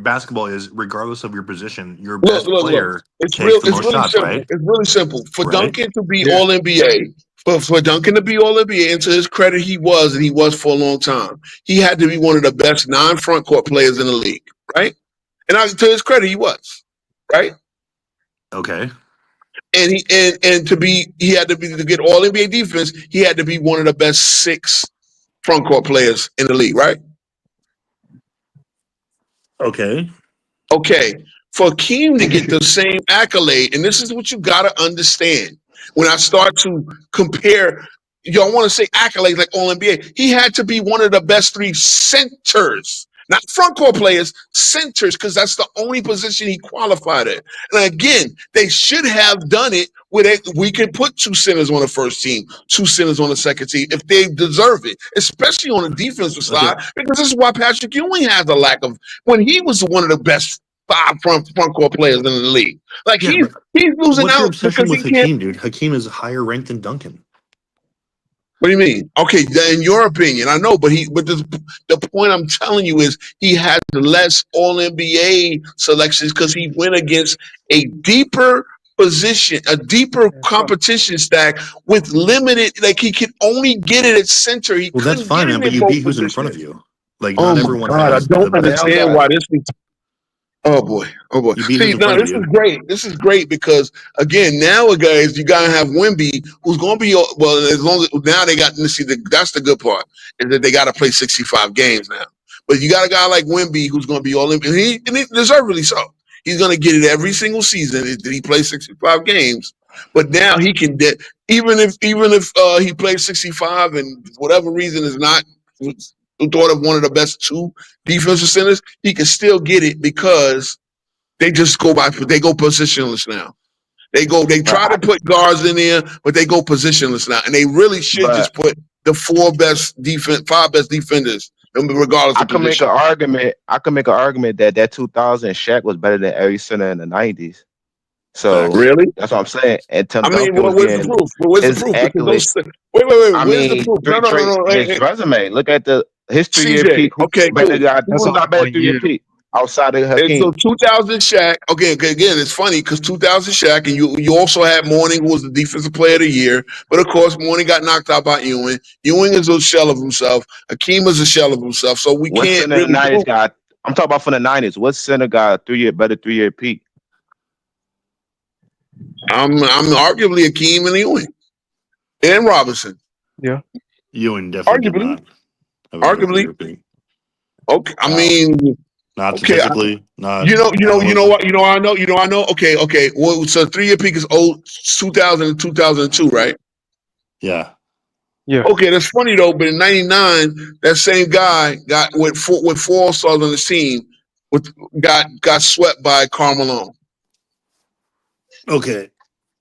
basketball is regardless of your position, your best player takes the most shots,
simple.
right?
It's really simple. For
Right?
Duncan to be All NBA, for Duncan to be All NBA, and to his credit, he was for a long time. He had to be one of the best non-front court players in the league, right? And to his credit, he was, right?
Okay.
And he had to get All NBA defense. He had to be one of the best 6 front court players in the league, right?
Okay.
Okay. For Akeem to get the same accolade, and this is what you got to understand. When I start to compare, y'all want to say accolades like All NBA, he had to be one of the best 3 centers, not front court players, centers, because that's the only position he qualified at. And again, they should have done it where we can put 2 centers on the first team, 2 centers on the second team if they deserve it, especially on the defensive side, because this is why Patrick Ewing has a lack of, when he was one of the best 5 front court players in the league. Like he's losing
What's
out
your obsession
because
with
he can't.
Hakeem, dude? Hakeem is higher ranked than Duncan.
What do you mean? Okay, in your opinion, I know, but the point I'm telling you is he has less All NBA selections because he went against a deeper position, a deeper competition stack with limited. Like he could only get it at center. He
Well, that's fine, man. But you beat who's in front of you. Like not everyone has.
I don't understand why this is. Oh boy. See, now this is great. This is great because again, nowadays you gotta have Wemby, who's gonna be as long as now they got to see that's the good part is that they got to play 65 games now. But you got a guy like Wemby who's gonna be all in, and he deservedly so. He's gonna get it every single season. Did he play 65 games? But now he can even if he plays 65 and for whatever reason is not thought of one of the best 2 defensive centers, he can still get it because they just go positionless now. They try to put guards in there, but they go positionless now. And they really should just put the 5 best defenders, regardless of position.
I can make an argument that 2000 Shaq was better than every center in the 90s. So
really,
that's what I'm saying. And Tim
Duncan
where's the
proof? Where's the proof? Wait. Where's the proof? No.
His resume. Look at his 3-year peak.
Okay,
cool. Who's not better 3-year peak outside of Hakeem?
So 2000 Shaq. Okay. Again, it's funny because 2000 Shaq, and you also had Mourning, who was the defensive player of the year. But of course, Mourning got knocked out by Ewing. Ewing is a shell of himself. Hakeem is a shell of himself. So we can't really.
I'm talking about from the 90s. What center got a better 3-year peak?
I'm arguably Hakeem and Ewing and Robinson.
Yeah,
Ewing definitely.
Arguably. Okay, I mean,
not statistically. Not.
You know what? I know. Okay. Well, so 3-year peak is 2000 and 2002, right?
Yeah.
Okay, that's funny though. But in '99, that same guy got with 4 All-Stars on his team, got swept by Karl Malone.
Okay,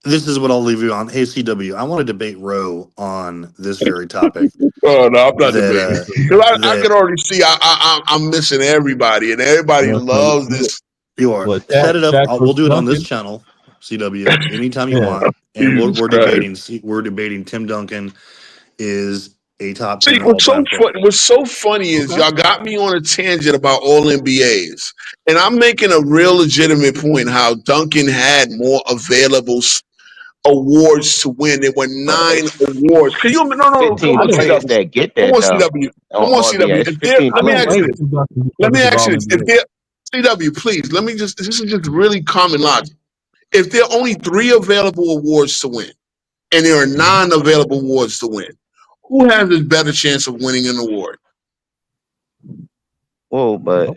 this is what I'll leave you on. Hey, CW, I want to debate Roe on this very topic.
Oh no, I'm not debating. I can already see I'm missing everybody, and everybody loves this.
You are. Set it up. We'll do it on this channel, CW, anytime you want. And we're debating. We're debating Tim Duncan is a top
See,
10 all-time player.
what's so funny is y'all got me on a tangent about all NBAs, and I'm making a real legitimate point how Duncan had more available awards to win. There were 9 awards. Can you? No.
15
Come on,
players
CW.
that get
Come
that
on,
though.
CW. Come
On
on,
NBA,
CW.
it's
If there,
15
let me ask
players.
you this. Let me ask you this. If there, CW, please, let me just. This is just really common logic. If there are only 3 available awards to win, and there are 9 available awards to win, who has a better chance of winning an award?
Well, but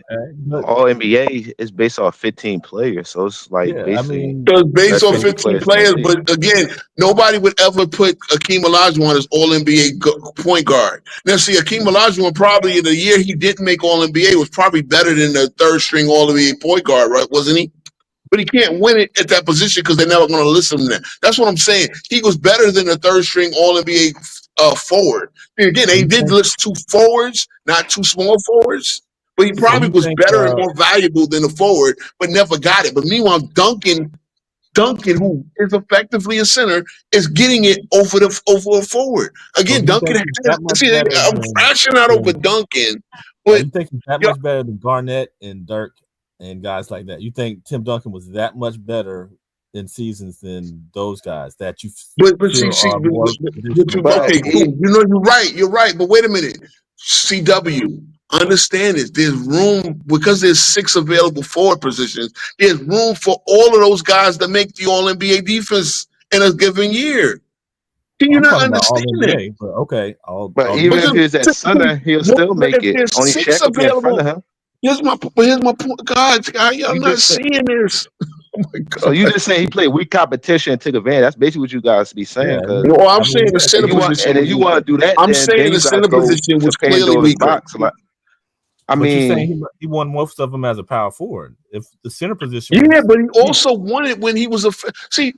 all NBA is based off 15 players, so it's like basically
So it's based on
15
15 players, but again, nobody would ever put Akeem Olajuwon as All NBA point guard. Now, see, Akeem Olajuwon probably in the year he didn't make All NBA was probably better than the 3rd string All NBA point guard, right? Wasn't he? But he can't win it at that position because they're never going to listen to him there. That's what I'm saying. He was better than the 3rd string All NBA forward. And again, they did list 2 forwards, not 2 small forwards. But he probably was better and more valuable than the forward, but never got it. But meanwhile, Duncan, who is effectively a center, is getting it over a forward. Again, Duncan I'm crashing out over Duncan. But
you think he's that much better than Garnett and Dirk and guys like that? You think Tim Duncan was that much better in seasons than those guys that you
okay, cool. You're right. But wait a minute. CW, understand this. There's room because there's 6 available forward positions. There's room for all of those guys to make the All NBA defense in a given year. Can you not understand that?
But okay,
but even if he's at center, he'll still make it. Only Shaq will be in front of him.
Here's my point. God, I'm not seeing this. Oh my God.
So you just saying he played weak competition and took advantage. That's basically what you guys be saying.
No, I'm saying the center position.
And if you want to do that,
I'm saying the center position was clearly weaker.
I mean,
you're saying he won most of them as a power forward. If the center position,
but he also won it when he was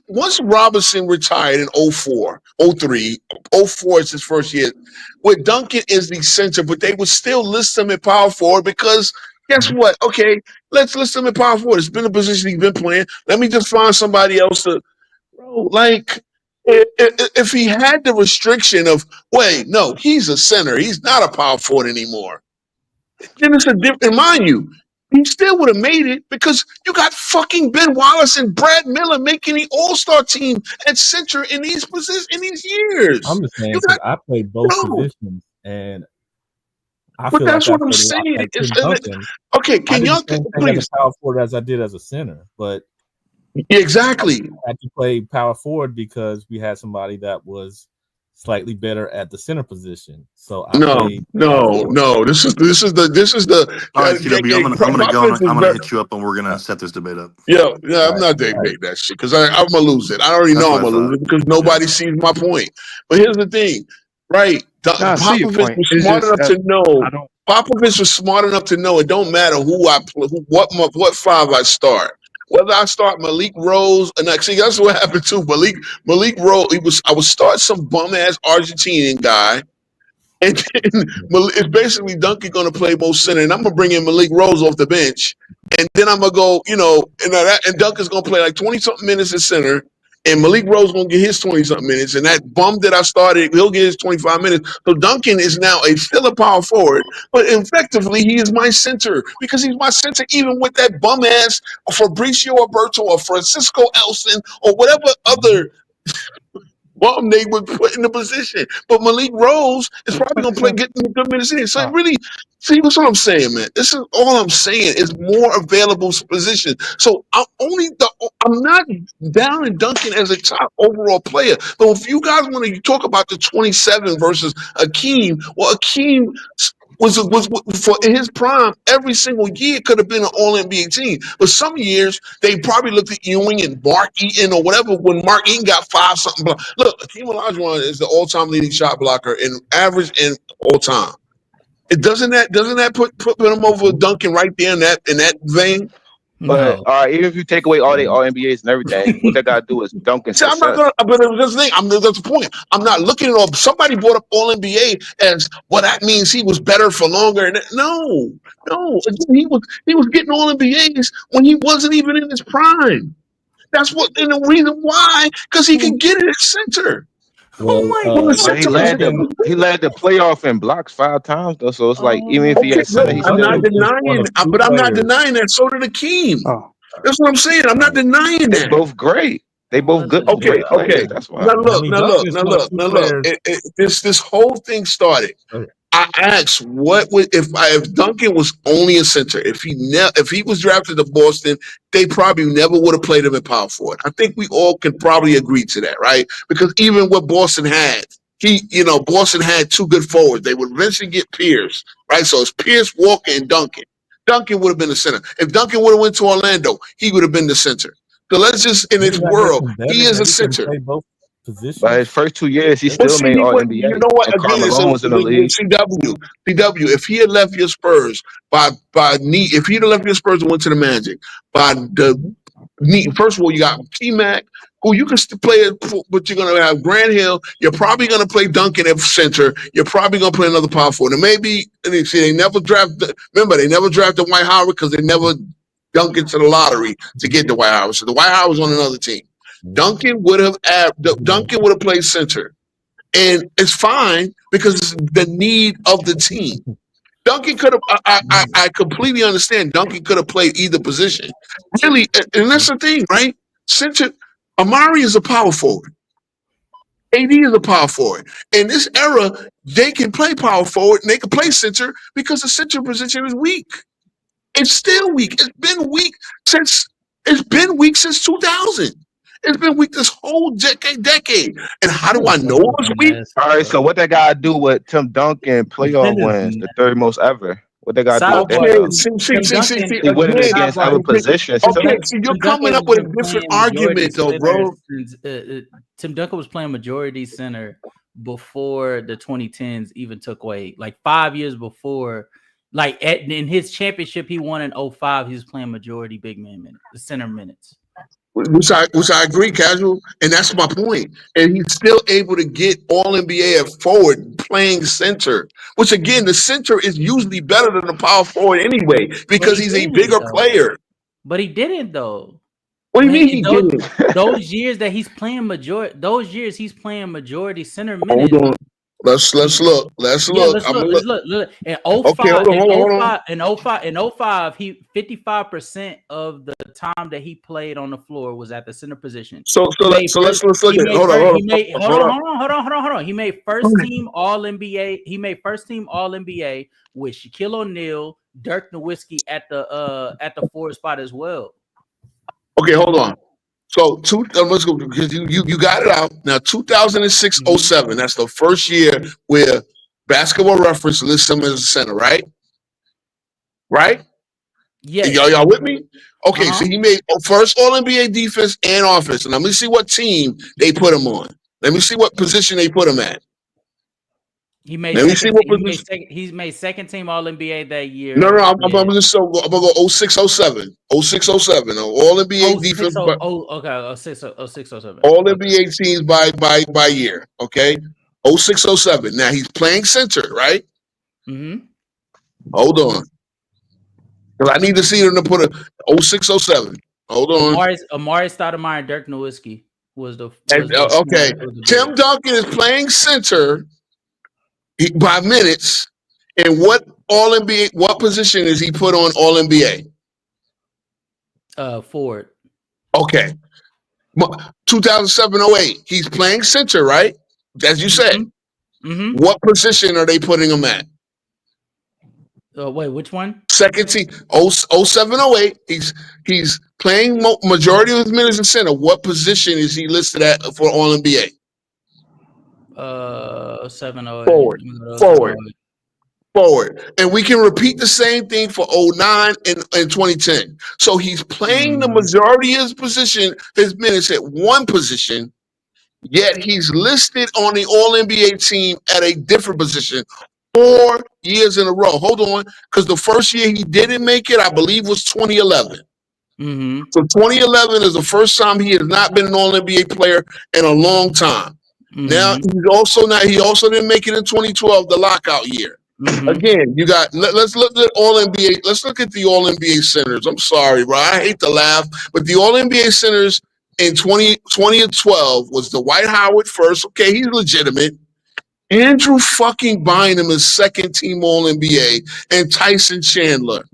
once Robinson retired in 04, 03, 04 is his first year. Where Duncan is the center, but they would still list him at power forward because guess what? Okay, let's list him at power forward. It's been a position he's been playing. Let me just find somebody else to, bro. Like, if he had the restriction of, wait, no, he's a center. He's not a power forward anymore. Then it's a different, mind you, he still would have made it because you got fucking Ben Wallace and Brad Miller making the All-Star team at center in these positions in these years.
I'm just saying, I played both positions, and
but that's what I'm saying. Okay, can y'all please
power forward as I did as a center, but
exactly
I had to play power forward because we had somebody that was slightly better at the center position. So
no. This is the.
All right, CW, I'm gonna hit you up and we're gonna set this debate up.
Yeah, I'm not debating that shit because I'm gonna lose it. I already know I'm gonna lose it because nobody sees my point. But here's the thing, right? Popovich was smart enough to know. Popovich was smart enough to know it don't matter who I play, what 5 I start. Whether I start Malik Rose or not, see that's what happened too. Malik Rose, I would start some bum ass Argentinian guy, and then it's basically Duncan going to play most center, and I'm gonna bring in Malik Rose off the bench, and then I'm gonna go, and Duncan's gonna play like 20 something minutes at center, and Malik Rose gonna get his 20 something minutes, and that bum that I started, he'll get his 25 minutes. So Duncan is now still a power forward, but effectively he is my center because he's my center, even with that bum ass Fabricio Alberto or Francisco Elson or whatever other bum they would put in the position. But Malik Rose is probably gonna play getting good minutes in. So really, see what's what I'm saying, man. This is all I'm saying is more available position. So I'm not down in Duncan as a top overall player. But if you guys want to talk about the 27 versus Akeem, well, Akeem was for in his prime every single year could have been an All-NBA team. But some years they probably looked at Ewing and Mark Eaton or whatever when Mark Eaton got 5 something. Look, Akeem Olajuwon is the all-time leading shot blocker in average and all time. Doesn't that put him over Duncan right there in that vein?
But even if you take away all NBAs and everything, what they gotta do is Duncan.
See, I'm not gonna. But that's the thing. That's the point. I'm not looking at all. Somebody brought up All NBA as that means he was better for longer. No. He was getting All NBAs when he wasn't even in his prime. That's and the reason why, because he could get it at center.
Well,
he led the playoff in blocks 5 times though. So it's like even if he had center, he
I'm
still
not denying, but I'm not denying that. So did Akeem. That's what I'm saying. I'm not denying that.
They're both great. They both good.
Okay.
That's why.
Now look. This whole thing started. I asked, what would if Duncan was only a center? If he was drafted to Boston, they probably never would have played him at power forward. I think we all can probably agree to that, right? Because even what Boston had, Boston had 2 good forwards. They would eventually get Pierce, right? So it's Pierce, Walker, and Duncan. Duncan would have been the center. If Duncan would have went to Orlando, he would have been the center. So let's just in his world, he is a center.
By his first 2 years, he still made All NBA.
You know what? Again,
was in the league.
CW. If he had left your Spurs if he had left your Spurs and went to the Magic by the need, first of all, you got T-Mac, who you can still play, but you're going to have Grant Hill. You're probably going to play Duncan at center. You're probably going to play another power forward. And maybe they never drafted. Remember, they never drafted Dwight Howard because they never dunked into the lottery to get Dwight Howard. So Dwight Howard was on another team. Duncan would have played center, and it's fine because it's the need of the team. Duncan could have. I completely understand. Duncan could have played either position, really, and that's the thing, right? Center. Amari is a power forward. AD is a power forward. In this era, they can play power forward and they can play center because the center position is weak. It's still weak. It's been weak since 2000. It's been weak this whole decade. And how do I know it was weak?
All right, so what they got to do with Tim Duncan playoff wins, the 3rd most ever? What they got to do with that? He winning against other positions.
Okay, so you're coming up with a different argument, though, bro.
Tim Duncan was playing majority center before the 2010s even took away. Like 5 years before, like in his championship he won in 2005, he was playing majority big man minutes, center minutes.
Which I agree, Casual, and that's my point. And he's still able to get All NBA at forward playing center, which again, the center is usually better than the power forward anyway because he's a bigger player.
But he didn't though.
What do you mean he didn't?
Those years that he's playing majority center minutes.
Hold on. Let's look. Let's look.
In 05, in 05, he 55% of the time that he played on the floor was at the center position.
So let's look at it. Hold on.
He made first team All NBA. He made first team All NBA with Shaquille O'Neal, Dirk Nowitzki at the forward spot as well.
Okay, hold on. So let's go because you got it out now. 2006-07. That's the first year where Basketball Reference lists him as a center, right? Right?
Yeah.
Y'all with me? Okay, so he made first All NBA defense and offense. And let me see what team they put him on. Let me see what position they put him at.
He made he's made second team All NBA that year.
No, I'm gonna go 06-07. 06-07. All NBA defense.
Okay, 06-07.
All NBA teams by year. Okay. 06-07. Now he's playing center, right?
Mm-hmm.
Hold on. Because I need to see them to put a 06-07. Hold on.
Amari Stoudemire and Dirk Nowitzki was the
okay. Tim Duncan is playing center by minutes, and what All NBA? What position is he put on All NBA?
Forward.
Okay. 2007-08. He's playing center, right? As you said.
Mm-hmm.
What position are they putting him at?
Wait, which one?
Second team. 07-08. He's playing majority of his minutes in center. What position is he listed at for All NBA?
07-08.
Forward. And we can repeat the same thing for 09 and 2010. So he's playing the majority of his minutes at one position, yet he's listed on the All-NBA team at a different position 4 years in a row. Hold on, because the first year he didn't make it, I believe, was 2011.
Mm-hmm.
So 2011 is the first time he has not been an All-NBA player in a long time.
Mm-hmm.
Now he also didn't make it in 2012, the lockout year.
Mm-hmm.
Again, you got let's look at All NBA. Let's look at the All NBA centers. I'm sorry, bro. I hate to laugh, but the All NBA centers in 2012 was Dwight Howard first. Okay, he's legitimate. Andrew fucking Bynum is second team All NBA, and Tyson Chandler.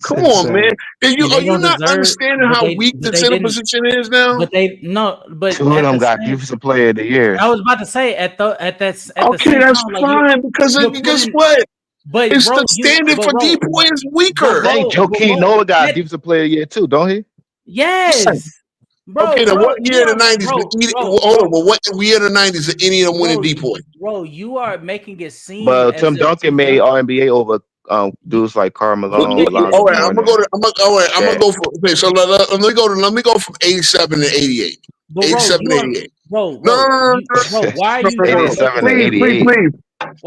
Come on, man. Are you not understanding how weak the center position is now?
Two of them got defensive player of the year.
I was about to say at the
that's
time,
fine because guess what?
But
it's the standard for DPOY is weaker.
Hey, Joakim Noah got defensive player of the year too, don't he?
Yes. Bro,
okay, now what year in the 90s? Hold on, but what year in the 90s did any of them win in DPOY?
Bro, you are making it seem.
But Tim Duncan made All NBA over dudes like Karl Malone.
All right, I'm gonna go for. Okay, so let me go from 87 to 88. 87 to 88.
Bro,
no.
Why are you
87 to 88?
Please.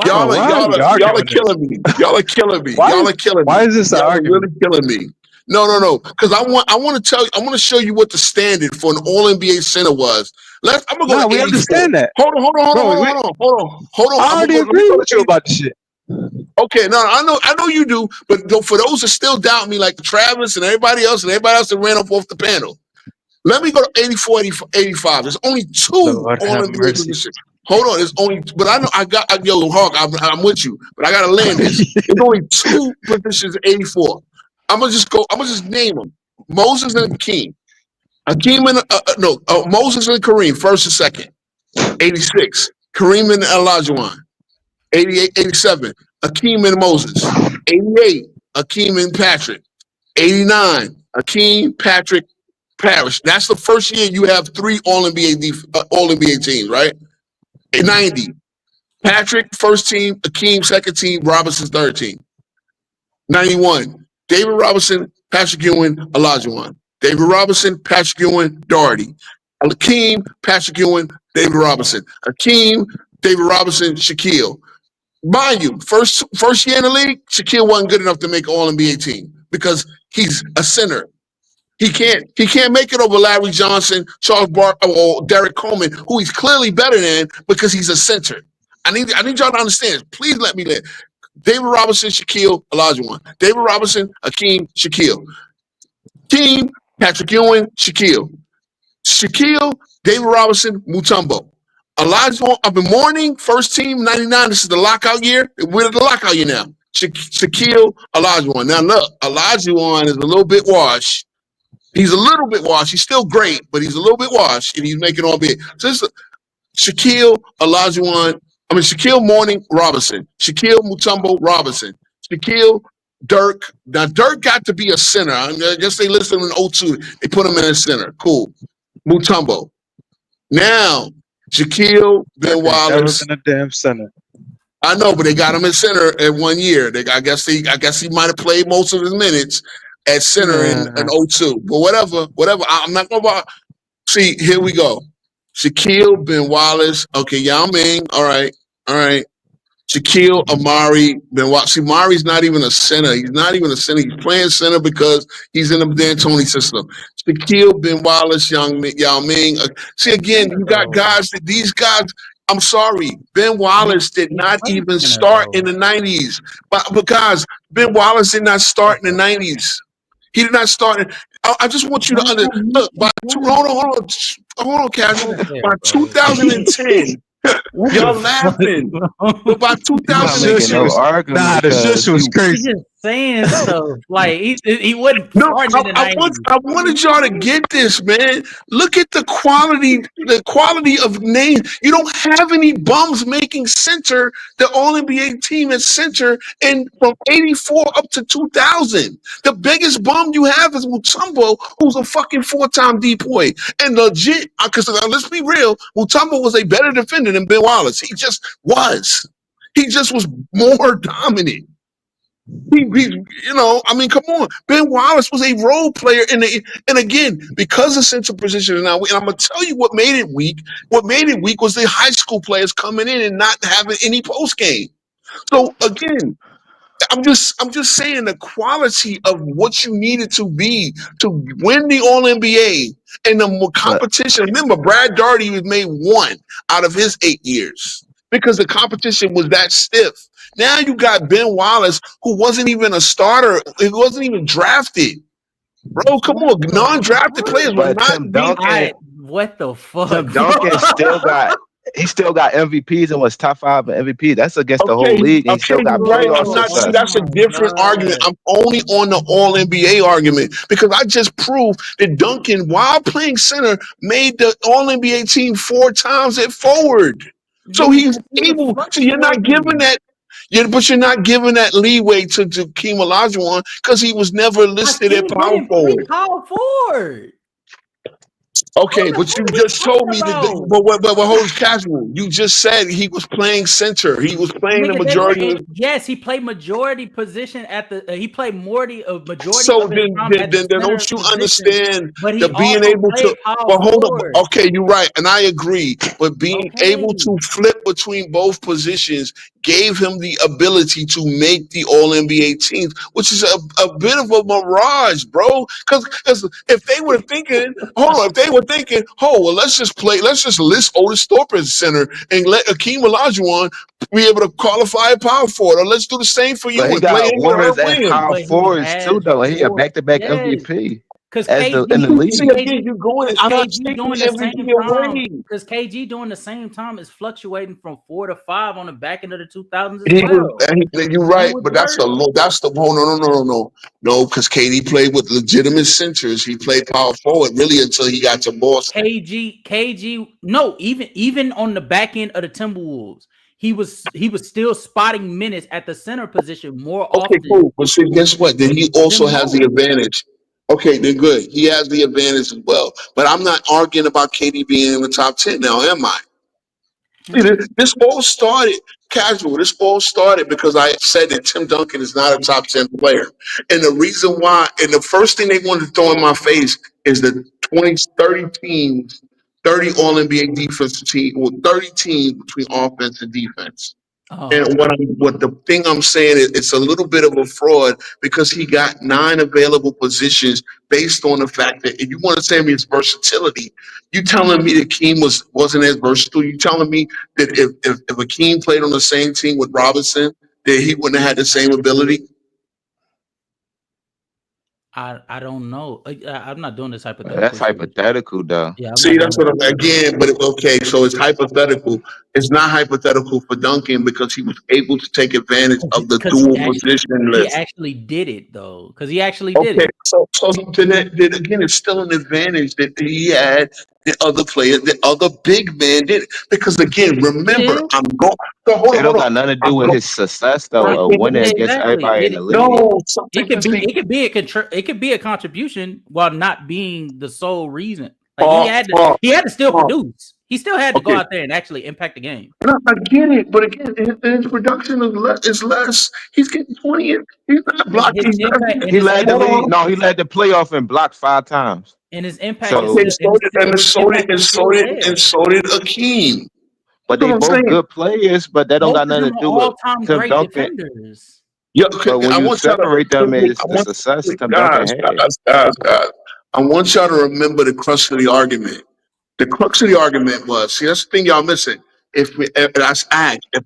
Y'all are killing me. Y'all are killing me.
Why is this an argument?
Really killing me. No. Because I want to show you what the standard for an All NBA center was. I'm gonna go.
We understand that.
Hold on.
I already agree with you about the shit.
Okay, no, I know you do, but for those that still doubt me, like Travis and everybody else that ran up off the panel, let me go to 84, 85. There's only two All NBA positions. Hold on, there's only, but I know Hawk, I'm with you, but I gotta land this. There's only two positions in 84. I'm gonna just name them: Moses and Hakeem. Moses and Kareem, first and second. 86, Kareem and Olajuwon. 88, 87, Hakeem and Moses. 88, Hakeem and Patrick. 89, Hakeem, Patrick, Parrish. That's the first year you have three All NBA teams, right? 90, Patrick first team, Hakeem second team, Robinson third team. 91, David Robinson, Patrick Ewing, Olajuwon. David Robinson, Patrick Ewing, Doherty. Hakeem, Patrick Ewing, David Robinson. Hakeem, David Robinson, Shaquille. Mind you, first year in the league, Shaquille wasn't good enough to make an All-NBA team because he's a center. He can't make it over Larry Johnson, Charles Barkley, or Derek Coleman, who he's clearly better than because he's a center. I need y'all to understand. Please let me live. David Robinson, Shaquille, Olajuwon. David Robinson, Hakeem, Shaquille. Team, Patrick Ewing, Shaquille. Shaquille, David Robinson, Mutombo. Olajuwon, I've been mourning, first team, 99. This is the lockout year. We're in the lockout year now. Shaquille, Olajuwon. Now look, Olajuwon is a little bit washed. He's a little bit washed. He's still great, but he's a little bit washed, and he's making all big. So this is Shaquille, Olajuwon. Shaquille Mourning, Robinson. Shaquille Mutombo, Robinson. Shaquille, Dirk. Now, Dirk got to be a center. I guess they listed him in 02. They put him in a center. Cool. Mutombo. Now, Shaquille, Ben Wallace.
In a damn center.
I know, but they got him in center at 1 year. I guess he might have played most of his minutes at center in 02. But whatever. I'm not going to. See, here we go. Shaquille, Ben Wallace. Okay, Yao Ming. All right. Shaquille, Amari, Ben Wallace. See, Amari's not even a center. He's not even a center. He's playing center because he's in the D'Antoni system. Shaquille, Ben Wallace, Yao Ming. See, again, you got guys that these guys. I'm sorry, Ben Wallace did not even start in the 90s. But guys, Ben Wallace did not start in the 90s. He did not start. I just want you to understand. Look, hold on, Casual. By 2010, y'all laughing. But by 2010,
the shush was crazy.
He's just saying stuff like he wouldn't.
I wanted y'all to get this, man. Look at the quality of names. You don't have any bums making center. The All NBA team at center, and from 84 up to 2000, the biggest bum you have is Mutombo, who's a fucking 4-time DPOY. And legit, because let's be real, Mutombo was a better defender than Ben Wallace. He just was more dominant. Come on. Ben Wallace was a role player and again, because of central position, and I'm gonna tell you what made it weak. What made it weak was the high school players coming in and not having any post game. So again, I'm just saying the quality of what you needed to be to win the All NBA and the competition. Remember, Brad Daugherty was made one out of his 8 years because the competition was that stiff. Now you got Ben Wallace, who wasn't even a starter. He wasn't even drafted. Bro, come on. Non-drafted players were
But
not
Tim
being.
Duncan,
What the fuck?
Tim Duncan still got MVPs and was top 5 in MVP. That's against the whole
Okay,
league, and he still
okay,
got
you're right.
playoff
I'm not. See,
success.
that's a different argument. I'm only on the All NBA argument because I just proved that Duncan, while playing center, made the All NBA team 4 times at forward. So he's able. So you're not giving that. But you're not giving that leeway to Keem Olajuwon because he was never listed at power forward.
Power forward.
Okay, but you just told me that. But hold casual. You just said he was playing center. He was playing the majority.
Yes, he played majority position at the. He played majority.
So then don't you understand the being able to? Well, hold on. Okay, you're right, and I agree. But being able to flip between both positions gave him the ability to make the All NBA teams, which is a bit of a mirage, bro. Because if they were thinking, let's just list Otis Thorpe as center and let Akeem Olajuwon be able to qualify a power forward, or let's do the same for you.
But he got winners at power forwards too, though. He a back-to-back MVP.
Because
in the league.
You're going. I'm not taking MVP away.
Because KG during the same time is fluctuating from 4 to 5 on the back end of the 2000s as well.
You're right, but that's the no. Because KD played with legitimate centers. He played power forward really until he got to Boston.
KG. No, even on the back end of the Timberwolves. He was still spotting minutes at the center position more often.
Okay, cool. But see, guess what? Then he also has the advantage. Okay, then good. He has the advantage as well. But I'm not arguing about KD being in the top 10 now, am I? This all started casual. This all started because I said that Tim Duncan is not a top 10 player. And the reason why, and the first thing they wanted to throw in my face is the 30 teams, 30 All-NBA defensive team, or 30 teams between offense and defense. And what the thing I'm saying is it's a little bit of a fraud because he got 9 available positions based on the fact that if you want to say his versatility, you telling me that Keem wasn't as versatile. You telling me that if Akeem played on the same team with Robinson, that he wouldn't have had the same ability?
I don't know. I'm not doing this hypothetical.
That's hypothetical, though.
Yeah,
see, that's what I'm again. But okay, so it's hypothetical. It's not hypothetical for Duncan because he was able to take advantage of the dual position list.
He actually did it though, because he actually did it.
So then again, it's still an advantage that he had. The other player, the other big man did it. Because again, remember, I'm going. So
it don't got nothing to do with his success though, of winning against everybody in the league.
No,
it could be a contribution while not being the sole reason. Like he had to still produce. He still had to go out there and actually impact the game.
No, I get it, but again, his production is less. He's getting 20. He's not blocking.
He led the league. No, he led the playoff and blocked 5 times.
And his impact.
So did Akeem.
But they both good players, but that don't got nothing to do with Tim Duncan.
Yeah,
but when you separate them, it's the success Tim Duncan had.
I want y'all to remember the crux of the argument. The crux of the argument was, see, that's the thing y'all missing. If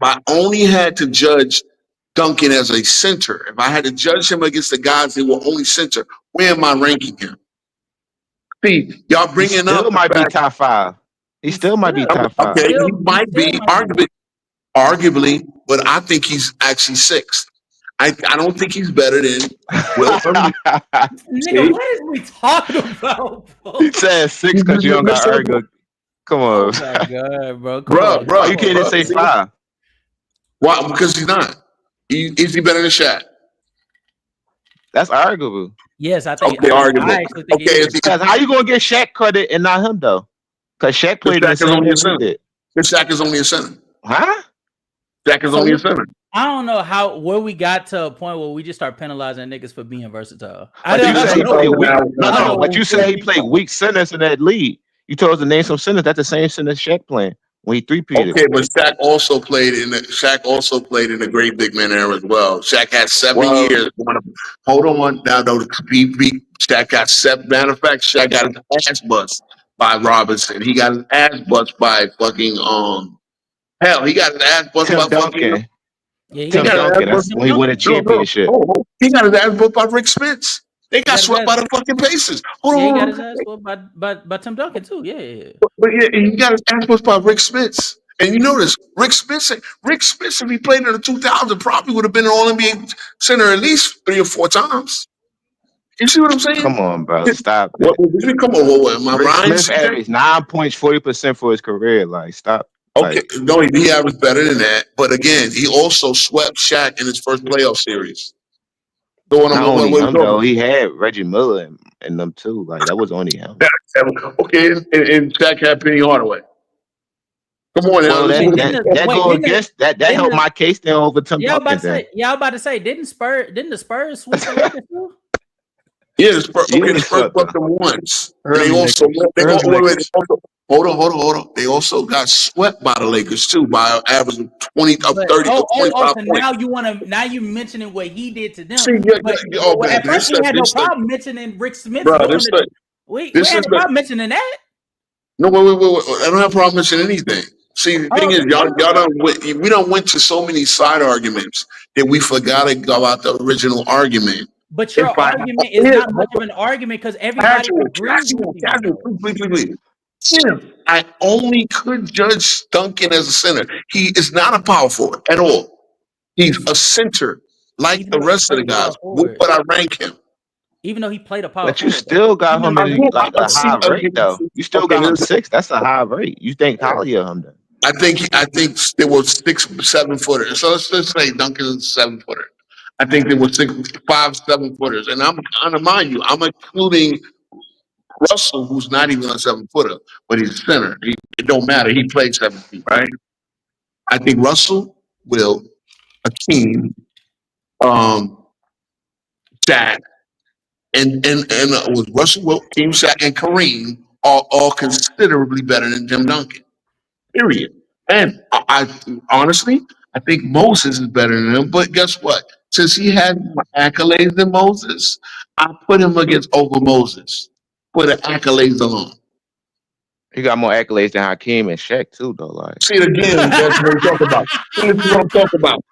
I only had to judge Duncan as a center, if I had to judge him against the guys that were only center, where am I ranking him? See, y'all bringing up.
He might be top 5. He still might be top 5.
Okay, he might be, arguably, but I think he's actually 6th. I don't think he's better than Will.
Nigga, what is we talking about? Bro?
He said 6 because you don't got Ergo. Come on.
Oh my God, bro.
Bro, you can't even say 5.
Why? Because he's not. Is he better than Shaq?
That's arguable.
Yes, I think.
Okay, arguable.
I actually think
because how you gonna get Shaq credit and not him though? Because Shaq played the same as he did.
Shaq is only a center.
Huh?
Shaq is only a center.
I don't know where we got to a point where we just start penalizing niggas for being versatile.
But you said he played weak centers in that league. You told us to name some centers. That's the same center Shaq playing when he 3-peated.
Okay, but Shaq also played in the great big man era as well. Shaq had 7 years. Hold on, now though. Shaq got 7. Matter of fact, Shaq got his ass bust by Robinson. He got his ass bust by fucking hell. He got his ass bust by
Duncan. Tim Duncan. That's when he won a championship.
He got his ass bust by Rick Spence. They got swept by the fucking Pacers.
Yeah, he got his ass swept by Tim Duncan too. Yeah.
But yeah, he got his ass swept by Rick Smits. And you notice Rick Smits, if he played in the 2000, probably would have been an All-NBA center at least 3 or 4 times. You see what I'm saying?
Come on, bro. Stop.
Come on, my
Rick
Ryan
Smith averaged 9 points, 40% for his career. Like, stop.
Okay, no, he averaged better than that. But again, he also swept Shaq in his first playoff series.
Not only him, though, he had Reggie Miller and them too. Like, that was only him.
Okay, and Shaq had Penny Hardaway. Come on,
well, that helped my case then over Tim Duncan.
I was about to say, didn't the Spurs sweep the Lakers too?
Yeah, the Spurs swept them once. They also hold on. They also got swept by the Lakers too by an average of 20 of 30 of 25
so
points.
now you mentioning what he did to them.
See,
at first we had no problem mentioning Rick Smith. We had no problem mentioning that.
No, wait. I don't have a problem mentioning anything. See, the thing is, we don't went to so many side arguments that we forgot about the original argument.
But your argument is not much of an argument because everybody agrees with you.
Please. I only could judge Duncan as a center. He is not a power forward at all. He's a center, like the rest of the guys. But I rank him.
Even though he played a power
forward. But you still got him in like a high rate, though. You still got him 6. That's a high rate. You think highly of him, then?
I think there were 6 7-footers. So let's just say Duncan's a 7-footer. I think there were 5 7-footers, and I'm mind you, I'm including Russell, who's not even a 7-footer, but he's a center. It don't matter. He played 7 feet, right? I think Russell, Will, Hakeem, Shaq, and with Russell, Will, Hakeem, Shaq, and Kareem are all considerably better than Tim Duncan. Period. And I honestly, I think Moses is better than him. But guess what? Since he had more accolades than Moses, I put him over Moses for the accolades alone.
He got more accolades than Hakeem and Shaq too, though. Like,
see it again. That's what I'm talking about. That's what I'm talking about.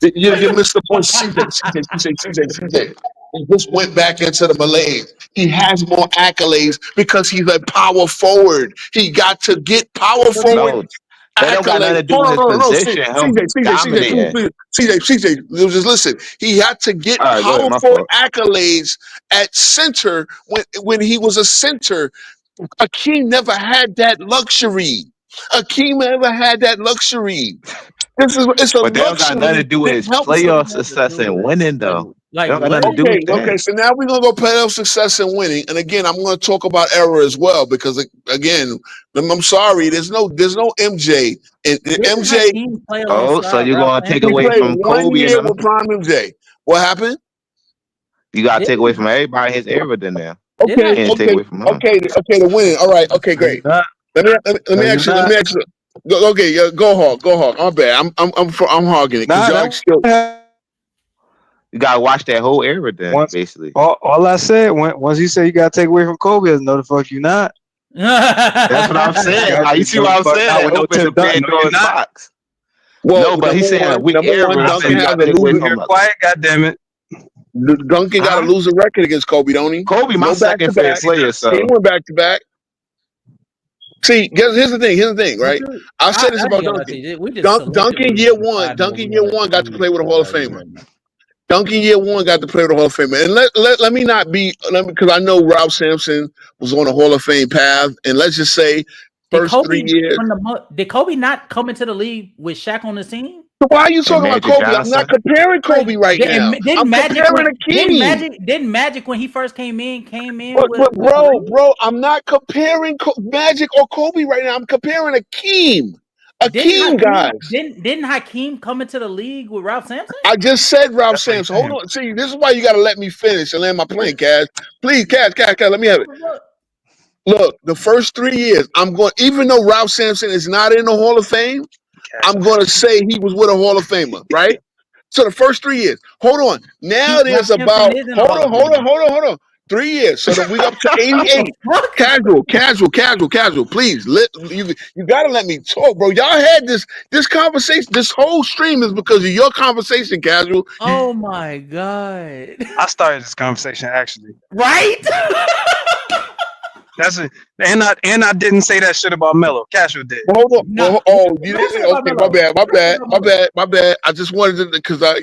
You missed the point. CJ. He just went back into the malaise. He has more accolades because he's a power forward. He got to get power forward.
That don't got nothing to do with his position.
CJ, just listen. He had to get power forward accolades at center when he was a center. Hakeem never had that luxury. It's a
but that don't got nothing to do with his playoff success and winning, though.
Okay, so now we're gonna go playoff success and winning, and again, I'm gonna talk about error as well because again, I'm sorry, there's no MJ and MJ.
Oh, so you're gonna take away from Kobe and them?
Prime MJ. What happened?
You gotta take away from everybody his era then now.
Okay, the winning. All right, okay, great. Let me ask you. Okay, go hog. I'm bad. I'm hogging it because y'all
you gotta watch that whole era then, basically.
All I said once you say you gotta take away from Kobe, no, the fuck you not.
That's what I'm saying. You see what I'm saying? Open the Pandora's box.
Well,
no, but he's saying we era.
Duncan had to lose.
Quiet, goddammit.
Duncan got to lose a record against Kobe, don't he?
Kobe, my second favorite player. So
he went back to back. See, here's the thing, right? I said this about Duncan. Duncan year one got to play with a Hall of Famer. Duncan year one got to play with a Hall of Famer. And let me not be, because I know Ralph Sampson was on a Hall of Fame path. And let's just say first 3 years.
Did Kobe not come into the league with Shaq on the team?
So why are you talking about Kobe? I'm not comparing Kobe right now. I'm comparing Hakeem.
Didn't Magic when he first came in?
Bro, I'm not comparing Magic or Kobe right now. I'm comparing Hakeem. Guys.
Didn't Hakeem come into the league with Ralph Sampson?
I just said Ralph Sampson. Hold on. See, this is why you got to let me finish and land my plane, Cash. Please, Cash, let me have it. Look, the first 3 years, even though Ralph Sampson is not in the Hall of Fame, I'm going to say he was with a Hall of Famer, right? So the first 3 years. Hold on. Now there's about, hold on. 3 years. So then we up to 88. Casual. Please, you gotta let me talk, bro. Y'all had this conversation. This whole stream is because of your conversation, Casual.
Oh my god!
I started this conversation actually.
Right?
That's it. And I didn't say that shit about Melo. Casual did.
Hold on. You didn't. Okay, my bad. I just wanted to because I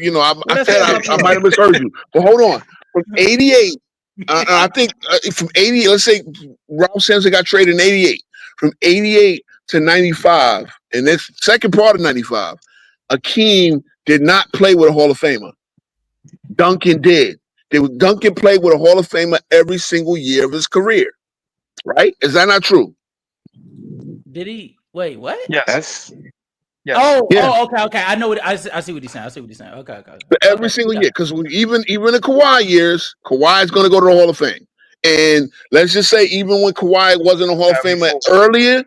said I might have misheard you. But hold on. From 88, I think from 88, let's say Ralph Sampson got traded in 88. From 88 to 95, and this second part of 95, Akeem did not play with a Hall of Famer. Duncan did. Duncan played with a Hall of Famer every single year of his career. Right? Is that not true?
Did he? Wait, what?
Yes.
Oh, okay. I know what I see what he's saying. Okay.
But every single year, because even in Kawhi years, Kawhi is going to go to the Hall of Fame. And let's just say, even when Kawhi wasn't a Hall of Famer earlier,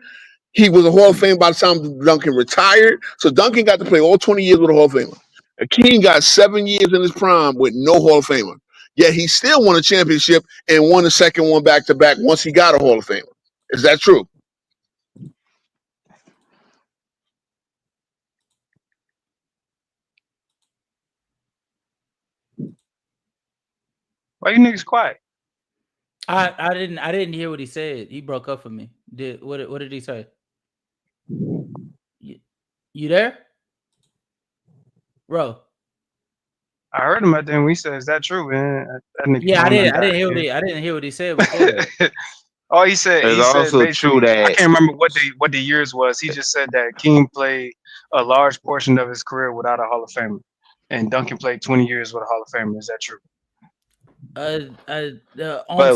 he was a Hall of Fame by the time Duncan retired. So Duncan got to play all 20 years with a Hall of Famer. Akeem got 7 years in his prime with no Hall of Famer. Yet he still won a championship and won the second one back-to-back once he got a Hall of Famer. Is that true?
Why you niggas quiet?
I didn't hear what he said. He broke up for me. What did he say? You there? Bro.
I heard him at the end. We said, "Is that true, man?"
Yeah, I didn't hear what he said before.
Oh, he said
it's also true that
I can't remember what the years was. He just said that King played a large portion of his career without a Hall of Famer, and Duncan played 20 years with a Hall of Famer. Is that true?
But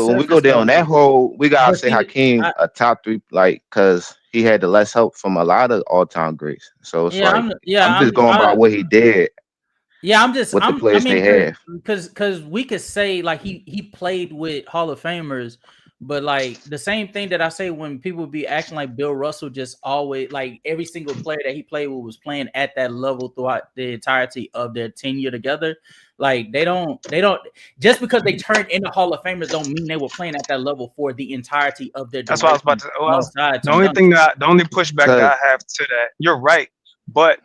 when we go down that hole, we gotta say Hakeem a top 3, like, because he had the less help from a lot of all-time greats. So it's I'm just going by what he did.
Yeah, I'm
the players they have.
Because we could say like he played with Hall of Famers, but like the same thing that I say when people be acting like Bill Russell just always like every single player that he played with was playing at that level throughout the entirety of their tenure together. Like they don't just because they turned into Hall of Famers don't mean they were playing at that level for the entirety of their.
That's what I was about to. The only pushback that I have to that, you're right, but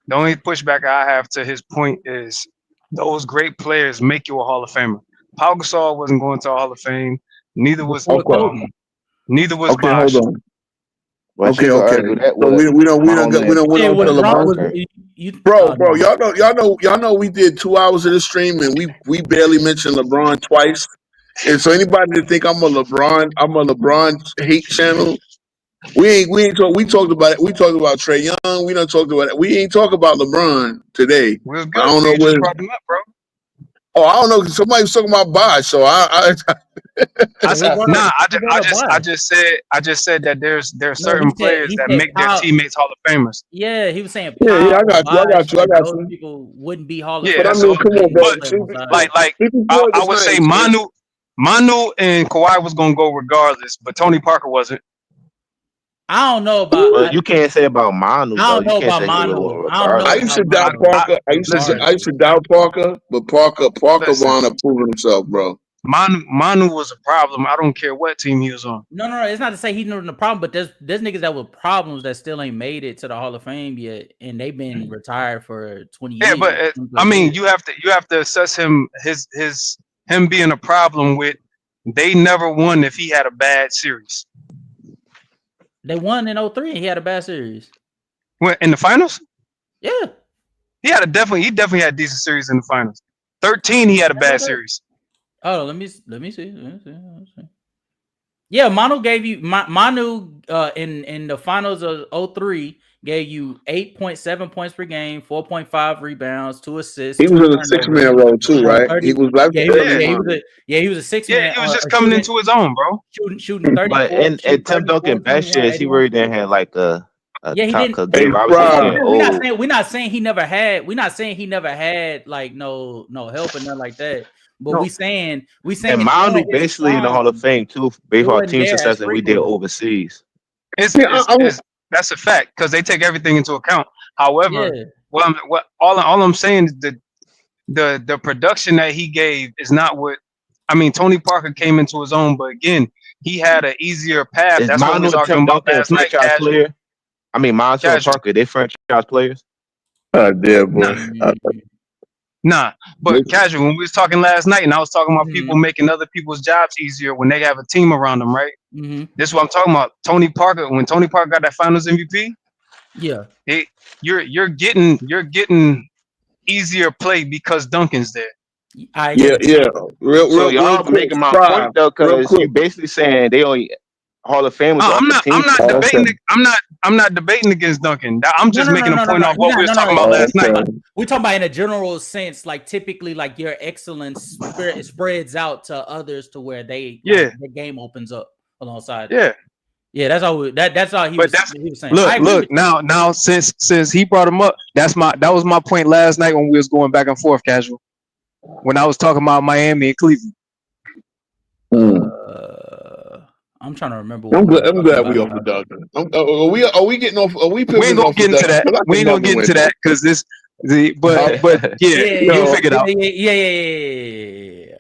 the only pushback I have to his point is those great players make you a Hall of Famer. Pau Gasol wasn't going to a Hall of Fame. Neither was Bosh.
Hold on. Okay. So we don't Bro, y'all know we did 2 hours of this stream and we barely mentioned LeBron twice. And so anybody that think I'm a LeBron hate channel, we talked about it. We talked about Trae Young. We done talked about it. We ain't talk about LeBron today.
I don't know what brought him up, bro.
Oh, I don't know. Somebody was talking about Bosh, so I
said I just said that there's certain players that make their teammates Hall of Famers.
Yeah, he was saying.
Yeah, I got you.
People wouldn't be Hall of Famers.
But I mean, come on, bro.
I would say Manu and Kawhi was gonna go regardless, but Tony Parker wasn't.
I don't know about.
Well, you can't say about Manu.
I don't know about Manu.
I used to doubt Parker. I used to doubt Parker, but Parker wound up proving himself, bro.
Manu was a problem. I don't care what team he was on.
No. It's not to say he's not the problem, but there's niggas that were problems that still ain't made it to the Hall of Fame yet, and they've been retired for 20 years.
Yeah, but I mean, you have to assess him being a problem with. They never won if he had a bad series.
They won in 03 and he had a bad series.
What, in the finals?
Yeah.
He definitely had a decent series in the finals. 13 he had a bad series.
Oh, let me see. Yeah, Manu gave you in the finals of 03 gave you 8.7 points per game, 4.5 rebounds, 2 assists.
He was in a 6-man role too, right?
30,
he was like
he was a 6-man.
Yeah, he was just coming into his own, bro.
Shooting 34.
But in Tim Duncan best years, he really didn't have like a
he didn't. We're not saying he never had like no help and nothing like that. But we saying
and Manu basically in the Hall of Fame too, based on team success that we did overseas.
That's a fact because they take everything into account. However, all I'm saying is the production that he gave is not what I mean, Tony Parker came into his own, but again, he had an easier path.
Is
That's what we was
Manu and
arguing
Tim
about
Duncan a
last night.
franchise player? I mean, Montel and Parker, they franchise players.
There, boy.
Nah, but casual. When we was talking last night, and I was talking about people making other people's jobs easier when they have a team around them, right? This is what I'm talking about. Tony Parker. When Tony Parker got that Finals MVP,
yeah,
you're getting easier play because Duncan's there.
Yeah.
So y'all making my point though, because you basically saying they only Hall of Famers.
I'm not debating against Duncan. I'm just making a point off what we was talking about last night.
We're talking about in a general sense, like typically, like your excellence spreads out to others to where the game opens up alongside. Yeah, that's all. That's all he was saying.
Look. Now, since he brought him up, that was my point last night when we was going back and forth, casual. When I was talking about Miami and Cleveland.
I'm trying to remember.
I'm glad we off the Duncan. Are we getting off? Are we?
We ain't gonna get into that. We ain't gonna get into that because this. But you'll figure it out.
Yeah.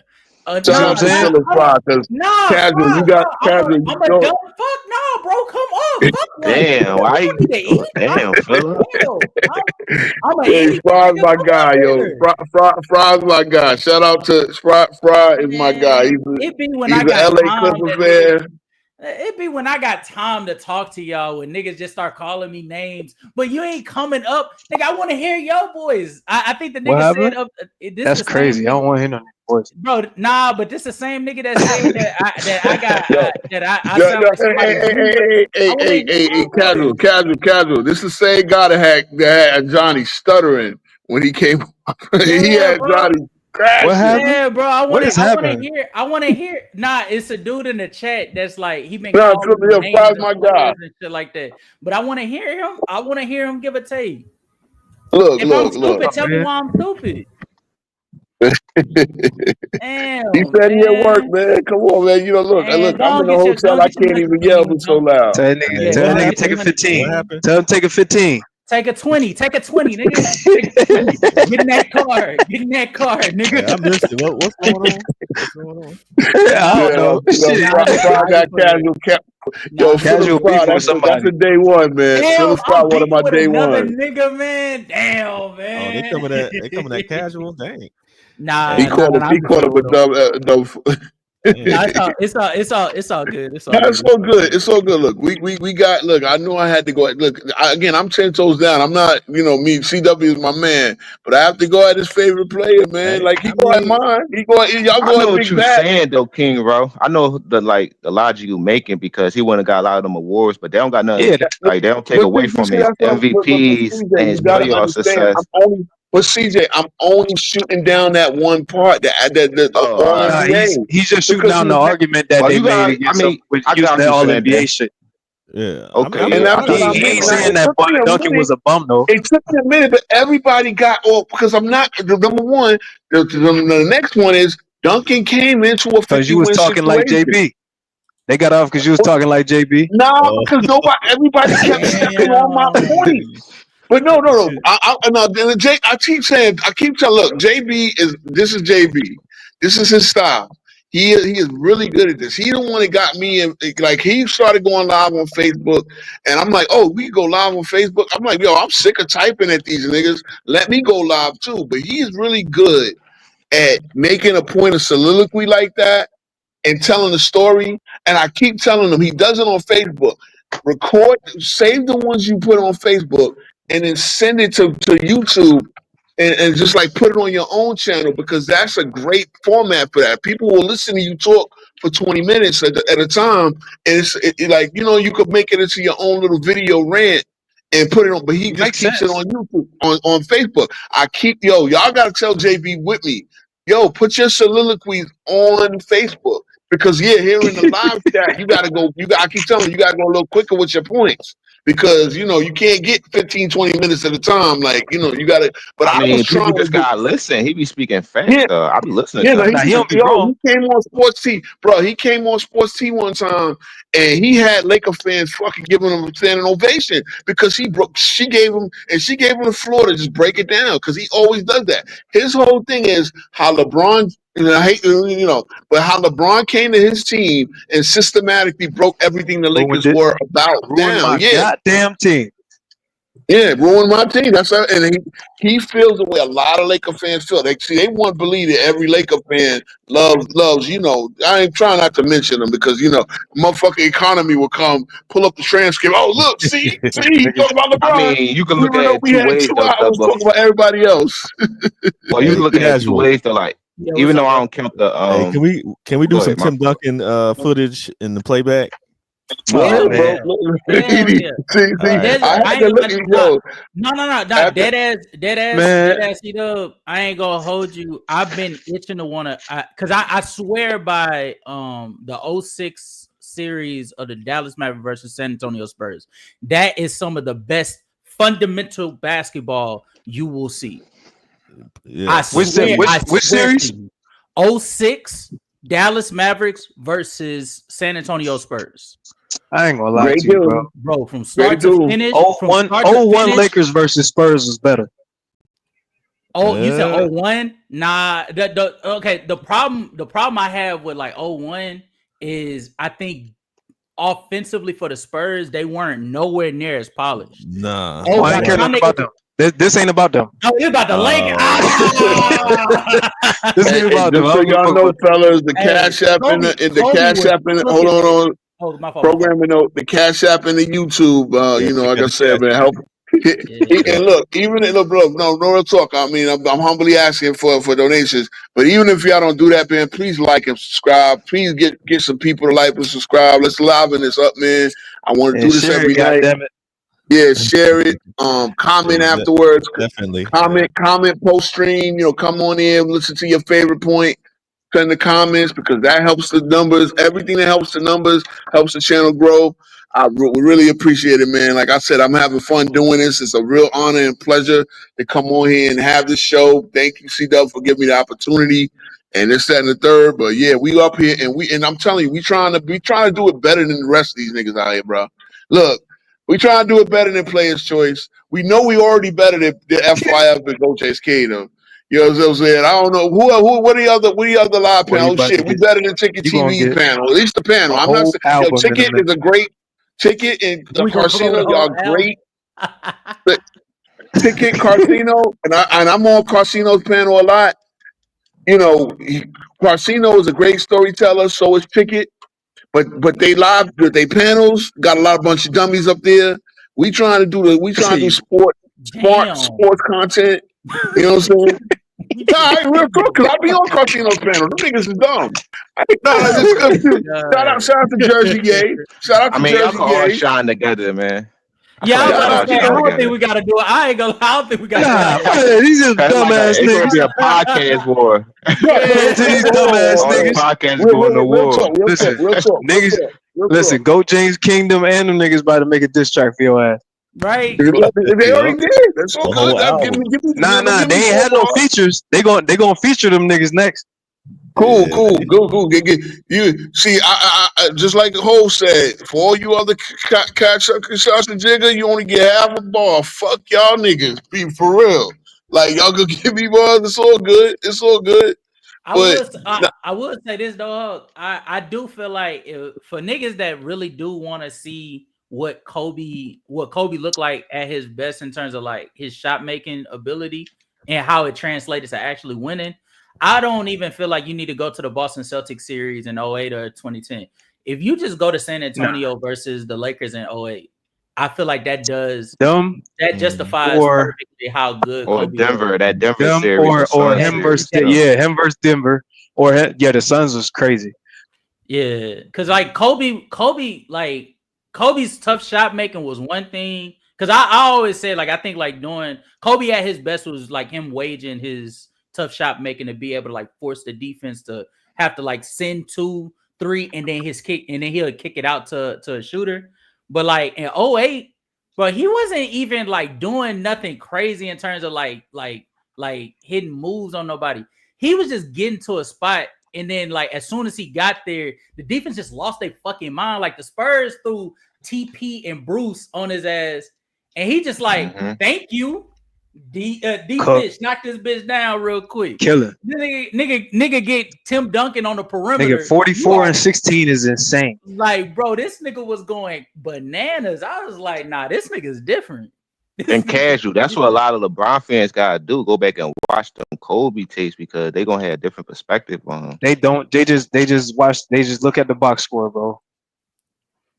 Shout out to Philip Fry, because casual, you got casual.
I'm a dumb fuck. No, bro, come on. Fuck
damn, why? Damn, Philip.
Hey, Fry's my guy, yo. Fry's my guy. Shout out to Fry. Is my guy. He's an LA Clippers fan.
It be when I got time to talk to y'all when niggas just start calling me names, but you ain't coming up. Nigga, I want to hear your voice. I think the nigga said
that's crazy. I don't want to hear no voice.
Bro, nah, but this the same nigga that said that I sound like somebody.
Hey, casual. This is the same guy that had Johnny stuttering when he came. He had Johnny.
What happened?
Yeah, bro. I want to hear. Nah, it's a dude in the chat that's like he been calling me names
my God
and shit like that. But I want to hear him. I want to hear him give a take.
Look,
I'm stupid, tell me why I'm stupid. Damn,
he said he at work, man. Come on, man. You know, look, I'm in the hotel. I can't even yell for so loud.
Tell nigga take a 15. Tell him take a 15.
Take a 20, nigga. Get in that car, nigga.
Yeah, I missed it. What's going on?
I don't know.
I got casual.
Casual beef with somebody.
That's a day one, man. Philip Fry, one of my day one.
Nigga, man. Damn, man.
Oh, they coming at casual. Dang.
Nah,
he called him a dumb.
It's all good. It's
so good. Look, we got. Look, I know I had to go. Look, again, I'm 10 toes down. I'm not, me. CW is my man, but I have to go at his favorite player, man. Like he go at mine. Y'all go at
what you're saying though, King, bro. I know the logic you making because he wouldn't have got a lot of them awards, but they don't got nothing. They don't take away from his MVPs and his playoff success.
But CJ, I'm only shooting down that one part.
He's just shooting down the argument that they made against him with using that All NBA shit.
Yeah.
Okay.
He ain't saying that Duncan was a bum though.
It took me a minute, but everybody got because I'm not number one. The next one is Duncan came into a 50-win
because you was talking like JB. They got off because you was talking like JB.
No, because everybody kept stepping on my point. But no. I keep telling, look, this is JB. This is his style. He is really good at this. He the one that got me in, like he started going live on Facebook, and I'm like, oh, we go live on Facebook. I'm like, yo, I'm sick of typing at these niggas. Let me go live too. But he's really good at making a point of soliloquy like that and telling a story. And I keep telling him he does it on Facebook. Record, save the ones you put on Facebook, and then send it to YouTube and just like put it on your own channel, because that's a great format for that. People will listen to you talk for 20 minutes at a time, and it's like, you could make it into your own little video rant and put it on, but he just keeps it on YouTube, on Facebook. Y'all got to tell JB with me, put your soliloquies on Facebook, because here in the live chat, I keep telling you, you got to go a little quicker with your points. Because you can't get 15-20 minutes at a time, like you gotta. But I mean,
people just gotta listen. He be speaking fast. I be listening.
He came on Sports T, bro. He came on Sports T one time, and he had Laker fans fucking giving him a standing ovation because she gave him the floor to just break it down, because he always does that. His whole thing is how LeBron And I hate, but how LeBron came to his team and systematically broke everything the Lakers were about
Ruined
down.
my goddamn team.
Yeah, ruined my team. That's how, and he feels the way a lot of Laker fans feel. They want to believe that every Laker fan loves. I ain't trying not to mention them because motherfucking economy will come, pull up the transcript. Oh look, see, talk about LeBron.
I mean, you can look
Even
at
though
it
we
two
had
ways
2
though,
hours
Tubbo.
talking about everybody else.
Well, you can look at it two ways though. Like,
Yeah,
even
what's
though
up,
I
bro?
don't count the
Hey, can we do
go
some
ahead,
Tim Duncan footage in the playback?
Yeah,
Oh,
bro.
yeah. Hell yeah.
See,
There's-
I
I
had to
ain't
look
gonna-
at yo.
No,
After-
dead
Man.
ass, I ain't gonna hold you. I've been itching to wanna, cause I swear by the 06 series of the Dallas Mavericks versus San Antonio Spurs, that is some of the best fundamental basketball you will see.
Yeah.
I swear,
Which series?
06 Dallas Mavericks versus San Antonio Spurs.
I ain't gonna lie
Great
to you,
dude.
bro.
From start to finish. from
01
start to finish-
Lakers versus Spurs was better.
Oh, you said 01? Nah, the problem I have with like 01 is I think offensively for the Spurs, they weren't nowhere near as polished.
Nah.
Oh, I ain't care nothing about them. This ain't about them.
Oh, it's about the Lakers.
This ain't about them.
Just so y'all know, fellas, the Cash App
Kobe-
and the
Kobe
Cash
was
App and the,
cooking.
hold on.
Oh, my fault.
Programming note, the Cash App and the YouTube, like I said, man, help. And look, no real talk. I mean, I'm humbly asking for donations. But even if y'all don't do that, man, please like and subscribe. Please get some people to like and subscribe. Let's liven this up, man. I want to do this every night.
Goddammit.
Yeah, share it. Comment
Yeah,
afterwards.
Definitely.
Comment post stream. Come on in, listen to your favorite point. Send the comments because that helps the numbers. Everything that helps the numbers helps the channel grow. We really appreciate it, man. Like I said, I'm having fun doing this. It's a real honor and pleasure to come on here and have this show. Thank you, C-Dub, for giving me the opportunity. And this, that, and the third. But yeah, we up here and I'm telling you, we trying to do it better than the rest of these niggas out here, bro. Look, we trying to do it better than Players Choice. We know we already better than the FYF and Go Chase Kingdom. You know what I'm saying? I don't know what the other live panels. Shit, we better than Ticket TV panel. At least the panel. I'm not saying Ticket is a great Ticket and Carcino. Y'all great. Ticket, Carcino, and I'm on Carcino's panel a lot. Carcino is a great storyteller. So is Ticket. But they panels got a bunch of dummies up there. We trying to do sports content. You know what I'm saying? Nah, real talk, cause I be on Carcino's panel. Them niggas is dumb. Shout out to Jersey Gay. Shout out to
y'all
Jersey
can all
Gay.
shine together, man.
Yeah, I don't think we gotta do it. I don't think we gotta do it.
These are dumbass
It's gonna
niggas.
be a podcast war.
These dumbass
All the
niggas.
podcasts going to war.
Listen,
Real talk.
Listen, Go James Kingdom and them niggas about to make a diss track for your ass.
Right?
They already did. That's all good. Give me,
Nah, they ain't had no features. They gonna feature them niggas next.
Cool. You see, I just like the Ho said, for all you other shots and jigger, you only get half a bar. Fuck y'all niggas, be for real. Like y'all gonna give me bars. It's all good.
I would say this though. I do feel like for niggas that really do want to see what Kobe looked like at his best in terms of like his shot making ability and how it translates to actually winning, I don't even feel like you need to go to the Boston Celtics series in 08 or 2010. If you just go to San Antonio versus the Lakers in 08, I feel like that justifies perfectly how good
Or
Kobe
Denver,
was.
that Denver series.
Or him versus Denver. Or the Suns was crazy.
Yeah, because like Kobe's tough shot making was one thing. Because I always say, like, I think like doing Kobe at his best was like him waging his tough shot making to be able to like force the defense to have to like send 2-3 and then he'll kick it out to a shooter. But like in 08, but he wasn't even like doing nothing crazy in terms of like hitting moves on nobody. He was just getting to a spot. And then, like, as soon as he got there, the defense just lost their fucking mind. Like, the Spurs threw TP and Bruce on his ass. And he just like, thank you. D
Cook.
Fish, knock this bitch down real quick.
Killer.
Nigga get Tim Duncan on the perimeter.
Nigga, 44 and 16 is insane.
Like, bro, this nigga was going bananas. I was like, nah, this nigga's different.
And casual. That's what a lot of LeBron fans gotta do. Go back and watch them Kobe tapes because they gonna have a different perspective on them.
They don't. They just watch. They just look at the box score, bro.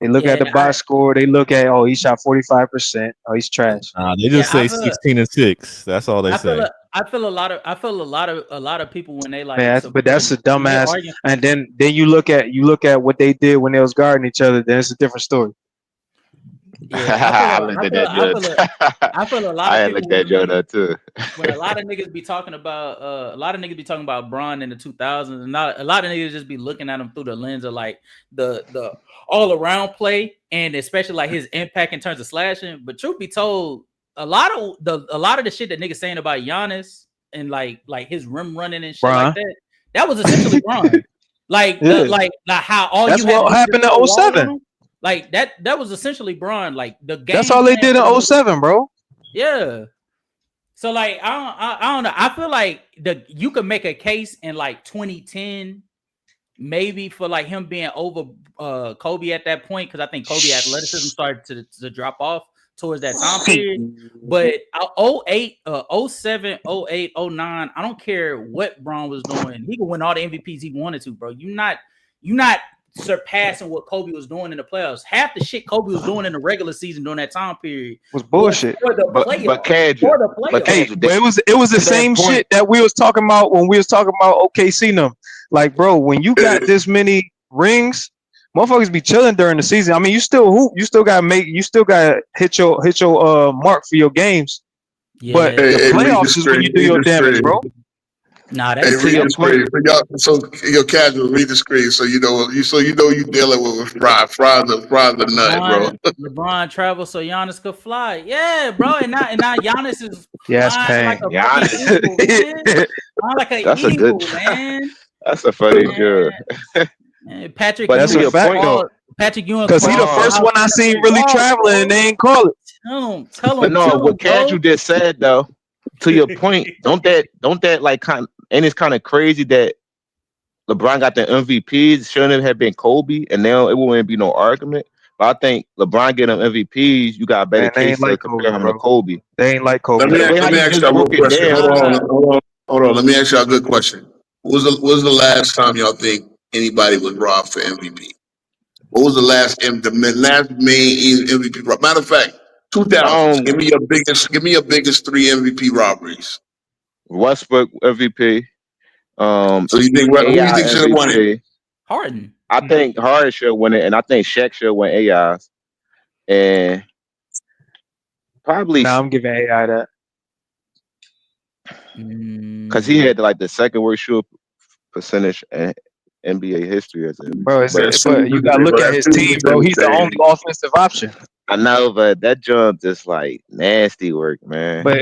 They look at the box score. They look at, oh, he shot 45%. Oh, he's trash.
They just say 16 and 6. That's all they say.
I feel a lot of people when they like.
Man, but that's a dumbass. And then you look at what they did when they was guarding each other. Then it's a different story.
Yeah,
I feel a lot. I looked at Joe too.
When a lot of niggas be talking about Bron in the 2000s, and a lot of niggas just be looking at him through the lens of like the all around play, and especially like his impact in terms of slashing. But truth be told, a lot of the shit that niggas saying about Giannis and like his rim running and shit like that was essentially Bron. Like how all
that's
you had
what happened in 07.
Like that was essentially Bron. Like the game.
That's all they did in 07, bro.
Yeah. So like I don't know. I feel like you could make a case in like 2010, maybe for like him being over Kobe at that point, because I think Kobe athleticism started to drop off towards that time period. But 08, 07, 08, 09, I don't care what Bron was doing. He could win all the MVPs he wanted to, bro. You're not surpassing what Kobe was doing in the playoffs. Half the shit Kobe was doing in the regular season during that time period
was bullshit.
But
it was the same shit that we was talking about when we was talking about OKC them. Like, bro, when you got this many rings, motherfuckers be chilling during the season. I mean, you still hoop, you still gotta hit your mark for your games. Yeah. But the playoffs is when you do your damage, bro.
Nah, that's
so your casual read the screen, so you know you dealing with Fry the nut, bro.
LeBron travels so Giannis could fly. Yeah, bro, and now Giannis is
flying
like a
That's
eagle,
a good
man.
That's a funny joke.
Patrick,
but that's a fact though.
Patrick Ewing,
because he the first one I seen really traveling and they ain't call it.
Tell him.
But no, what Casual just said though, to your point, don't that like kind? And it's kind of crazy that LeBron got the MVPs. Shouldn't have been Kobe, and now it wouldn't be no argument. But I think LeBron getting them MVPs, you got a better case to compare him to Kobe.
They ain't like Kobe.
Let me ask y'all a good question. Hold on. Let me ask y'all a good question. What was the last time y'all think anybody was robbed for MVP? What was the last main MVP? Matter of fact, 2000. Give me your biggest 3 MVP robberies.
Westbrook MVP.
So you think who do you think should have won it?
Harden.
I think Harden should win it, and I think Shaq should win AI's. And probably
I'm giving AI that.
Because he had like the second worst shoot percentage in NBA history as a
bro. But you gotta look at his team, bro. He's the only offensive option.
I know, but that jump just like nasty work, man.
But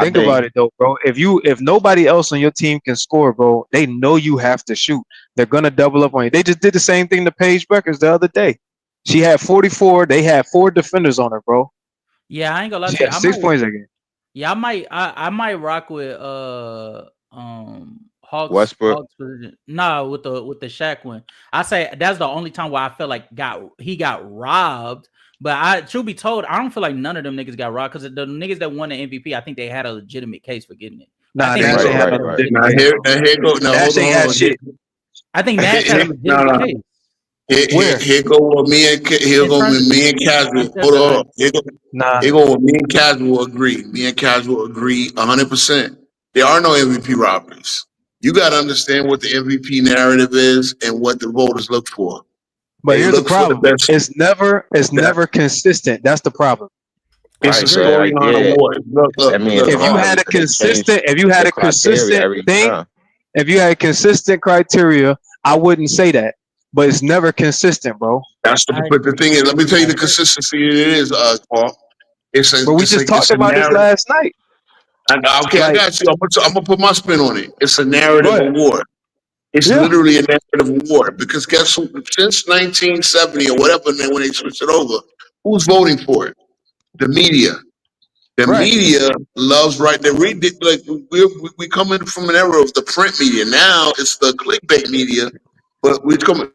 think about it though, bro. If nobody else on your team can score, bro, they know you have to shoot. They're gonna double up on you. They just did the same thing to Paige Bueckers the other day. She had 44. They had 4 defenders on her, bro.
Yeah, I ain't gonna lie.
She had 6 points again.
Yeah, I might rock with Hawks.
Westbrook.
Nah, with the Shaq one. I say that's the only time where I feel like he got robbed. But truth be told, I don't feel like none of them niggas got robbed because the niggas that won the MVP, I think they had a legitimate case for getting it.
Nah, they actually had a legitimate
case. I think Nash had a legitimate case.
Here go with me and Casual. Hold on. Here go with me and Casual agree. Me and Casual agree 100%. There are no MVP robberies. You got to understand what the MVP narrative is and what the voters look for.
But here's the problem: it's never consistent. That's the problem.
It's a story on award.
If you had a consistent thing, if you had consistent criteria, I wouldn't say that. But it's never consistent, bro.
But the thing is, let me tell you the consistency it is, Paul.
But we just talked about this last night.
I got you. I'm gonna put my spin on it. It's a narrative award. It's literally a narrative award because guess who? Since 1970 or whatever, when they switched it over, who's voting for it? The media. The
Right.
media loves like we coming from an era of the print media. Now it's the clickbait media, but we come.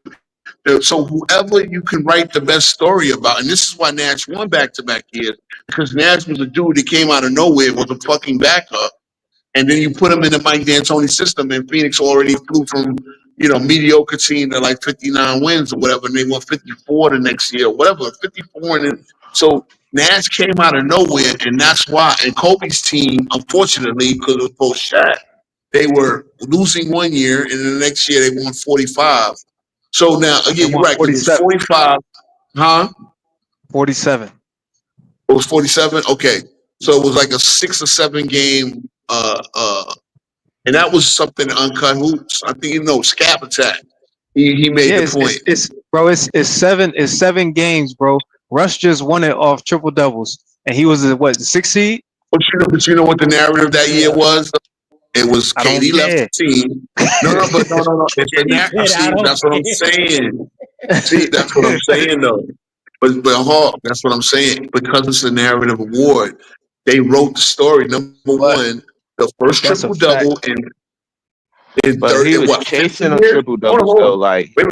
So whoever you can write the best story about, and this is why Nash won back-to-back years, because Nash was a dude that came out of nowhere, was a fucking backup, and then you put him in the Mike D'Antoni system, and Phoenix already flew from mediocre team to like 59 wins or whatever, and they won 54 the next year, or whatever, 54, and then so Nash came out of nowhere, and that's why. And Kobe's team, unfortunately, because it was post Shaq, they were losing one year, and the next year they won 45. So now again, you're right. 'Cause it was 45, huh?
47.
It was 47. Okay, so it was like a 6 or 7 game, and that was something Uncut Hoops. I think Scab Attack. He made the point.
It's 7 games, bro. Russ just won it off triple doubles, and he was the 6th seed.
But you know what the narrative that year was? It was KD left the team. No. It's the narrative. See, that's what I'm saying. See, that's what I'm saying though. But Hawk, that's what I'm saying. Because it's a narrative award, they wrote the story. Number one, the first triple double in
But
third.
he was
What?
chasing
50
a
years?
triple double still. Like,
Wait.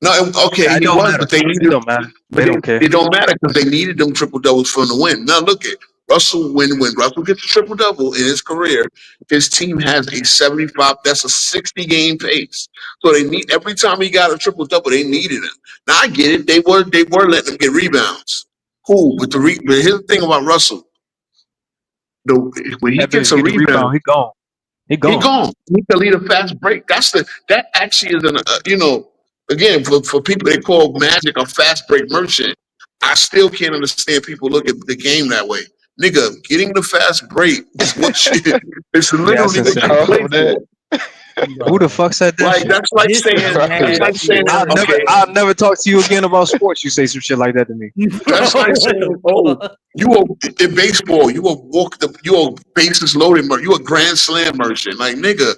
No, okay,
It
he
don't
was,
matter.
but they needed.
It don't matter. They don't care.
It don't matter because they needed them triple doubles for him to win. Now look at Russell. When Russell gets a triple double in his career, his team has a 75. That's a 60 game pace. So they need every time he got a triple double, they needed him. Now I get it. They were letting him get rebounds. Cool, but but here's the thing about Russell. When he gets a rebound,
he gone.
He gone. He can lead a fast break. That actually is again for people they call Magic a fast break merchant. I still can't understand people look at the game that way. Nigga, getting the fast break is what shit. It's literally what you play for.
Who the fuck said that?
Like that's like saying
I'll never talk to you again about sports. You say some shit like that to me.
That's like saying, you are in baseball. You are bases loaded. You a grand slam merchant. Like nigga,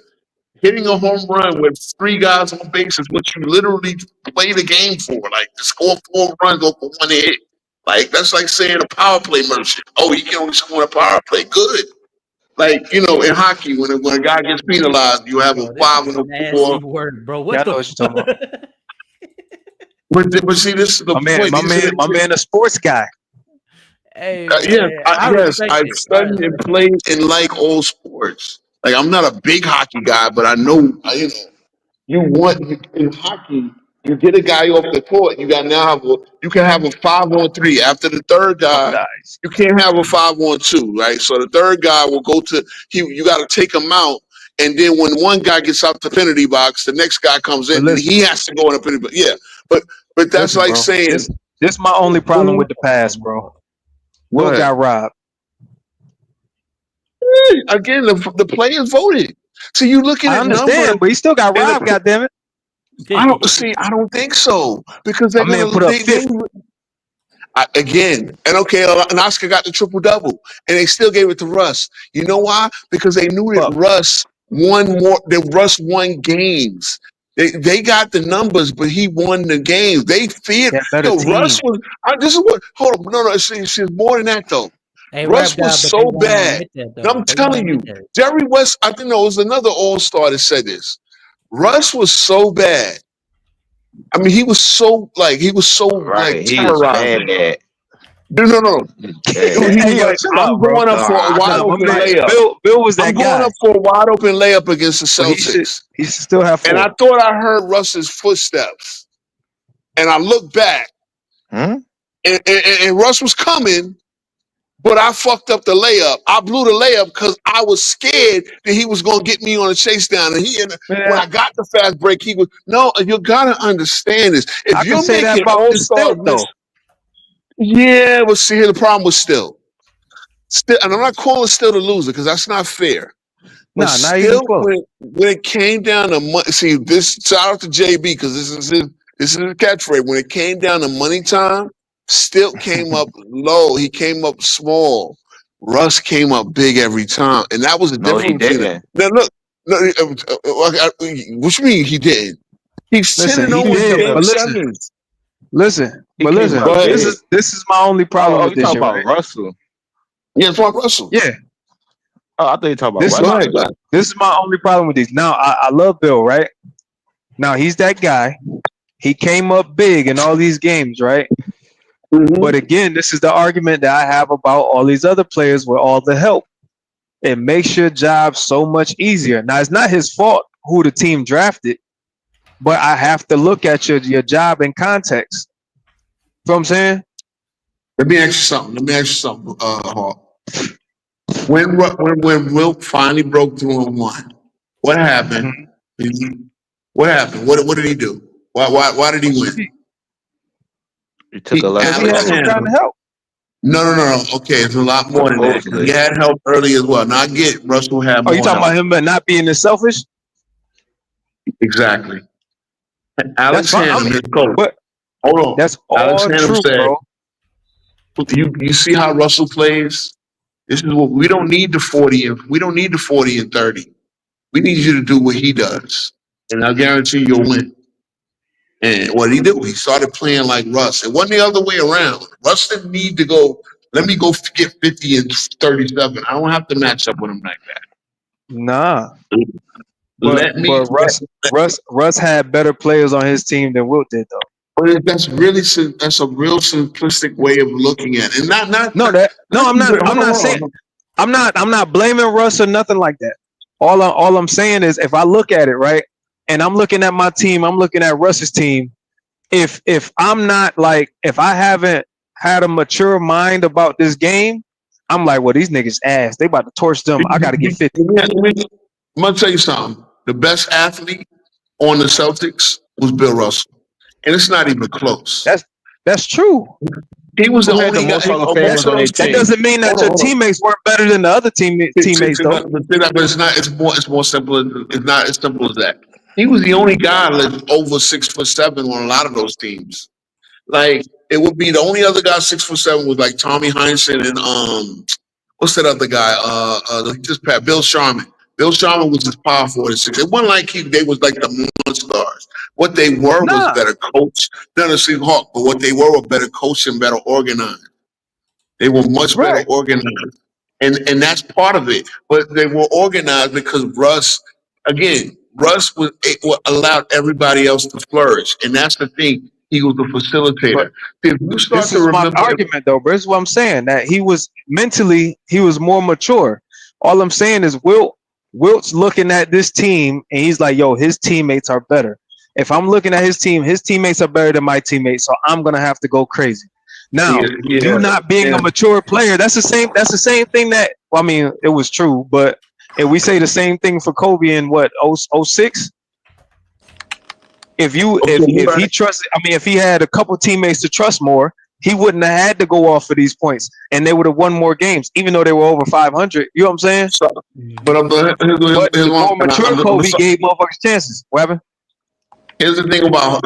hitting a home run with 3 guys on base is what you literally play the game for. Like to score 4 runs off of 1 hit. Like that's like saying a power play merchant. Oh, he can only score a power play. Good. Like in hockey, when a guy gets penalized, you have a 5 and a 4.
Word, bro. What
what you're talking about.
But see, this is the point.
My man, a sports guy.
Hey,
yes, I've studied and played and like all sports. Like I'm not a big hockey guy, but I know in hockey. You get a guy off the court. You can have a 5-on-3. After the third guy, you can't have a 5-on-2, right? So the third guy will go to you got to take him out, and then when one guy gets out the penalty box, the next guy comes in, and he has to go in the penalty box. Yeah, but that's like saying
this is my only problem with the pass, bro. Will got robbed.
Again, the players voted. So you looking at numbers,
but he still got robbed. Goddammit.
I don't think so because they're
going to put up 50.
Again, and Oscar got the triple double, and they still gave it to Russ. You know why? Because they knew that Russ won more. That Russ won games. They got the numbers, but he won the games. They feared. Russ was. This is what. Hold on, no. It's more than that though.
Hey,
Russ was so bad. I'm telling you, Jerry West. I think it was another All-Star that said this. Russ was so bad. I mean, he was so terrorizing. No. I'm going up for a wide open layup.
Bill was that
I'm
guy.
going up for a wide open layup against the Celtics.
He should still have 4.
And I thought I heard Russ's footsteps. And I looked back. And Russ was coming. But I fucked up the layup. I blew the layup because I was scared that he was going to get me on a chase down. And when I got the fast break, he was, no, you got to understand this. If you're making all-star though. Yeah, but see, here the problem was Still, and I'm not calling Still the loser because that's not fair. But Still, when it came down to money, see, shout out to JB because this is his catchphrase. When it came down to money time, Still came up low. He came up small. Russ came up big every time, and that was a difference.
He didn't.
Now look, what you mean he didn't? He's 10-0 in game 7s.
Listen. This is my only problem with this shit.
About Russell.
Yeah, it's Mark Russell.
Yeah.
Oh, I thought you were talking about
This is my only problem with these. Now, I love Bill, right? Now, he's that guy. He came up big in all these games, right?
Mm-hmm.
But again, this is the argument that I have about all these other players with all the help. It makes your job so much easier. Now, it's not his fault who the team drafted, but I have to look at your job in context. You know what I'm saying?
Let me ask you something, Hawk. When Wilt finally broke through and won, what happened? What happened? What did he do? Why did he win?
He took a lot of
help.
No. Okay, it's a lot more than that. He had help early as well. Now I get Russell had more.
Oh, you talking about him but not being as selfish?
Exactly. Alex Hannum, his coach. Hold on.
That's all
Alex Hannum
true,
said,
bro.
You see how Russell plays? This is what we don't need the 40 and 30. We need you to do what he does. And I guarantee you'll win. And what did he do? He started playing like Russ. It wasn't the other way around. Russ didn't need to go, let me go get 50 and 37. I don't have to match up with him like that.
Nah. But Russ had better players on his team than Wilt did, though.
But that's a real simplistic way of looking at it. And
I'm not blaming Russ or nothing like that. All I'm saying is if I look at it, right, and I'm looking at my team, I'm looking at Russ's team. If I'm not if I haven't had a mature mind about this game, I'm like, well, these niggas ass. They about to torch them. I gotta get 50.
I'm gonna tell you something. The best athlete on the Celtics was Bill Russell. And it's not even close.
That's true.
He was the only guy.
That doesn't mean that your teammates weren't better than the other teammates, though.
But it's not. It's more simple. It's not as simple as that. He was the only guy that's over 6'7" on a lot of those teams. Like it would be the only other guy 6'7" was like Tommy Heinsohn and what's that other guy? Bill Sharman. Bill Sharman was his power forward at 6. It wasn't like they was like the stars. What they were was better coach. Not necessarily Hawk, but what they were better coach and better organized. They were much better organized. And that's part of it. But they were organized because Russ allowed everybody else to flourish. And that's the thing. He was the facilitator. If you start
this is my argument, though, bro. This is what I'm saying. That he was mentally, he was more mature. All I'm saying is Wilt's looking at this team and he's like, yo, his teammates are better. If I'm looking at his team, his teammates are better than my teammates, so I'm gonna have to go crazy. Now, you not being a mature player, that's the same thing that it was true, but if we say the same thing for Kobe in 06? If he trusted, if he had a couple teammates to trust more, he wouldn't have had to go off for these points, and they would have won more games, even though they were over 500. You know what I'm saying? But the more mature Kobe gave motherfuckers chances. What happened?
Here's the thing about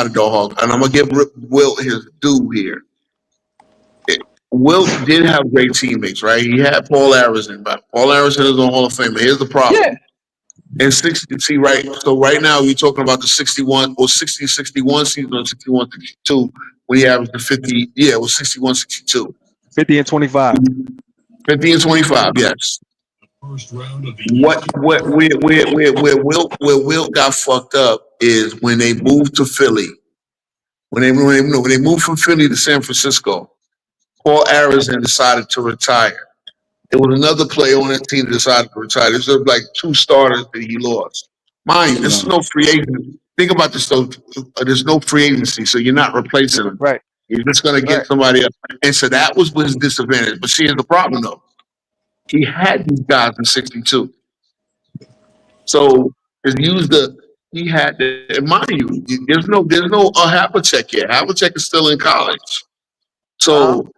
it, dog, and I'm gonna give Wilt his due here. Wilt did have great teammates, right? He had Paul Arizin, but Paul Arizin is a Hall of Famer. Here's the problem. Yeah. And 60, see, right? So right now we're talking about the 61 season or 61-62 when he averaged the 50. Yeah, it was 61-62.
50 and 25.
50 and 25. Yes. Where Wilt got fucked up is when they moved to Philly. When they moved from Philly to San Francisco, Paul Arizin decided to retire. There was another player on that team that decided to retire. There's like 2 starters that he lost. Mind you, there's no free agency. Think about this though. There's no free agency, so you're not replacing them.
Right.
You're just gonna get somebody else. And so that was his disadvantage. But see, here's the problem though. He had these guys in 62. So he had to, and mind you, there's no Havlicek yet. Havlicek is still in college. So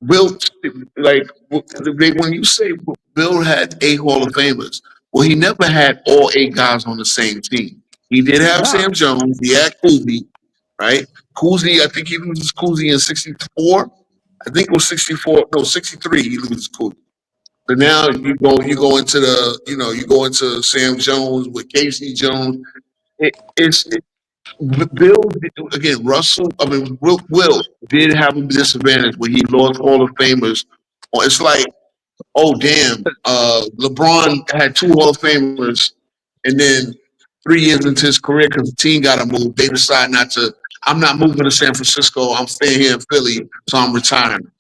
Wilt, when you say Bill had 8 Hall of Famers, well, he never had all 8 guys on the same team. He did have Sam Jones. He had Cousy, right? Cousy, I think he loses Cousy in 64. I think it was 64. No, 63. He loses Cousy. So now you go into Sam Jones with Casey Jones. Wilt did have a disadvantage when he lost Hall of Famers It's like, oh damn, LeBron had 2 Hall of Famers, and then 3 years into his career, because the team got to move, they decide not to. I'm not moving to San Francisco. I'm staying here in Philly, so I'm retiring.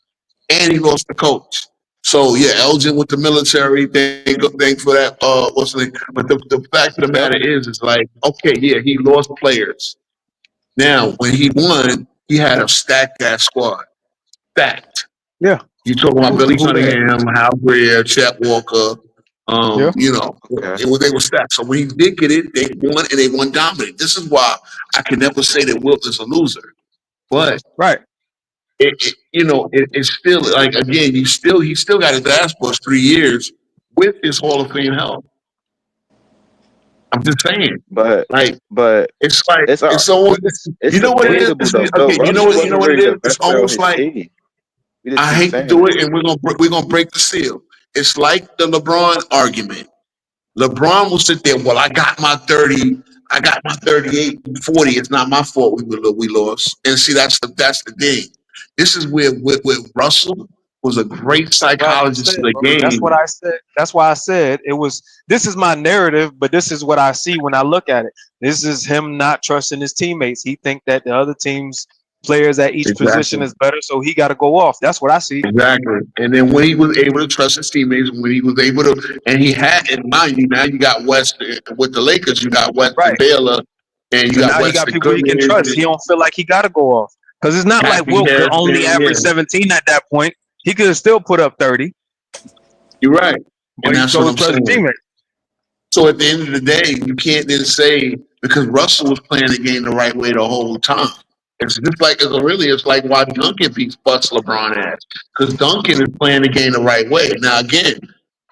And he lost the coach. So yeah, Elgin with the military. Thanks for that. What's the name? But the fact of the matter is like, okay, yeah, he lost players. Now, when he won, he had a stacked ass squad. Stacked.
Yeah.
You talking about Billy Cunningham, Hal Greer, Chet Walker. You know, they were stacked. So when he did get it, they won, and they won dominant. This is why I can never say that Wilt is a loser. But it's still like, again, he still got his ass pushed 3 years with his Hall of Fame help. I'm just saying,
but
it's like
it's
almost, you know what it is. Okay, you know what it is. It's almost like, I hate to do it, and we're gonna break the seal. It's like the LeBron argument. LeBron will sit there. Well, I got my 30. I got my 38, 40. It's not my fault we lost. And see, that's the thing. This is where Russell was a great psychologist of the game.
That's what I said. That's why I said it was. This is my narrative, but this is what I see when I look at it. This is him not trusting his teammates. He think that the other team's players at each position is better, so he got to go off. That's what I see.
Exactly. And then when he was able to trust his teammates, when he was able to, and he had, and mind you, now you got West with the Lakers. You got West and Baylor, and you got West.
He got people he can trust. He don't feel like he got to go off because it's not like Wilt could only average 17 at that point. He could have still put up 30.
You're right.
But he chose trust his teammates.
So at the end of the day, you can't then say, because Russell was playing the game the right way the whole time. It's just like, it's like why Duncan beats bust LeBron ass, because Duncan is playing the game the right way. Now again,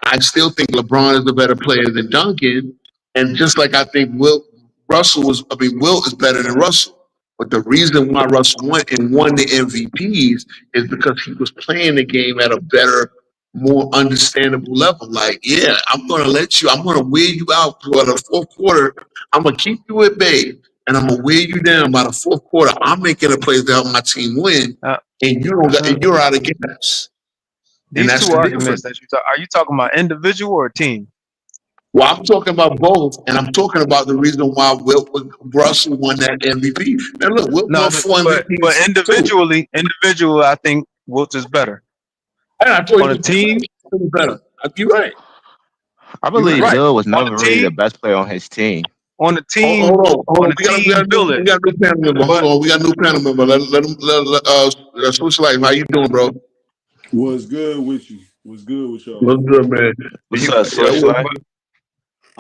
I still think LeBron is a better player than Duncan, and just like I think Wilt is better than Russell. But the reason why Russell won the MVPs is because he was playing the game at a better, more understandable level. Like, yeah, I'm going to wear you out for the 4th quarter. I'm going to keep you at bay, and I'm going to wear you down by the 4th quarter. I'm making a play to help my team win, and you're out of gas.
These two arguments that are you talking about individual or team?
Well, I'm talking about both, and I'm talking about the reason why Russell won that MVP. Now look, Wilt won 4 MVPs.
But individual, I think Wilt is better.
And I told
on a team,
better. You're right.
I believe Bill was never really the best player on his team.
On the team,
hold on. We got a new panel member. Hold on, we got a new panel member. Let him switch life. How you doing, bro?
What's good with you? What's good with y'all?
What's good, man?
What's up, switch life?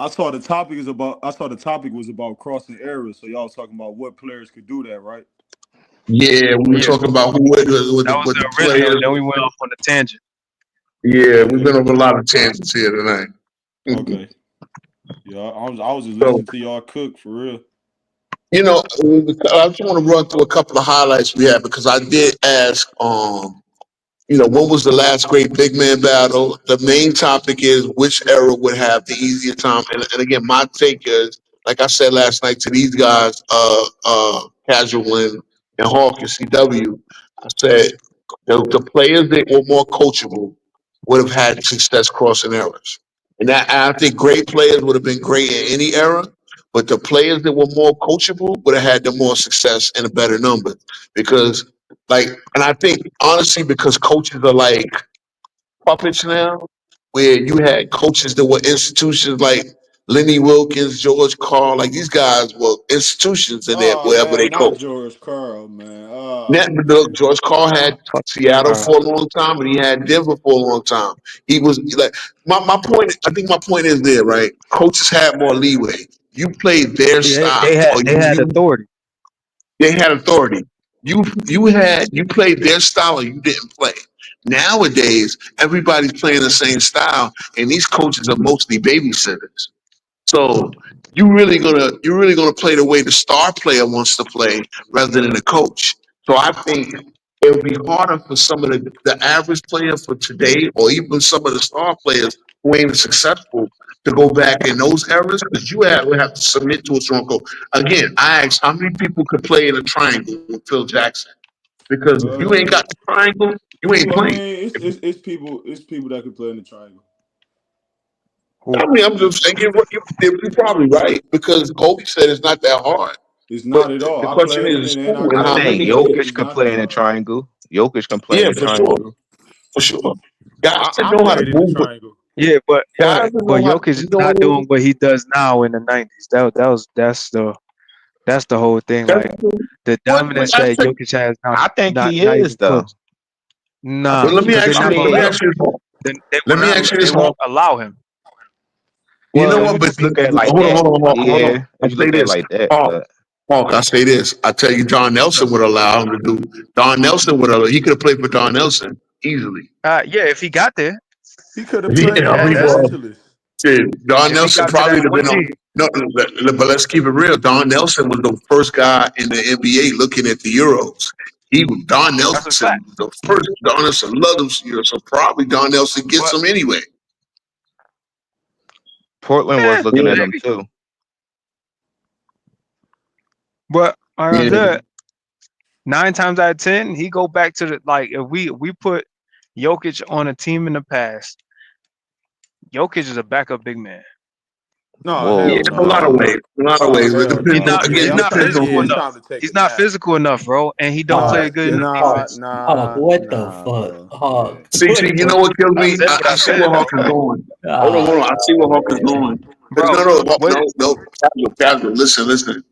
I saw the topic was about crossing errors. So y'all was talking about what players could do that, right?
Yeah, we were talking about who would the players.
Then we went off on a tangent.
Yeah, we've been over a lot of tangents here tonight.
Okay. Yeah, I was just listening to y'all cook for real.
You know, I just want to run through a couple of highlights we had, because I did ask, when was the last great big man battle? The main topic is which era would have the easier time. And again, my take is, like I said last night to these guys, Casual and Hawk and CW, I said the players that were more coachable would have had success crossing eras. And I think great players would have been great in any era, but the players that were more coachable would have had the more success and a better number. Because, and I think, honestly, because coaches are like puppets now, where you had coaches that were institutions like Lenny Wilkins, George Karl, like these guys were institutions in there wherever they coached.
George Karl, man.
George Karl had Seattle for a long time, and he had Denver for a long time. He was like, my point. I think my point is there, right? Coaches had more leeway. You played their style.
They had authority.
They had authority. You played their style, or you didn't play. Nowadays, everybody's playing the same style, and these coaches are mostly babysitters. So you're really gonna play the way the star player wants to play rather than the coach. So I think it would be harder for some of the average player for today, or even some of the star players who ain't successful, to go back in those eras, because you would have to submit to a strong coach. Again, I asked how many people could play in a triangle with Phil Jackson. Because if you ain't got the triangle, you ain't
I
playing.
mean, it's people that can play in the triangle.
I mean, I'm just saying you're probably right because Kobe said it's not that hard.
It's not at all.
The
I
question
played
is
in it, and
who
I
and how
I think
many.
Jokic could play in a triangle. Jokic can play in a
For
triangle.
sure. Guys that
I
know how to
played in the
move.
triangle.
Yeah, but
Guys that know how
Jokic is
to
not
know.
doing what he does now in the 90s. That's the whole thing. Like the dominance that Jokic has now,
I think he
not
is
even
though.
close. Nah,
But let me
because
ask you. Let me ask you.
They won't allow him.
You know
Well,
what? But
if you look at it like
hold
that,
on.
yeah.
I
If you
say
look at it
this.
like that,
Paul,
but
I say this. I tell you, Don Nelson would allow him to do. Don Nelson would allow. He could have played for Don Nelson easily.
Yeah, if he got there,
he could have played in
Yeah,
Los Angeles.
Don
If he
Nelson
got to
probably
that
would have been
point,
on. No, but let's keep it real. Don Nelson was the first guy in the NBA looking at the Euros. Don
that's a fact.
Nelson was the first. Don Nelson loved them Euros, so probably Don Nelson gets them anyway.
Portland was looking at him too.
But like I said, 9 times out of 10, he go back to the if we put Jokic on a team in the past, Jokic is a backup big man.
No,
in a lot of ways.
He's not physical enough, bro, and he don't play good enough defense.
What the fuck?
See, you know what kills me? I see where Hawk is going. Hold on. I see where Hawk is going. No. Listen.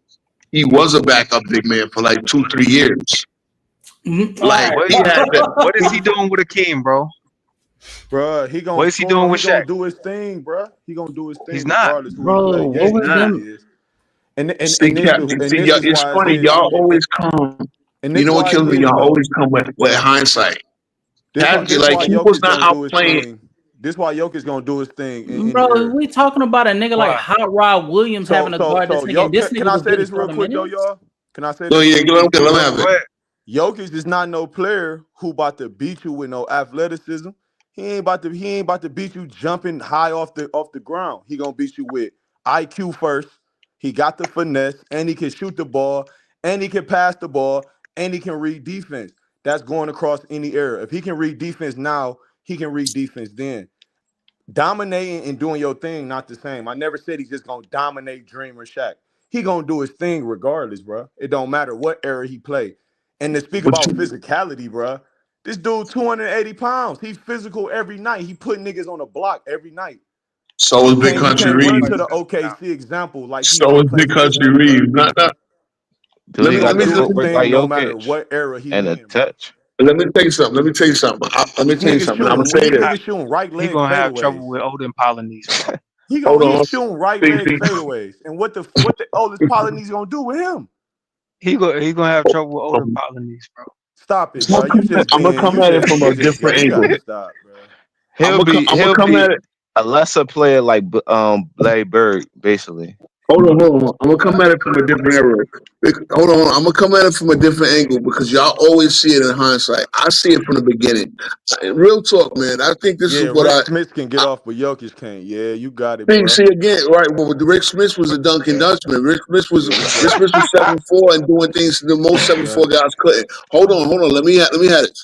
He was a backup big man for like 2-3 years. Like he had that.
What is he doing with Akeem, bro?
Bro, he gonna.
What is he doing with Shaq?
Do his thing, bro. He gonna do his thing.
He's not,
bro. What was them?
It's funny. Y'all always come. You know what kills me? Y'all always come with hindsight. Like he was not outplaying.
This is why Jokic gonna do his thing.
Bro, we talking about a nigga like Hot Rod Williams having a guard this nigga. This nigga
can I say this real quick though, y'all? Can I say this?
Oh yeah, let me have it.
Jokic is not no player who about to beat you with no athleticism. He ain't about to beat you jumping high off the ground. He gonna beat you with IQ first. He got the finesse, and he can shoot the ball, and he can pass the ball, and he can read defense. That's going across any era. If he can read defense now, he can read defense then. Dominating and doing your thing, not the same. I never said he's just gonna dominate Dream or Shaq. He gonna do his thing regardless, bro. It don't matter what era he play. And to speak about physicality, bro, this dude 280 pounds. He's physical every night. He put niggas on the block every night.
So is Big Country Reeves.
To the OKC example, like
so is Big Country Reeves. Let me
no matter what era he
and a touch.
Let me tell you something. I'm gonna say this.
Shooting right leg
he gonna have
fadeaways.
trouble with Odin Polynese.
He's shooting right leg fadeaways. And what the oldest Polynese gonna do with him?
He gonna have trouble with Odin Polynese, bro.
Stop it, bro.
I'm gonna come at it from a different angle.
Stop, bro.
He'll be a lesser player like Larry Bird, basically.
Hold on. I'm gonna come at it from a different era. Hold on. I'm gonna come at it from a different angle because y'all always see it in hindsight. I see it from the beginning. Real talk, man. I think this is what
Rick Smith can get off, but Jokic can't. Yeah, you got it, bro.
See again, right? Well, Rick Smith was a Dunkin' Dutchman. Rick Smith was 7'4" and doing things the most 7'4" guys couldn't. Hold on. Let me have it.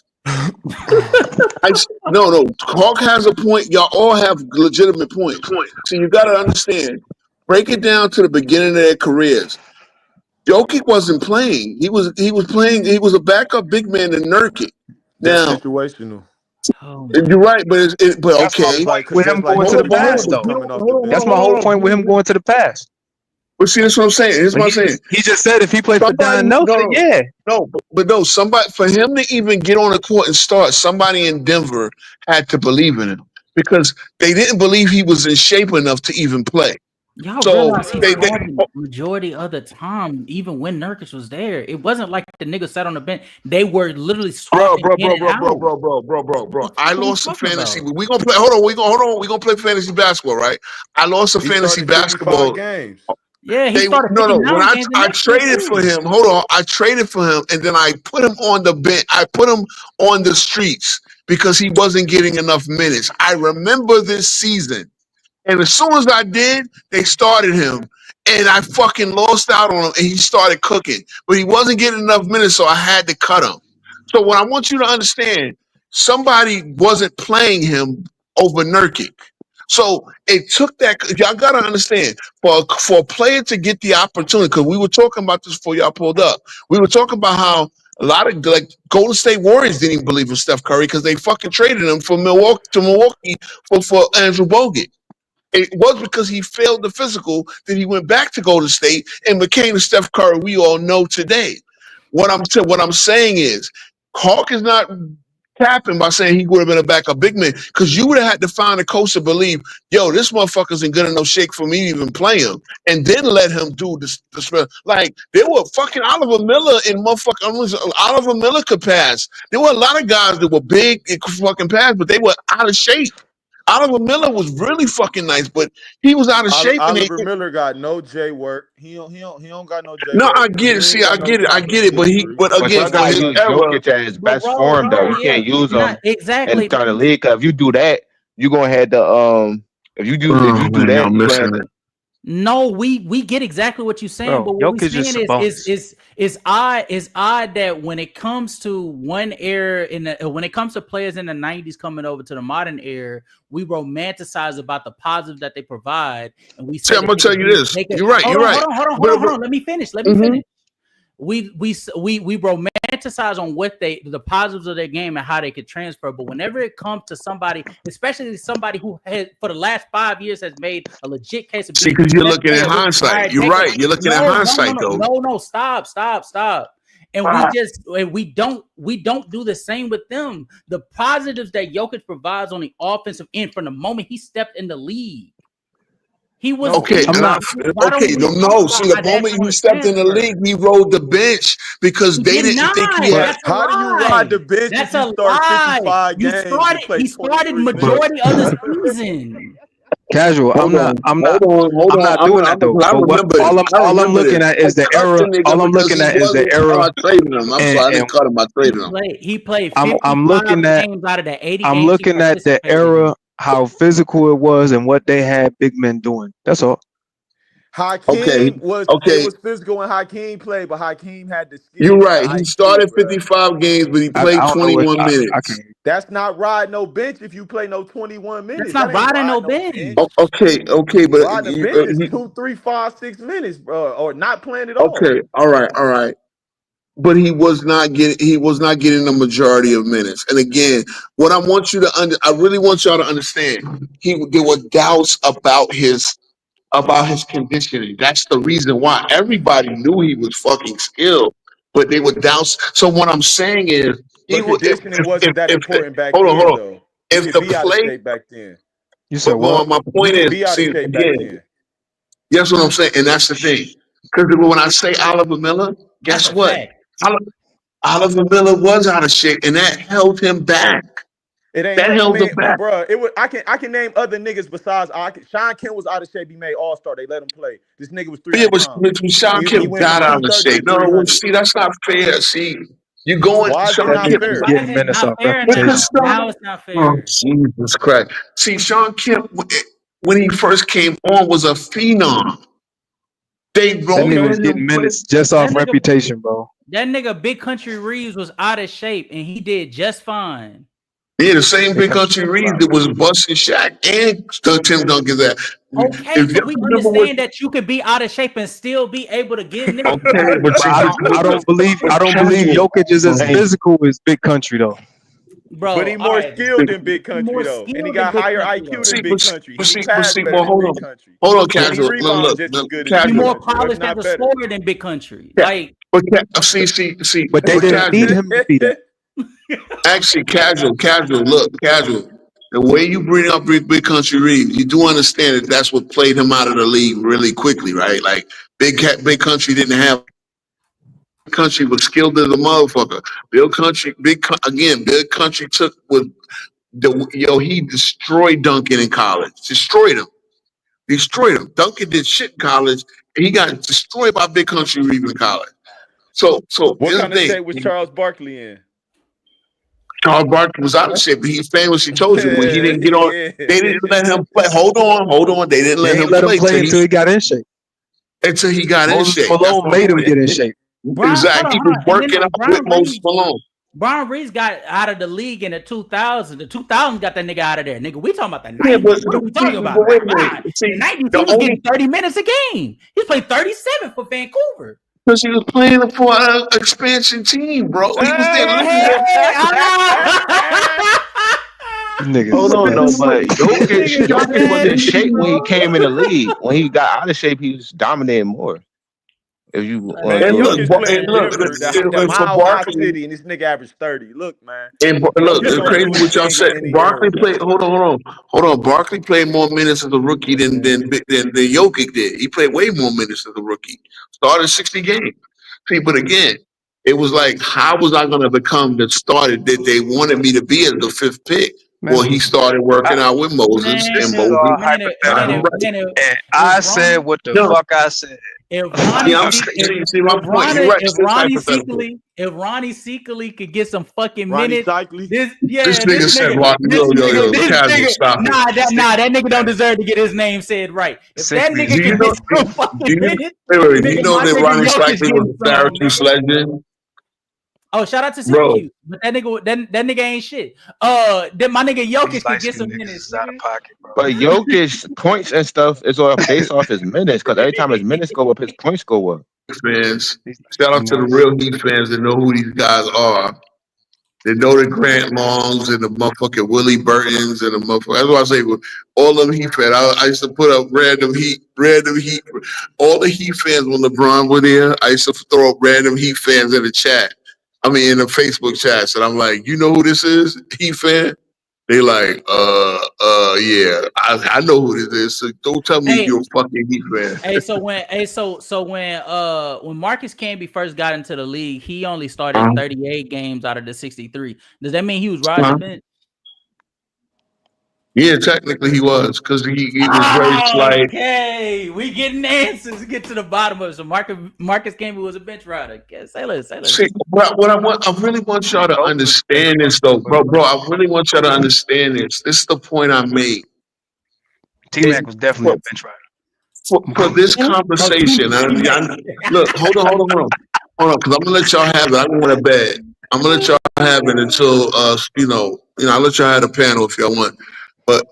No. Hawk has a point. Y'all all have legitimate points. So you got to understand. Break it down to the beginning of their careers. Jokic wasn't playing. He was playing. He was a backup big man in Nurkic. Now,
that's situational.
You're right, but
that's
okay.
With him going to the past, though. That's my whole point with him going to the past.
But see, that's what I'm saying. Here's what I'm saying.
He just said if he played for Don Nelson,
No, somebody for him to even get on the court and start, somebody in Denver had to believe in him because they didn't believe he was in shape enough to even play.
Y'all realize he started majority of the time, even when Nurkic was there. It wasn't like the nigga sat on the bench. They were literally swapping
bro. I lost some fantasy. We gonna play. Hold on. We gonna play fantasy basketball, right? I lost some fantasy basketball
games.
Yeah, he started.
When I traded for him, hold on. I traded for him, and then I put him on the bench. I put him on the streets because he wasn't getting enough minutes. I remember this season. And as soon as I did, they started him. And I fucking lost out on him, and he started cooking. But he wasn't getting enough minutes, so I had to cut him. So what I want you to understand, somebody wasn't playing him over Nurkic. So it took that. Y'all got to understand, for a player to get the opportunity, because we were talking about this before y'all pulled up. We were talking about how a lot of Golden State Warriors didn't even believe in Steph Curry because they fucking traded him from Milwaukee for Andrew Bogut. It was because he failed the physical that he went back to Golden State and became the Steph Curry we all know today. What I'm saying is, Hawk is not capping by saying he would have been a backup big man, because you would have had to find a coach to believe, yo, this motherfucker's ain't good enough shake for me to even play him, and then let him do this. Like, there were fucking Oliver Miller in Oliver Miller could pass. There were a lot of guys that were big and could fucking pass, but they were out of shape. Oliver Miller was really fucking nice, but he was out of shape.
Oliver Miller got no J work. He don't got no J work.
No, I get it. See, I get it. But again,
for his era, Jokic at his best form though. You can't use him
exactly
and start a league. Cause if you do that, you're gonna have to if you do that.
No, we get exactly what you're saying, but what we're saying is odd that when it comes to one era when it comes to players in the 90s coming over to the modern era, we romanticize about the positive that they provide, and we say,
I'm gonna tell you this. You're right.
Hold on. Let me finish. We romanticize on what the positives of their game and how they could transfer, but whenever it comes to somebody, especially somebody who has for the last 5 years has made a legit case of being,
because you're looking at hindsight. You're right. You're looking at hindsight though.
No, stop. And we don't do the same with them. The positives that Jokic provides on the offensive end from the moment he stepped in the league. He was
okay. See, the moment he stepped in the league, he rode the bench because they didn't think he had.
How do you ride the bench if you start 55 games?
He started majority of the season.
Casual. I'm not doing that though. All I'm looking at is the era. All I'm looking at is the era.
I didn't cut him. I traded him.
He played.
I'm looking at.
Games out of the 80
I'm looking at the era, how physical it was, and what they had big men doing. That's all.
Hakeem was physical when Hakeem played, but Hakeem had the skill.
You're right. He started 55 games, but he played 21 minutes.
That's not riding no bench if you play no 21 minutes.
That's not riding no bench.
Okay, but
riding the bench is 2, 3, 5, 6 minutes, bro, or not playing at all.
Okay, all right. But he was not getting the majority of minutes. And again, what I want you to I really want y'all to understand, there were doubts about his conditioning. That's the reason why everybody knew he was fucking skilled, but they were doubts. So what I'm saying is,
conditioning wasn't that important back then. Hold on.
If the play
back then,
you said what?
My point is, that's what I'm saying, and that's the thing. Because when I say Oliver Miller, guess what? Oliver Miller was out of shape, and that held him back.
It ain't that held him back, bro. It was. I can name other niggas besides. Sean Kemp was out of shape. He made All-Star. They let him play. This nigga was 3.
Yeah, but Sean Kemp got out of shape. No, see, that's not fair. See, you going?
Why is it not fair?
Getting minutes off
now it's not fair.
Oh, Jesus Christ! See, Sean Kemp, when he first came on, was a phenom.
That nigga was getting minutes just off reputation, bro.
That nigga Big Country Reeves was out of shape, and he did just fine.
Yeah, the same Big Country Reeves that was busting Shaq and Tim Duncan's ass.
Okay, so we understand that you could be out of shape and still be able to get niggas.
Okay, but I don't believe Jokic is as physical as Big Country though.
Bro, but he's more skilled than Big Country though, and he got higher IQ than Big Country.
Hold on, Casual. Look,
he's more polished as a scorer than Big Country. Like,
see,
but they didn't need him to be that.
Actually, casual. Look, casual. The way you bring up Big Country Reeves, you do understand that that's what played him out of the league really quickly, right? Like Big Country didn't have. Country was skilled as a motherfucker. Big Country took he destroyed Duncan in college. Destroyed him. Duncan did shit in college, and he got destroyed by Big Country Reeves in college. So
what kind of shape was Charles Barkley in?
Charles Barkley was out of shape, but he famously told you when he didn't get on, they didn't let him play. Hold on. They didn't let him play
until he got in shape.
Until he got in shape.
Malone made him get in shape.
Exactly. He was working out with Moses Malone.
Brian Reese got out of the league in the 2000s. The 2000s got that nigga out of there. Nigga, we talking about the 90s. What are we talking about?
Wait a minute.
The 90s, he was getting 30 minutes a game. He played 37 for Vancouver.
Because he was playing for an expansion team, bro. He was
Hold on, no, but Jokic was in shape when he came in the league. When he got out of shape, he was dominating more. If you
look, Mile High City, and this nigga averaged 30. Look, man.
And look, it's crazy what y'all said. Barkley played. Hold on. Barkley played more minutes as a rookie than Jokic did. He played way more minutes as a rookie. Started 60 games. See, but again, it was like, how was I going to become the starter that they wanted me to be as the fifth pick? Man. Well, he started working out with Moses, and Moses.
And I said what the fuck I said.
If Ronnie Seekely could get some fucking minutes, this nigga said Ronnie. That nigga don't deserve to get his name said right. If that nigga can get some fucking minutes,
you know that Ronnie Seekely was a Syracuse legend.
Oh, shout out to Syracuse, but that nigga ain't shit. Then my nigga Jokic could get some minutes out of pocket, bro.
But Jokic points and stuff is all based off his minutes, because every time his minutes go up, his points go up.
Fans, shout out to the real Heat fans that know who these guys are. They know the Grant Longs and the motherfucking Willie Burtons and the motherfucker. That's why I say all them Heat fans. I used to put up random Heat. All the Heat fans when LeBron were there, I used to throw up random Heat fans in the chat. I mean, in the Facebook chats, and I'm like, you know who this is, Heat fan? They like, yeah, I know who this is. So don't tell me you're a fucking Heat fan.
When Marcus Camby first got into the league, he only started 38 games out of the 63. Does that mean he was riding the bench?
Yeah, technically he was, because he was very slight.
Okay, we getting answers. Get to the bottom of it. So Marcus Camby was a bench rider. Say less.
See, what I really want y'all to understand this, though, bro. I really want y'all to understand this. This is the point I made.
T-Mac was definitely a bench rider.
For this conversation, look, hold on, because I'm gonna let y'all have it. I don't want to bed. I'm gonna let y'all have it until I'll let y'all have the panel if y'all want. But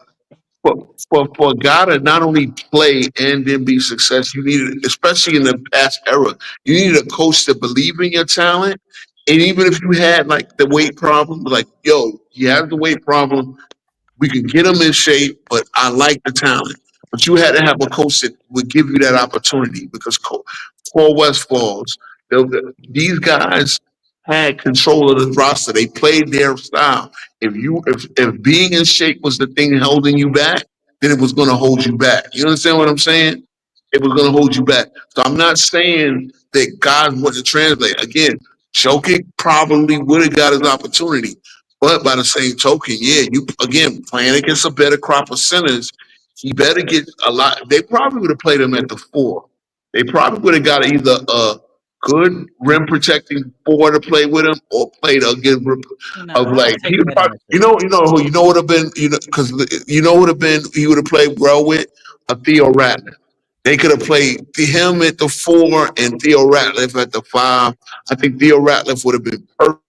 for a guy to not only play and then be successful, you needed, especially in the past era, you needed a coach to believe in your talent. And even if you had like the weight problem, like, yo, you have the weight problem, we can get him in shape, but I like the talent. But you had to have a coach that would give you that opportunity, because Paul Westfalls, these guys had control of the roster. They played their style. If being in shape was the thing holding you back, then it was going to hold you back. You understand what I'm saying? It was going to hold you back. So I'm not saying that God wouldn't translate. Again, Jokic probably would have got his opportunity. But by the same token, playing against a better crop of centers, he better get a lot. They probably would have played him at the 4. They probably would have got either a good rim protecting 4 to play with him, or played a good he would probably, you know who would have been, because he would have played well with a Theo Ratliff. They could have played him at the 4 and Theo Ratliff at the 5. I think Theo Ratliff would have been perfect.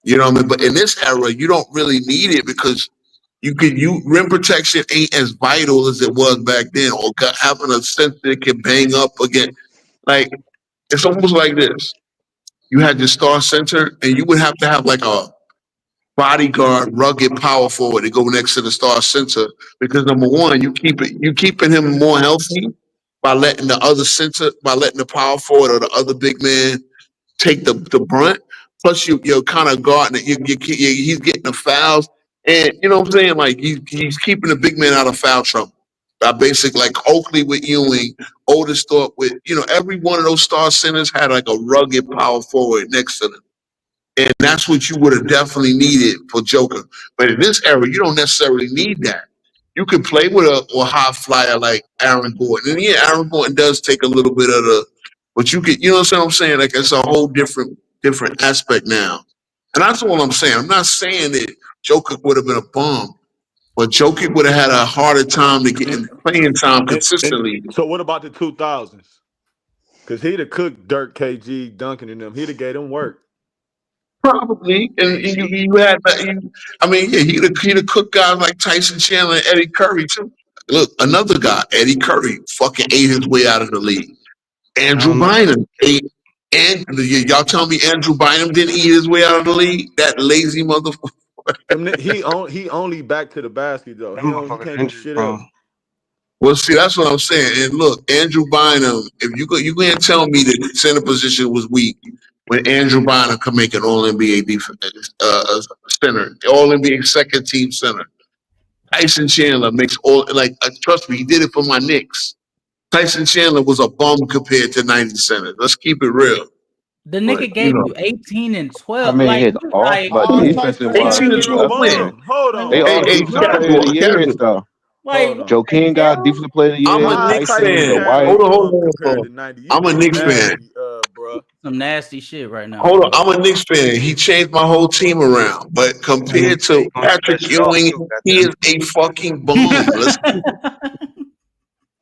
You know what I mean? But in this era, you don't really need it, because rim protection ain't as vital as it was back then, or having a center that can bang up again. Like, it's almost like this. You had your star center, and you would have to have like a bodyguard, rugged power forward to go next to the star center, because number one, you keeping him more healthy by letting the power forward or the other big man take the brunt. Plus, you're kind of guarding it. He's getting the fouls, and you know what I'm saying. Like, he's keeping the big man out of foul trouble. Basically, like Oakley with Ewing, Otis Thorpe with, every one of those star centers had like a rugged power forward next to them. And that's what you would have definitely needed for Joker. But in this era, you don't necessarily need that. You can play with a high flyer like Aaron Gordon. And yeah, Aaron Gordon does take a little bit of but you could, what I'm saying? Like, it's a whole different aspect now. And that's all I'm saying. I'm not saying that Joker would have been a bum, but Jokic would have had a harder time to get in playing time consistently.
So what about the 2000s? Because he'd have cooked Dirk, KG, Duncan, and them. He'd have gave them work.
Probably, and you had. I mean, yeah, he'd have cooked guys like Tyson Chandler and Eddie Curry too. Look, another guy, Eddie Curry, fucking ate his way out of the league. Andrew Bynum ate. And y'all tell me Andrew Bynum didn't eat his way out of the league? That lazy motherfucker.
He only back to the basket though. He can't do shit else.
Well, see, that's what I'm saying. And look, Andrew Bynum, if you can't tell me the center position was weak when Andrew Bynum could make an All NBA center, All NBA second team center. Tyson Chandler makes trust me, he did it for my Knicks. Tyson Chandler was a bum compared to 90 centers. Let's keep it real.
The nigga gave you 18 and 12.
I mean,
like,
his off, but defensive wise,
18 and 12 win.
Hold on.
They all defensive player of the years though.
Like,
Joe King got defensive player of the year.
I'm a Knicks fan. Hold on. I'm a Knicks fan.
Some nasty shit right now.
Hold on, I'm a Knicks fan. He changed my whole team around. But compared to Patrick Ewing, he is a fucking bum.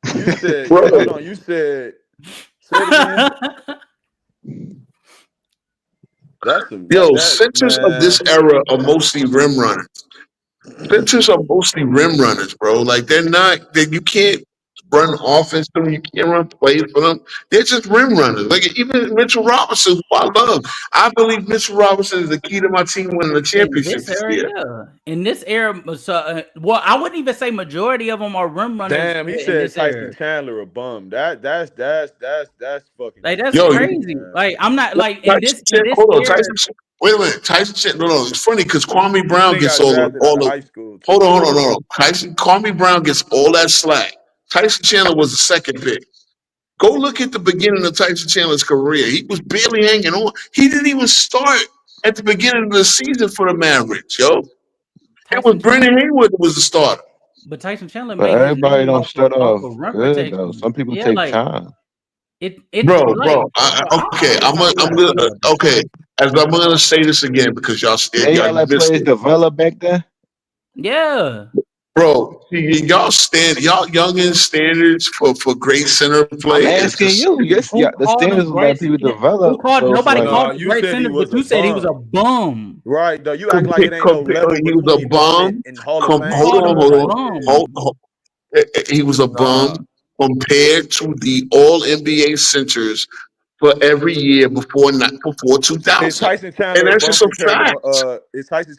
You said, hold on, you said,
centers of this era are mostly rim runners. Centers are mostly rim runners, bro. Like you can't run offense for them. You can't run plays for them. They're just rim runners. Like even Mitchell Robinson, who I love. I believe Mitchell Robinson is the key to my team winning the championship this year.
In this era, well, I wouldn't even say majority of them are rim runners.
Damn, he said Tyson Chandler a bum. That's fucking
like that's crazy. Like I'm not like in this era.
Wait a minute, Tyson Chandler. No, it's funny because Kwame Brown gets all the
high school.
Hold on. Kwame Brown gets all that slack. Tyson Chandler was the second pick. Go look at the beginning of Tyson Chandler's career. He was barely hanging on. He didn't even start at the beginning of the season for the Mavericks, yo. It was Brendan Haywood who was the starter.
But Tyson Chandler,
but everybody don't start off good though. Some people take time.
Bro. I'm gonna say this again because y'all
let players develop back there.
Yeah.
Bro, y'all youngin standards for great center players.
I'm asking you. Yes, the standards of let people develop.
Nobody called him great center, but you said he was a bum.
Right, though. You act like it ain't no level.
He was a bum. Hold on. He was a bum compared to the All NBA centers for every year before 2000.
Is Tyson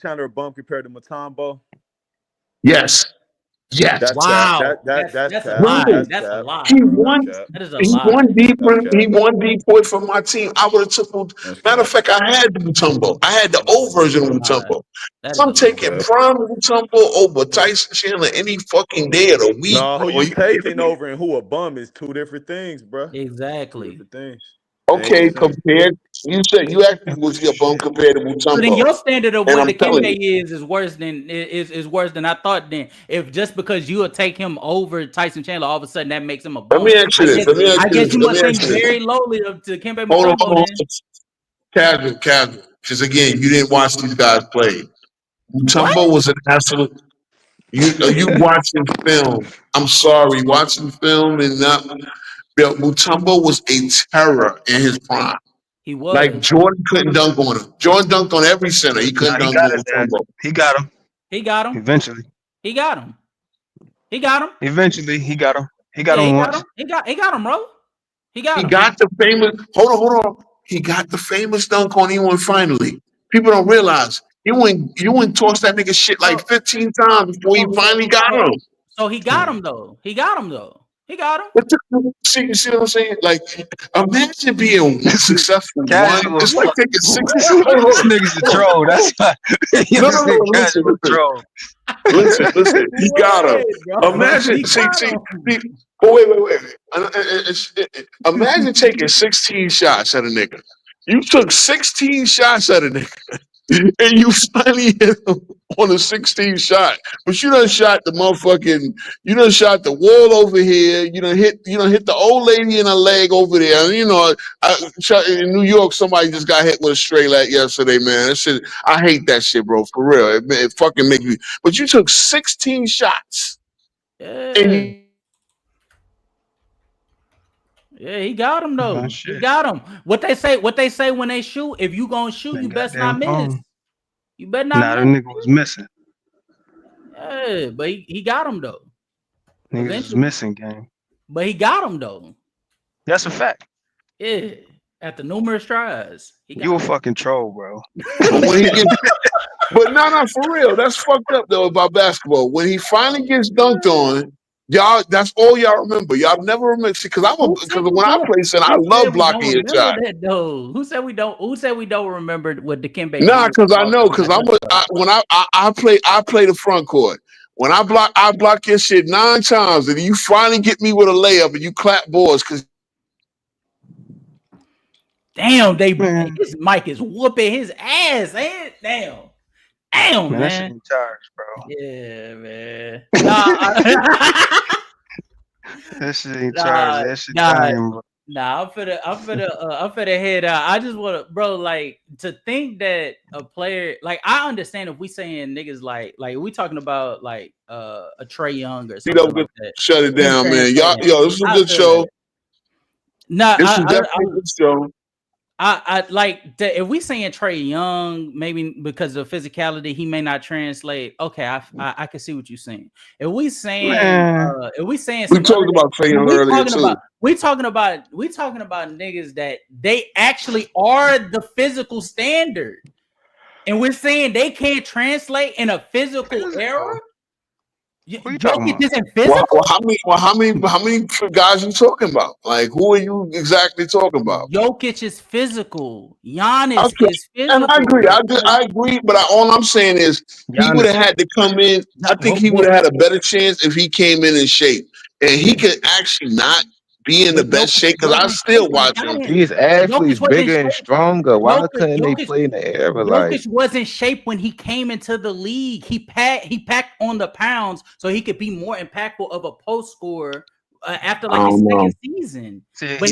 Chandler a bum compared to Mutombo?
Yes.
Wow. That's a lie.
He won. He won D-point for my team. I would have took him. Matter of fact, I had Mutombo. I had the old version of Mutombo. I'm taking prime Mutombo over Tyson Chandler any fucking day of the week.
No, who you taking over and who a bum is two different things, bro.
Exactly.
2 different things.
Okay, compared, you said you actually was your bum compared to Mutombo.
But in your standard of what the Kembe is worse than I thought. Then, if just because you will take him over Tyson Chandler, all of a sudden that makes him a bum.
Let me ask you this.
I guess you must think very lowly to Kembe Mutombo.
Hold on. Casual. Because again, you didn't watch these guys play. Mutombo was an absolute. You watching film? I'm sorry, watching film and not. Mutombo was a terror in his prime.
He was.
Like Jordan couldn't dunk on him. Jordan dunked on every center. He couldn't dunk on Mutombo.
He got him.
Eventually. He got him.
Eventually, he got him. He got him once.
He got him, bro. He got
the famous. Hold on. He got the famous dunk on Ewing finally. People don't realize Ewing tossed that nigga shit like 15 times before he finally got him.
So he got him though. He got him.
See what I'm saying? Like, imagine being successful. It's like taking 6.
This nigga's a troll. That's why.
Listen. He got him. Imagine. Wait. Imagine taking 16 shots at a nigga. You took 16 shots at a nigga. And you finally hit him on a 16 shot, but you done shot the wall over here. You done hit the old lady in her leg over there. And, in New York, somebody just got hit with a straight leg yesterday, man. That shit, I hate that shit, bro. For real, it fucking makes me. But you took 16 shots.
Yeah.
And
Yeah, he got him though.
Man,
He
shit.
got him. What they say when they shoot, if you gonna shoot, you best not
Goddamn
miss.
phone.
You better
Nah,
not
the
miss.
nigga was missing.
Yeah, but he got him though.
Niggas was
Eventually.
missing, gang.
But he got him though.
That's a fact.
Yeah. After numerous tries.
You a fucking troll, bro.
When he gets, but no, for real, that's fucked up though about basketball. When he finally gets dunked on, y'all, that's all y'all remember. Y'all never remember because when I play center, I love blocking your shot.
Who said we don't remember what Dikembe?
Nah, because I know, because when I play the front court. When I block your shit 9 times, and you finally get me with a layup, and you clap boards because.
Damn, this Mike is whooping his ass, man. Damn,
Man,
man.
that shit in charge, bro.
Yeah, man.
That shit ain't charge. That shit dying, bro.
Nah, I'm finna head out. I just wanna, bro, like to think that a player, like I understand if we saying niggas like we talking about like a Trae Young or something like that.
Shut it down, man. Y'all, this is a good show.
Nah,
this is definitely a good show.
I like if we saying Trae Young, maybe because of physicality, he may not translate. Okay, I can see what you're saying. If we saying
we talked about Trae Young earlier too.
We talking about niggas that they actually are the physical standard, and we're saying they can't translate in a physical era. Jokic isn't physical.
How many guys you talking about? Like, who are you exactly talking about?
Jokic is physical. Giannis is physical.
And I agree. I agree. But all I'm saying is he would have had to come in. I think he would have had a better chance if he came in shape, and he could actually not be in the best shape because I still watch him.
He's actually bigger and stronger. Why couldn't they play in the era?
Jokic was in shape when he came into the league. He packed on the pounds so he could be more impactful of a post scorer after like his second season.
I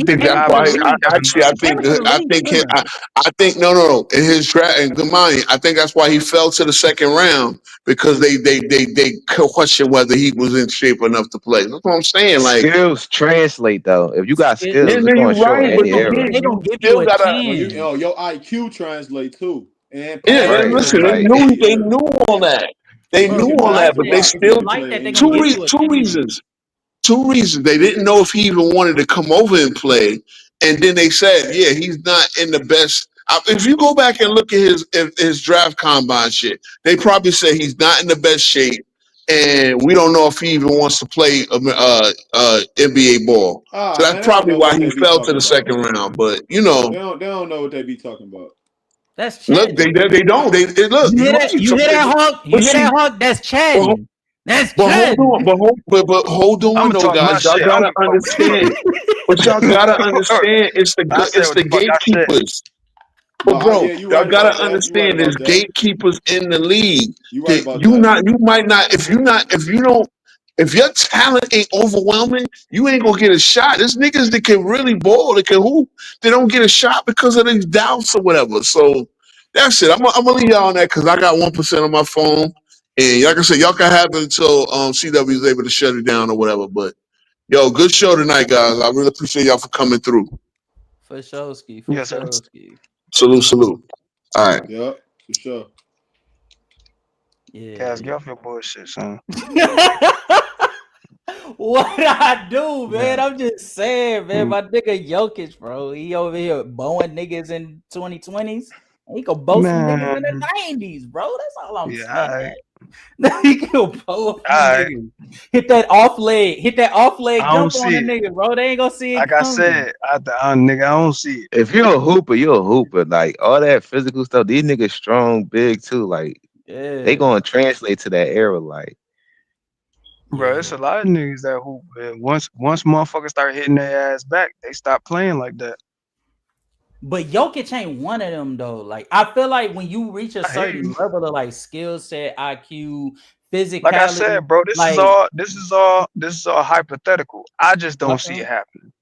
think no. In his draft and Gamani, I think that's why he fell to the second round because they question whether he was in shape enough to play. That's what I'm saying. Like
skills translate though. If you got skills,
then you're right.
They don't give you a chance.
Your IQ translate too. And
listen, they knew all that. They knew all that, but they still two reasons. 2 reasons. They didn't know if he even wanted to come over and play. And then they said, yeah, he's not in the best. If you go back and look at his draft combine shit, they probably say he's not in the best shape. And we don't know if he even wants to play NBA ball. So that's probably why he fell to the second round. But,
they don't know what they be talking about.
That's
look, they don't. They look.
You hear that, Hawk? You hear that, Hawk? That's Chad. That's
but hold on, though, guys. Y'all gotta understand. But y'all gotta understand, it's the gatekeepers. But bro, y'all gotta understand, there's gatekeepers in the league. You might not if your talent ain't overwhelming, you ain't gonna get a shot. There's niggas that can really ball, that can hoop, they don't get a shot because of these doubts or whatever. So that's it. I'm gonna leave y'all on that because I got 1% on my phone. And like I said, y'all can have it until CW is able to shut it down or whatever. But yo, good show tonight, guys. I really appreciate y'all for coming through.
For sure, Ski.
Yes, sir.
Salute. All right.
Yep, for sure.
Yeah.
Guys, get off your bullshit, son.
What I do, man? I'm just saying, man. My nigga Jokic, bro. He over here bowing niggas in 2020s. He could bow some niggas in the 90s, bro. That's all I'm saying. He could bow niggas. Hit that off leg jump on the nigga, bro. They ain't gonna see it.
Like I said, nigga, I don't see it.
If you're a hooper, you're a hooper. Like all that physical stuff, these niggas strong, big too. Like they gonna translate to that era. Like,
bro, it's a lot of niggas that hoop. Man. Once motherfuckers start hitting their ass back, they stop playing like that.
But Jokic ain't one of them though. Like I feel like when you reach a certain level of like skill set, IQ, physicality.
Like I said, bro, this is all hypothetical. I just don't see it happening.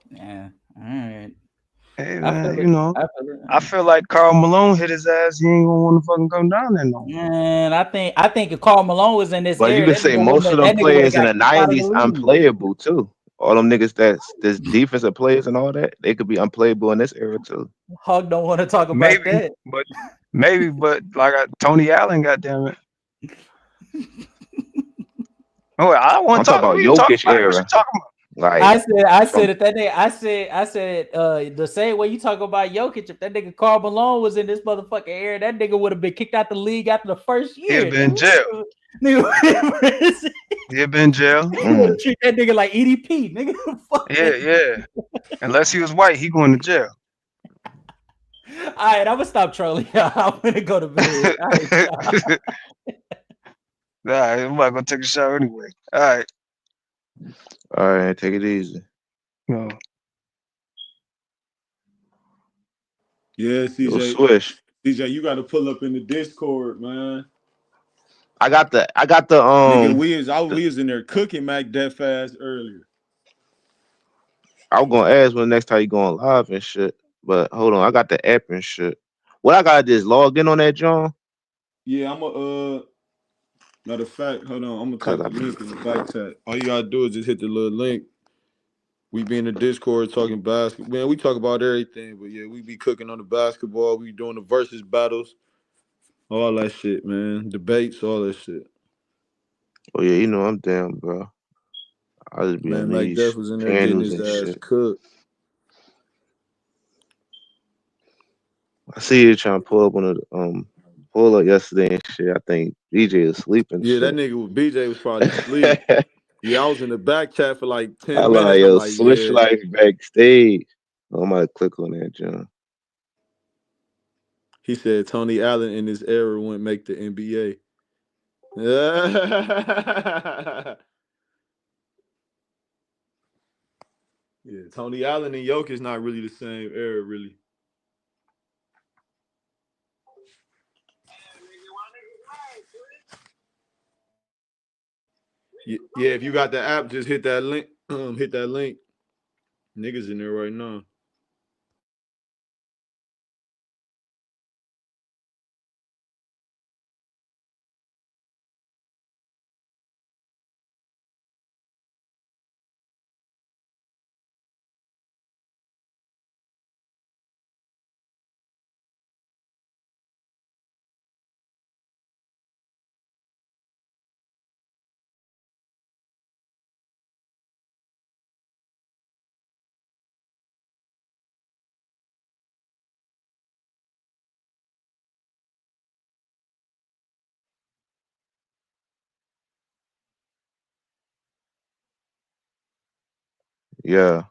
Yeah, all right.
Hey man, I feel like Karl Malone hit his ass. He ain't gonna want to fucking come down there no more.
Man, I think if Karl Malone was in this,
but you could say most of them players in the '90s unplayable too. all them niggas that's defensive players and all that, they could be unplayable in this era too.
Hog don't want to talk about that.
Maybe, but like Tony Allen, goddamn it. Oh, I don't want to talk
about
Jokic
Jokic
era.
era.
What you talking about?
Like
I said if that nigga, I said the same way you talk about Jokic, if that nigga Karl Malone was in this motherfucking era, that nigga would have been kicked out the league after the first year.
He'd been in jail.
Nigga,
He'd been in jail.
treat that nigga like EDP, nigga. Fuck
Yeah. Unless he was white, he going to jail.
All right, I'm gonna stop trolling. I'm gonna go to bed. All
right, I'm about to go take a shower anyway. All
right, take it easy.
No.
Yeah, CJ.
Swish.
CJ, you got to pull up in the Discord, man.
I got the
Nigga, we was in there cooking Mac that fast earlier.
I was gonna ask when next time you going live and shit, but hold on, I got the app and shit. What I gotta do is log in on that, John.
Yeah, I'm a matter of fact, hold on, I'm gonna type the link in the back chat. All you gotta do is just hit the little link. We be in the Discord talking basketball. Man, we talk about everything, but yeah, we be cooking on the basketball. We doing the versus battles, all that shit, man. Debates, all that shit.
Oh yeah, you know I'm down, bro. I just be on
Mike
these
Def was in there getting his ass
shit.
cooked.
I see you trying to pull up on the pull up yesterday and shit. I think BJ was sleeping.
Yeah,
shit.
that nigga BJ was probably asleep. Yeah, I was in the back chat for like 10
I
minutes.
like, yo,
I'm like,
Swish
yeah.
Life backstage. I'm gonna click on that, John.
He said Tony Allen in this era wouldn't make the NBA. Yeah, Tony Allen and Jokic not really the same era, really. Yeah, if you got the app, just hit that link. Hit that link. Niggas in there right now.
Yeah.